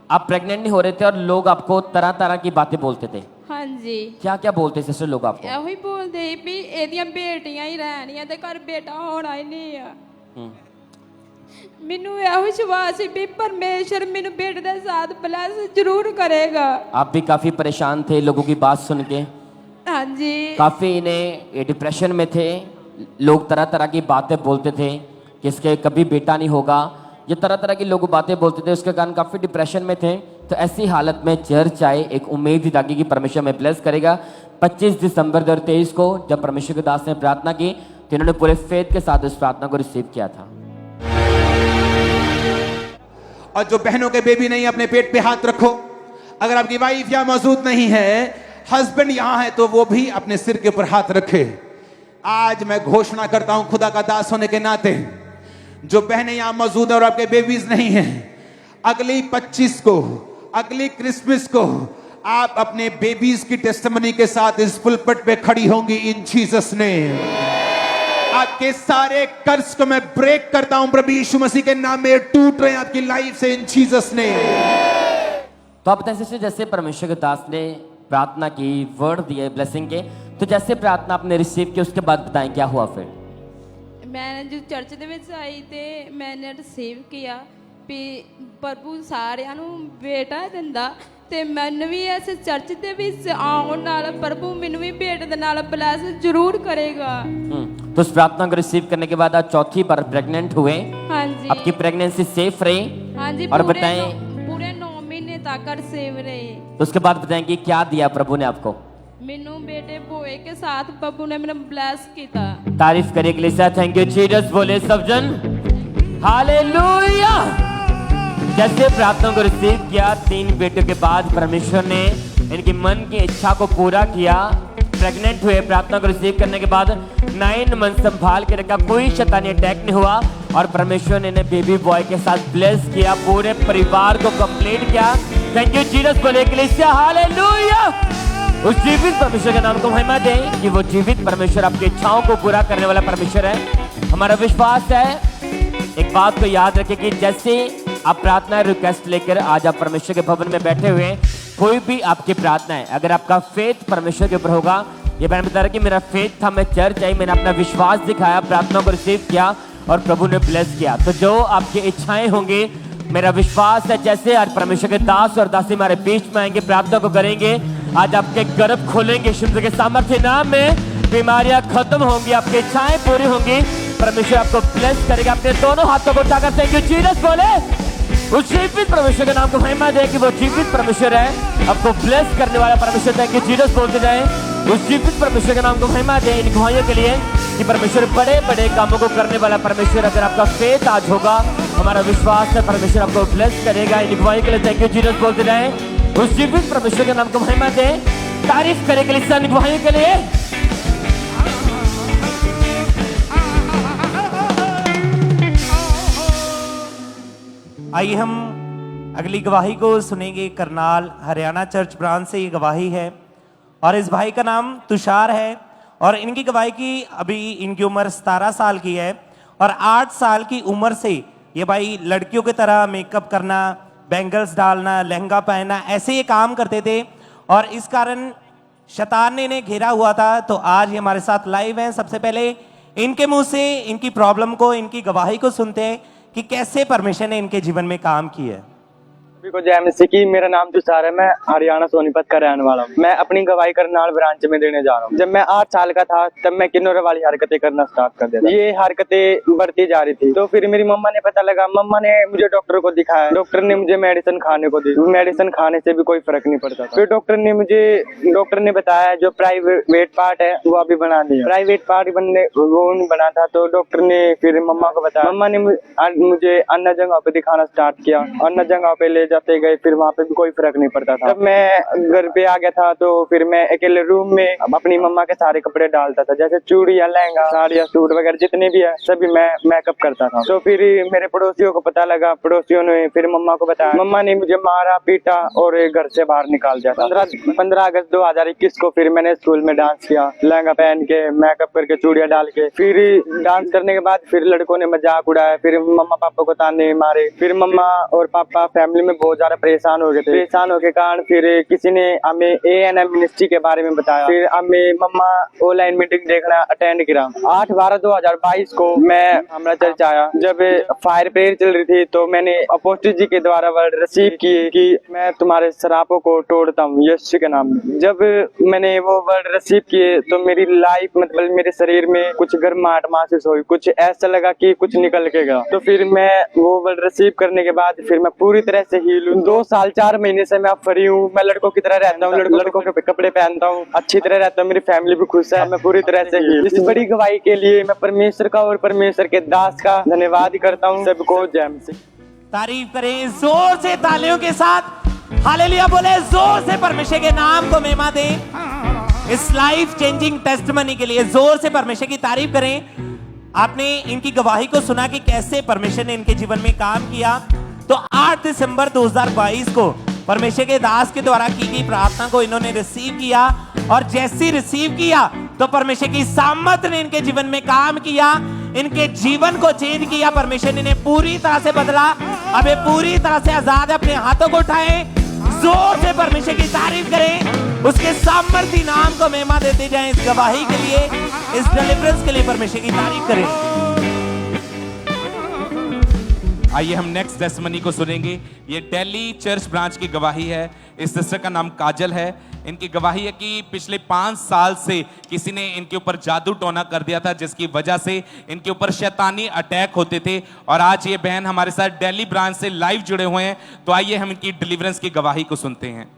आप प्रेग्नेंट नहीं हो रहे थे और लोग आपको तरह तरह की बातें बोलते थे। हाँ जी। क्या क्या बोलते सिस्टर लोग आपको? यही बोलते भी एदियां बेटियां ही रहनियां ते घर बेटा होना ही नहीं है। ਮੈਨੂੰ ਇਹੋ ਵਿਸ਼ਵਾਸ ਸੀ ਵੀ परमेश्वर मेरे बेटे के साथ ब्लेस जरूर करेगा। आप भी काफी परेशान थे लोगों की बात सुन के? हाँ जी। काफी इन्हें डिप्रेशन में थे, लोग तरह तरह की बातें बोलते थे कि इसके कभी बेटा नहीं होगा, ये तरह तरह की लोग बातें बोलते थे, उसके कारण काफी डिप्रेशन में थे। तो ऐसी हालत में चर्च आए, एक उम्मीद जागी कि परमेश्वर में ब्लेस करेगा। 25 दिसंबर 2023 को जब परमेश्वर के दास ने प्रार्थना की तो इन्होंने पूरे फेथ के साथ उस प्रार्थना को रिसीव किया था। और जो बहनों के बेबी नहीं, अपने पेट पे हाथ रखो। अगर आपकी वाइफ यहाँ मौजूद नहीं है, हस्बैंड यहाँ है, तो वो भी अपने सिर के ऊपर हाथ रखे। आज मैं घोषणा करता हूं खुदा का दास होने के नाते, जो बहनें यहाँ मौजूद है और आपके बेबीज नहीं हैं, अगली 25 को, अगली क्रिसमस को आप अपने बेबीज की टेस्टिमनी के साथ इस पुलपट पे खड़ी होंगी इन जीसस नेम। आपके सारे कर्ज को मैं ब्रेक करता हूं प्रभु यीशु मसीह के नाम में, टूट रहे हैं आपकी लाइफ से इन जीसस नेम। तो आप बताएं सिस्टर, जैसे परमेश्वर के दास ने प्रार्थना की, वर्ड दिए ब्लेसिंग के, तो जैसे प्रार्थना आपने रिसीव की उसके बाद बताएं क्या हुआ फिर? मैं जो चर्च ਦੇ ਵਿੱਚ ਆਈ ਤੇ मैंने रिसीव किया ਵੀ ਪ੍ਰਭੂ ਸਾਰਿਆਂ ਨੂੰ ਬੇਟਾ ਦਿੰਦਾ ਤੇ ਮੈਨੂੰ ਵੀ ਇਸ ਚਰਚ ਦੇ ਵਿੱਚ ਆਉਣ ਨਾਲ ਪ੍ਰਭੂ ਮੈਨੂੰ ਵੀ ਬੇਟੇ ਦੇ ਨਾਲ ਬਲੈਸ ਜ਼ਰੂਰ ਕਰੇਗਾ। तो उस प्रार्थना को रिसीव करने के बाद आज 4थी बार प्रेग्नेंट हुए। हाँ जी। आपकी प्रेगनेंसी सेफ रही? हाँ जी। और बताएं पूरे 9 महीने तक सेव रही। तो उसके बाद बताएं कि क्या दिया प्रभु ने आपको? मेनू बेटे बोए के साथ प्रभु ने मैंने ब्लेस किया। तारीफ करिए कलीसिया, थैंक यू जीसस, बोले सब जन हालेलुया। जैसे प्रार्थना को रिसीव किया, 3 बेटों के बाद परमेश्वर ने इनकी मन की इच्छा को पूरा किया। प्रेग्नेंट हुए, प्रार्थना को रिसीव करने के बाद 9 मंथ संभाल के रखा, कोई शैतानी अटैक नहीं हुआ और परमेश्वर ने इन्हें बेबी बॉय के साथ ब्लेस किया, पूरे परिवार को कंप्लीट किया। थैंक यू जीसस बोले कलीसिया, हालेलुया। उस जीवित परमेश्वर के नाम को महिमा दें कि वो जीवित परमेश्वर आपकी इच्छाओं को पूरा करने वाला परमेश्वर है। हमारा विश्वास है, एक बात को याद रखें कि जैसे आप प्रार्थना रिक्वेस्ट लेकर आज आप परमेश्वर के भवन में बैठे हुए हैं, कोई भी आपकी प्रार्थना है, अगर आपका फेथ परमेश्वर के ऊपर होगा, ये बहन बता रहा कि मेरा फेथ था, मैं चर्च आई, मैंने अपना विश्वास दिखाया, प्रार्थना को रिसीव किया और प्रभु ने ब्लेस किया। तो जो आपकी इच्छाएं होंगी, मेरा विश्वास है जैसे आज परमेश्वर के दास और दासी हमारे बीच में आएंगे, प्रार्थना को करेंगे, आज आपके गर्भ खोलेंगे शुद्ध के सामर्थ्य नाम में, बीमारियां खत्म होंगी, आपकी इच्छाएं पूरी होंगी, परमेश्वर आपको ब्लेस करेगा। अपने दोनों हाथों को उठाकर थैंक यू जीसस बोले, उस जीवित परमेश्वर के नाम को महिमा दे कि वो जीवित परमेश्वर है, आपको ब्लेस करने वाला परमेश्वर। थैंक यू जीसस बोलते जाए, उस जीवित परमेश्वर के नाम को महिमा दे इन गवाहियों के लिए कि परमेश्वर बड़े बड़े कामों को करने वाला परमेश्वर। अगर आपका फेथ आज होगा, हमारा विश्वास है परमेश्वर आपको ब्लेस करेगा। इन गवाहियों के लिए थैंक यू जीसस बोलते जाए, उस जीवित परमेश्वर के नाम को महिमा दे, तारीफ करे के लिए इन गवाहियों के लिए। आइए हम अगली गवाही को सुनेंगे। करनाल हरियाणा चर्च ब्रांच से ये गवाही है और इस भाई का नाम तुषार है और इनकी गवाही की अभी इनकी उम्र 17 साल की है और 8 साल की उम्र से ये भाई लड़कियों की तरह मेकअप करना, बैंगल्स डालना, लहंगा पहनना, ऐसे ये काम करते थे और इस कारण शैतान ने इन्हें घेरा हुआ था। तो आज ये हमारे साथ लाइव हैं। सबसे पहले इनके मुंह से इनकी प्रॉब्लम को, इनकी गवाही को सुनते हैं कि कैसे परमेश्वर ने इनके जीवन में काम किया है। सभी को जय मसीह की। मेरा नाम तुषार है, मैं हरियाणा सोनीपत का रहने वाला हूँ। मैं अपनी गवाही करनाल ब्रांच में देने जा रहा हूँ। जब मैं 8 साल का था तब मैं किन्नौर वाली हरकतें करना स्टार्ट कर दिया। ये हरकतें बढ़ती जा रही थी तो फिर मेरी मम्मा ने पता लगा, मम्मा ने मुझे डॉक्टर को दिखाया, डॉक्टर ने मुझे मेडिसिन खाने को दी, मेडिसिन खाने से भी कोई फर्क नहीं पड़ता था। फिर डॉक्टर ने बताया जो प्राइवेट पार्ट है वो अभी बना दिया, प्राइवेट पार्ट बनने वो नहीं बना था। तो डॉक्टर ने फिर मम्मा को बताया, मम्मा ने मुझे अन्य जगह पे दिखाना स्टार्ट किया, अन्य जगह पे ले जाते गए, फिर वहाँ पे भी कोई फर्क नहीं पड़ता था। जब मैं घर पे आ गया था तो फिर मैं अकेले रूम में अपनी मम्मा के सारे कपड़े डालता था, जैसे चूड़ियाँ, लहंगा, साड़ियाँ, सूट वगैरह जितने भी है सभी मैं मेकअप करता था। तो फिर मेरे पड़ोसियों को पता लगा, पड़ोसियों ने फिर मम्मा को बताया, मम्मा ने मुझे मारा, पीटा और घर से बाहर निकाल दिया। 15 अगस्त 2021 को फिर मैंने स्कूल में डांस किया, लहंगा पहन के, मेकअप करके, चूड़ियाँ डाल के। फिर डांस करने के बाद फिर लड़कों ने मजाक उड़ाया, फिर मम्मा पापा को ताने मारे। फिर मम्मा और पापा फैमिली में बहुत ज्यादा परेशान हो गए थे। परेशान होने के कारण फिर किसी ने हमें ANM मिनिस्ट्री के बारे में बताया। फिर हमें मम्मा ऑनलाइन मीटिंग देखना अटेंड किया। 8/12/2022 को मैं हमारा चर्च आया। जब फायर प्रेयर चल रही थी तो मैंने अपोस्टल जी के द्वारा वर्ड रिसीव किए कि मैं तुम्हारे शराबों को तोड़ता हूँ यीशु के नाम में। जब मैंने वो वर्ड रिसीव किए तो मेरी लाइफ मतलब मेरे शरीर में कुछ गर्माहट महसूस हुई, कुछ ऐसा लगा कि कुछ निकल के गया। तो फिर मैं वो वर्ड रिसीव करने के बाद फिर मैं पूरी तरह से हील हूँ। 2 साल 4 महीने से मैं फ्री हूँ। मैं लड़कों की तरह रहता हूँ, लड़कों के कपड़े पहनता हूँ, अच्छी तरह रहता हूँ, मेरी फैमिली भी खुश है, मैं पूरी तरह से हील। इस बड़ी गवाही के लिए मैं परमेश्वर का और परमेश्वर के दास का धन्यवाद करता हूँ। सबको जय मसीह। तारीफ करें जोर से तालियों के साथ, हालेलुया बोले, जोर से परमेश्वर के नाम को महिमा दें। इस लाइफ चेंजिंग टेस्टमनी के लिए जोर से परमेश्वर की तारीफ करें। आपने इनकी गवाही को सुना कि कैसे परमेश्वर ने इनके जीवन में काम किया। तो 8 दिसंबर 2022 को परमेश्वर के दास के द्वारा की गई प्रार्थना को इन्होंने रिसीव किया और जैसे रिसीव किया तो परमेश्वर की सामर्थ ने इनके जीवन में काम किया, इनके जीवन को चेंज किया। परमेश्वर ने इन्हें पूरी तरह से बदला। अब ये पूरी तरह से आजाद है। अपने हाथों को उठाएं, जोर से परमेश्वर की तारीफ करें, उसके सामर्थी नाम को महिमा देते जाएं। इस गवाही के लिए, इस डिलीवरेंस के लिए परमेश्वर की तारीफ करें। आइए हम नेक्स्ट टेस्टिमनी को सुनेंगे। ये दिल्ली चर्च ब्रांच की गवाही है। इस सिस्टर का नाम काजल है। इनकी गवाही है कि पिछले 5 साल से किसी ने इनके ऊपर जादू टोना कर दिया था, जिसकी वजह से इनके ऊपर शैतानी अटैक होते थे। और आज ये बहन हमारे साथ दिल्ली ब्रांच से लाइव जुड़े हुए हैं। तो आइए हम इनकी डिलीवरेंस की गवाही को सुनते हैं।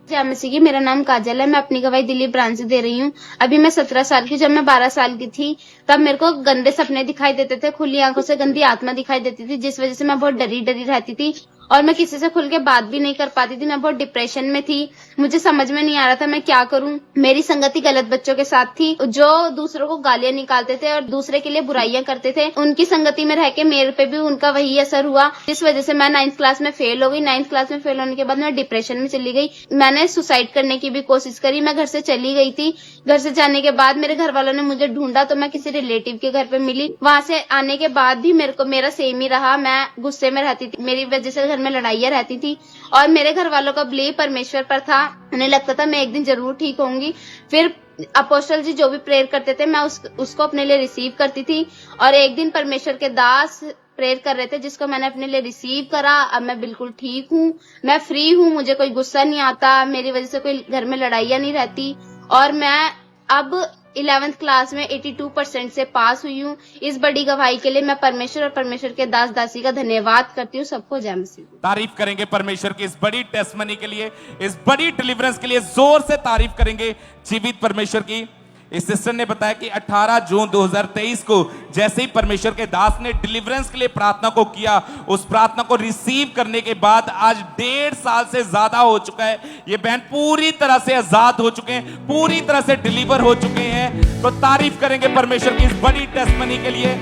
जय मसीह की। मेरा नाम काजल है। मैं अपनी गवाही दिल्ली ब्रांच से दे रही हूँ। अभी मैं 17 साल की, जब मैं 12 साल की थी तब मेरे को गंदे सपने दिखाई देते थे, खुली आंखों से गंदी आत्मा दिखाई देती थी, जिस वजह से मैं बहुत डरी रहती थी और मैं किसी से खुल के बात भी नहीं कर पाती थी। मैं बहुत डिप्रेशन में थी, मुझे समझ में नहीं आ रहा था मैं क्या करूं। मेरी संगति गलत बच्चों के साथ थी जो दूसरों को गालियां निकालते थे और दूसरे के लिए बुराइयां करते थे। उनकी संगति में रह के मेरे पे भी उनका वही असर हुआ, जिस वजह से मैं 9th क्लास में फेल हो गई। 9th क्लास में फेल होने के बाद मैं डिप्रेशन में चली गई। मैंने सुसाइड करने की भी कोशिश करी, मैं घर से चली गई थी। घर से जाने के बाद मेरे घर वालों ने मुझे ढूंढा तो मैं किसी रिलेटिव के घर पे मिली। वहां से आने के बाद भी मेरा सेम ही रहा, मैं गुस्से में रहती थी, मेरी वजह से घर में लड़ाइयां रहती थी। और मेरे घर वालों का बिलीव परमेश्वर पर था, उन्हें लगता था मैं एक दिन जरूर ठीक होंगी। फिर अपोस्टल जी जो भी प्रेयर करते थे मैं उसको अपने लिए रिसीव करती थी। और एक दिन परमेश्वर के दास प्रेयर कर रहे थे जिसको मैंने अपने लिए रिसीव करा। अब मैं बिल्कुल ठीक हूँ, मैं फ्री हूँ, मुझे कोई गुस्सा नहीं आता, मेरी वजह से कोई घर में लड़ाइयां नहीं रहती। और मैं अब 11th क्लास में 82% से पास हुई हूँ। इस बड़ी गवाही के लिए मैं परमेश्वर और परमेश्वर के दास दासी का धन्यवाद करती हूँ। सबको जय मसीह। तारीफ करेंगे परमेश्वर की इस बड़ी टेस्टमनी के लिए, इस बड़ी डिलीवरेंस के लिए जोर से तारीफ करेंगे जीवित परमेश्वर की। इस सिस्टर ने बताया कि 18 जून 2023 को जैसे ही परमेश्वर के दास ने डिलीवरेंस के लिए प्रार्थना को किया, उस प्रार्थना को रिसीव करने के बाद आज 1.5 साल से ज्यादा हो चुका है। ये बहन पूरी तरह से आजाद हो चुके हैं, पूरी तरह से डिलीवर हो चुके हैं। तो तारीफ करेंगे परमेश्वर की इस बड़ी टेस्टमनी के लिए,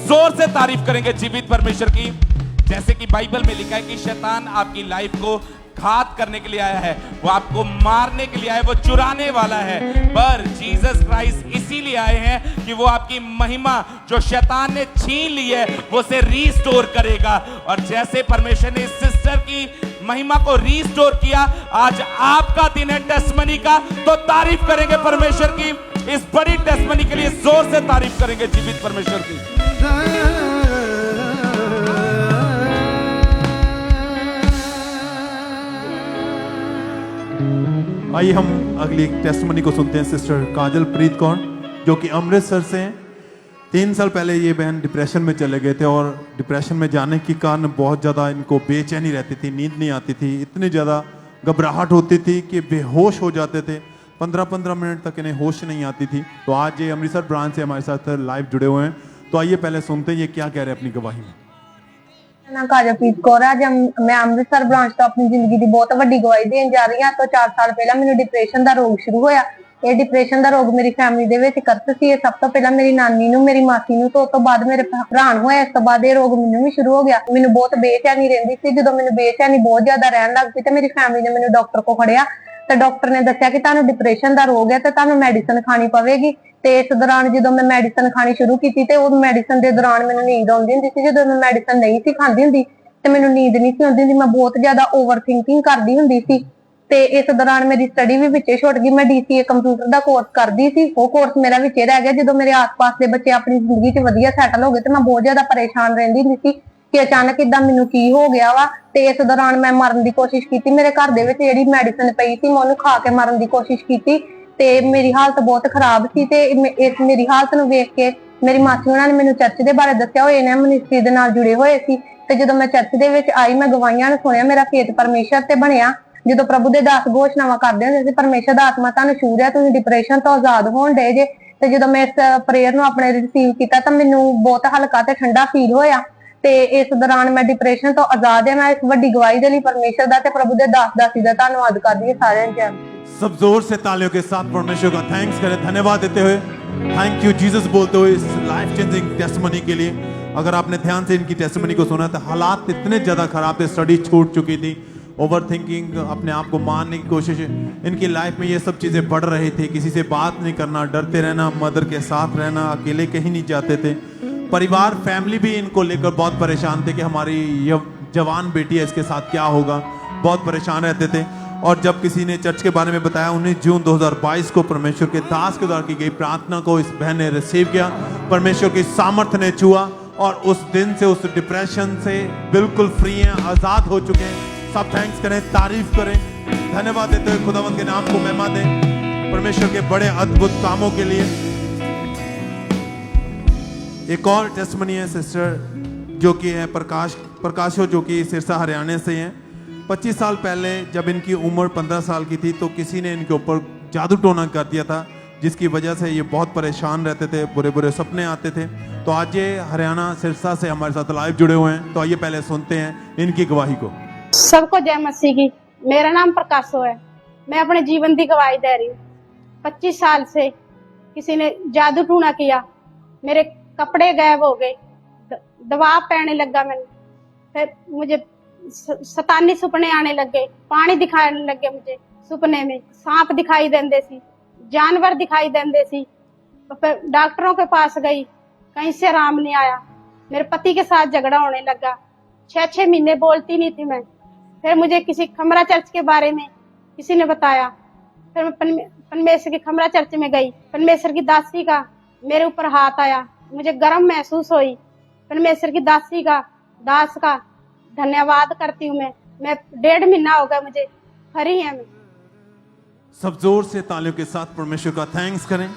जोर से तारीफ करेंगे जीवित परमेश्वर की। जैसे कि बाइबल में लिखा है कि शैतान आपकी लाइफ को घात करने के लिए आया है, वो आपको मारने के लिए आया है, वो चुराने वाला है, पर जीसस क्राइस्ट इसीलिए आए हैं कि वो आपकी महिमा जो शैतान ने छीन ली है वो उसे रीस्टोर करेगा। और जैसे परमेश्वर ने इस सिस्टर की महिमा को रीस्टोर किया, आज आपका दिन है टेस्टमनी का। तो तारीफ करेंगे परमेश्वर की इस बड़ी टेस्टमनी के लिए, जोर से तारीफ करेंगे जीवित परमेश्वर की। आइए हम अगली एक टेस्टमनी को सुनते हैं सिस्टर काजल प्रीत कौर, जो कि अमृतसर से हैं। 3 साल पहले ये बहन डिप्रेशन में चले गए थे और डिप्रेशन में जाने के कारण बहुत ज़्यादा इनको बेचैनी रहती थी, नींद नहीं आती थी, इतनी ज़्यादा घबराहट होती थी कि बेहोश हो जाते थे। 15-15 मिनट तक इन्हें होश नहीं आती थी। तो आज ये अमृतसर ब्रांच से हमारे साथ लाइव जुड़े हुए हैं। तो आइए पहले सुनते हैं ये क्या कह रहे हैं अपनी गवाही में। मैं काजलप्रीत कौर है। जब मैं अमृतसर ब्रांच तो अपनी जिंदगी की बहुत बड़ी गवाही देन जा रही हूं। तो 4 साल पहले मैंने डिप्रेशन का रोग शुरू होया। ये डिप्रेशन का रोग मेरी फैमिली दे विच करत सी। सब तो पहला मेरी नानी नूं, मेरी मासी नूं, तो बाद मेरे भरा नूं होया। इस तो बाद ये रोग मैनूं भी शुरू हो गया। मैनूं बहुत बेचैनी रहिंदी सी। जदों मैनूं बेचैनी बहुत ज्यादा रहन लग पई ते मेरी फैमिली ने मैनूं डॉक्टर को खड़िया तो डॉक्टर ने दस्सिया कि तुहानूं डिप्रेशन का रोग है तो तुहानूं मेडिसिन खानी पवेगी। ते इस दौरान जो मैं मेडिसिन खानी शुरू की ते उस मेडिसिन के दौरान मैनूं नींद आउंदी हुंदी सी। जदों मैं मेडिसिन नहीं सी खांदी हुंदी ते मैनूं नींद नहीं सी आउंदी हुंदी। मैं बहुत ज्यादा ओवर थिंकिंग करदी हुंदी सी। ते इस दौरान मेरी स्टडी भी विचे छुट गई। मैं DCA कंप्यूटर का कोर्स करदी सी, वो कोर्स मेरा विचे रह गया। जो मेरे आस पास के बच्चे अपनी जिंदगी च वधिया सैटल हो गए तो मैं बहुत ज्यादा परेशान रहिंदी हुंदी सी कि अचानक इदां मैनूं की हो गया वा। ते इस दौरान मैं मरन की कोशिश की। मेरे घर दे विच जिहड़ी मेडिसिन पई सी मैं उहनूं खा के मरन की कोशिश की ते मेरी हालत बहुत खराब सी। ते इस मेरी हालत नूं वेख के मेरी मासी उन्हां ने मैनूं चर्च दे बारे दस्सिया। होए ने मिनिस्ट्री दे नाल जुड़े होए सी। ते जदों मैं चर्च दे विच आई मैं गवाहियां नूं सुणिया, मेरा फेथ परमेश्वर ते बनिया। जो प्रभु दे दास घोषणावां करदे हुंदे सी परमेश्वर दा आत्मा तुहानूं छूह रिहा, तुसीं डिप्रेशन तो आजाद होण डे जे। ते जदों मैं इस प्रेयर नूं अपने रिसीव कीता तां मैनूं बहुत हल्का ते ठंडा फील होया। ते इस दौरान मैं डिप्रेशन तो आजाद है। मैं इस वड्डी गवाही दे लई परमेश्वर दा ते प्रभु दे दास दासी दा धन्नवाद करदी हां। सारेयां जय। सब जोर से तालियों के साथ परमेश्वर का थैंक्स करें, धन्यवाद देते हुए, थैंक यू जीसस बोलते हुए इस लाइफ चेंजिंग टेस्टमनी के लिए। अगर आपने ध्यान से इनकी टेस्टमनी को सुना तो हालात इतने ज्यादा खराब थे, स्टडी छूट चुकी थी, ओवर थिंकिंग, अपने आप को मारने की कोशिश, इनकी लाइफ में ये सब चीजें बढ़ रही थी। किसी से बात नहीं करना, डरते रहना, मदर के साथ रहना, अकेले कहीं नहीं जाते थे। परिवार फैमिली भी इनको लेकर बहुत परेशान थे कि हमारी ये जवान बेटी है, इसके साथ क्या होगा, बहुत परेशान रहते थे। और जब किसी ने चर्च के बारे में बताया, 19 जून 2022 को परमेश्वर के दास के द्वारा की गई प्रार्थना को इस बहन ने रिसीव किया। परमेश्वर की सामर्थ्य ने छुआ और उस दिन से उस डिप्रेशन से बिल्कुल फ्री हैं, आजाद हो चुके हैं। सब थैंक्स करें, तारीफ करें, धन्यवाद देते हुए खुदावंद के नाम को महिमा दें परमेश्वर के बड़े अद्भुत कामों के लिए। एक और टेस्टमनी है सिस्टर जो कि है प्रकाशो, जो कि सिरसा हरियाणा से हैं। 25 साल पहले जब इनकी उम्र 15 साल की थी तो किसी ने इनके ऊपर जादू टोना कर दिया था, जिसकी वजह से ये बहुत परेशान रहते थे, बुरे बुरे सपने आते थे। तो आज ये हरियाणा सिरसा से हमारे साथ लाइव जुड़े हुए हैं। तो आइए पहले सुनते हैं इनकी गवाही को। सबको जय मसीह की। मेरा नाम प्रकाशो है। मैं अपने जीवन की गवाही दे रही हूँ। 25 साल से किसी ने जादू टूना किया, मेरे कपड़े गायब हो गए, दबाव पैने लगा मैंने, फिर मुझे शैतानी सुपने आने लग गए, पानी दिखाने लगे मुझे सुपने में, सांप दिखाई देंदे सी, जानवर दिखाई देंदे सी। तो फिर डॉक्टरों के पास गई, कहीं से आराम नहीं आया। मेरे पति के साथ झगड़ा होने लगा, 6 महीने बोलती नहीं थी मैं। फिर मुझे किसी खमरा चर्च के बारे में किसी ने बताया, फिर मैं परमेश्वर की खमरा चर्च में गई। परमेश्वर की दासी का मेरे ऊपर हाथ आया, मुझे गर्म महसूस हुई। परमेश्वर की दासी का दास का धन्यवाद करती हूँ मैं 1.5 महीना हो गया मुझे खरी है मैं। सब जोर से तालियों के साथ परमेश्वर का थैंक्स करें।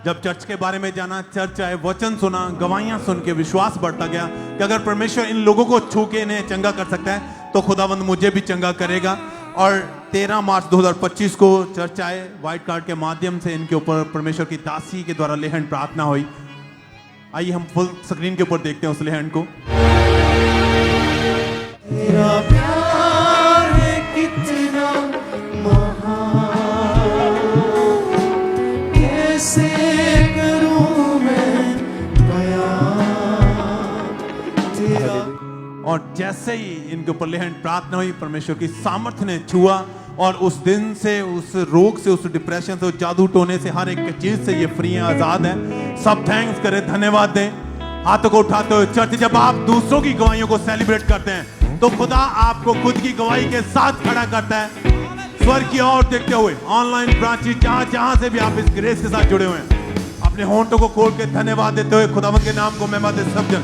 जब चर्च के बारे में जाना, चर्च आए, वचन सुना, गवाहियां सुन के विश्वास बढ़ता गया कि अगर परमेश्वर इन लोगों को छू के इन्हें चंगा कर सकता है तो खुदावंद मुझे भी चंगा करेगा। और 13 मार्च 2025 को चर्च आए, व्हाइट कार्ड के माध्यम से इनके ऊपर परमेश्वर की दासी के द्वारा लेहन प्रार्थना हुई। आइए हम फुल स्क्रीन के ऊपर देखते हैं उस लेहन को। तेरा प्यार है कितना महान, कैसे करूं मैं बयान तेरा। और जैसे ही इनके ऊपर लेहन प्रार्थना हुई, परमेश्वर की सामर्थ्य ने छुआ और उस दिन से, उस रोग से, उस डिप्रेशन से, उस जादू टोने से, हर एक चीज से ये फ्री है, आजाद है। सब थैंक्स करें, धन्यवाद दें, हाथों को उठाते हुए। चर्च, जब आप दूसरों की गवाहियों को सेलिब्रेट करते हैं तो खुदा आपको खुद की गवाही के साथ खड़ा करता है। स्वर्ग की ओर देखते हुए ऑनलाइन ब्रांचेस जहां से भी आप इस ग्रेस के साथ जुड़े हुए हैं, अपने होंठों को खोल के धन्यवाद देते हुए खुदावंद के नाम को महिमा दे सब जन।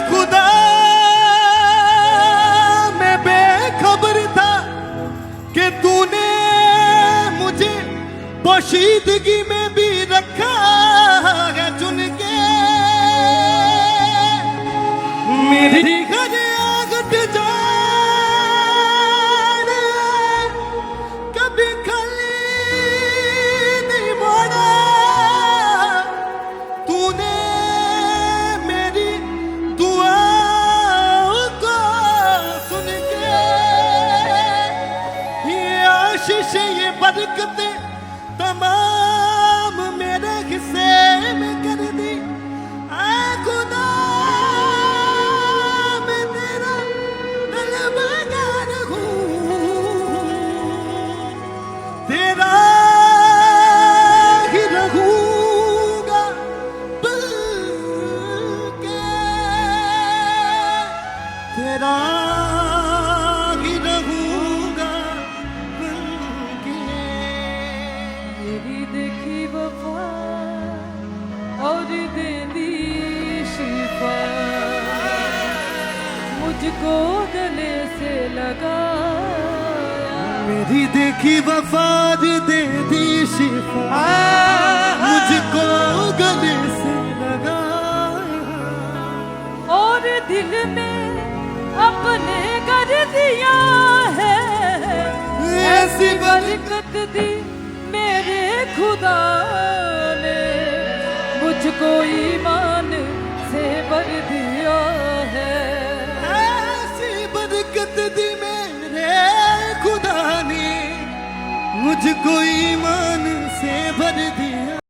खुदा मैं बेखबर था कि तूने मुझे पोशीदगी में भी रखा है चुन के। मेरी घर आगट जाने कभी खाली नहीं मोड़ा। तूने मेरी दुआओं को सुन के ये आशीष, ये बरकतें तमाम मेरे हिस्से में कर दी। खुदा मैं तेरा तलबगार हूँ, तेरा ही रहूंगा बल्कि तेरा ही रहूंगा बल्कि। मेरी देखी वफा और दे दी शिफा, मुझको गले से लगाया। मेरी देखी वफा दे दी शिफा, मुझको गले से लगाया। और दिल में अपने कर दिया है, ऐसी बरकत दी मेरे खुदा ने, मुझको ईमान से भर दिया है। ऐसी बरकत दी मेरे खुदा ने, मुझको ईमान से भर दिया।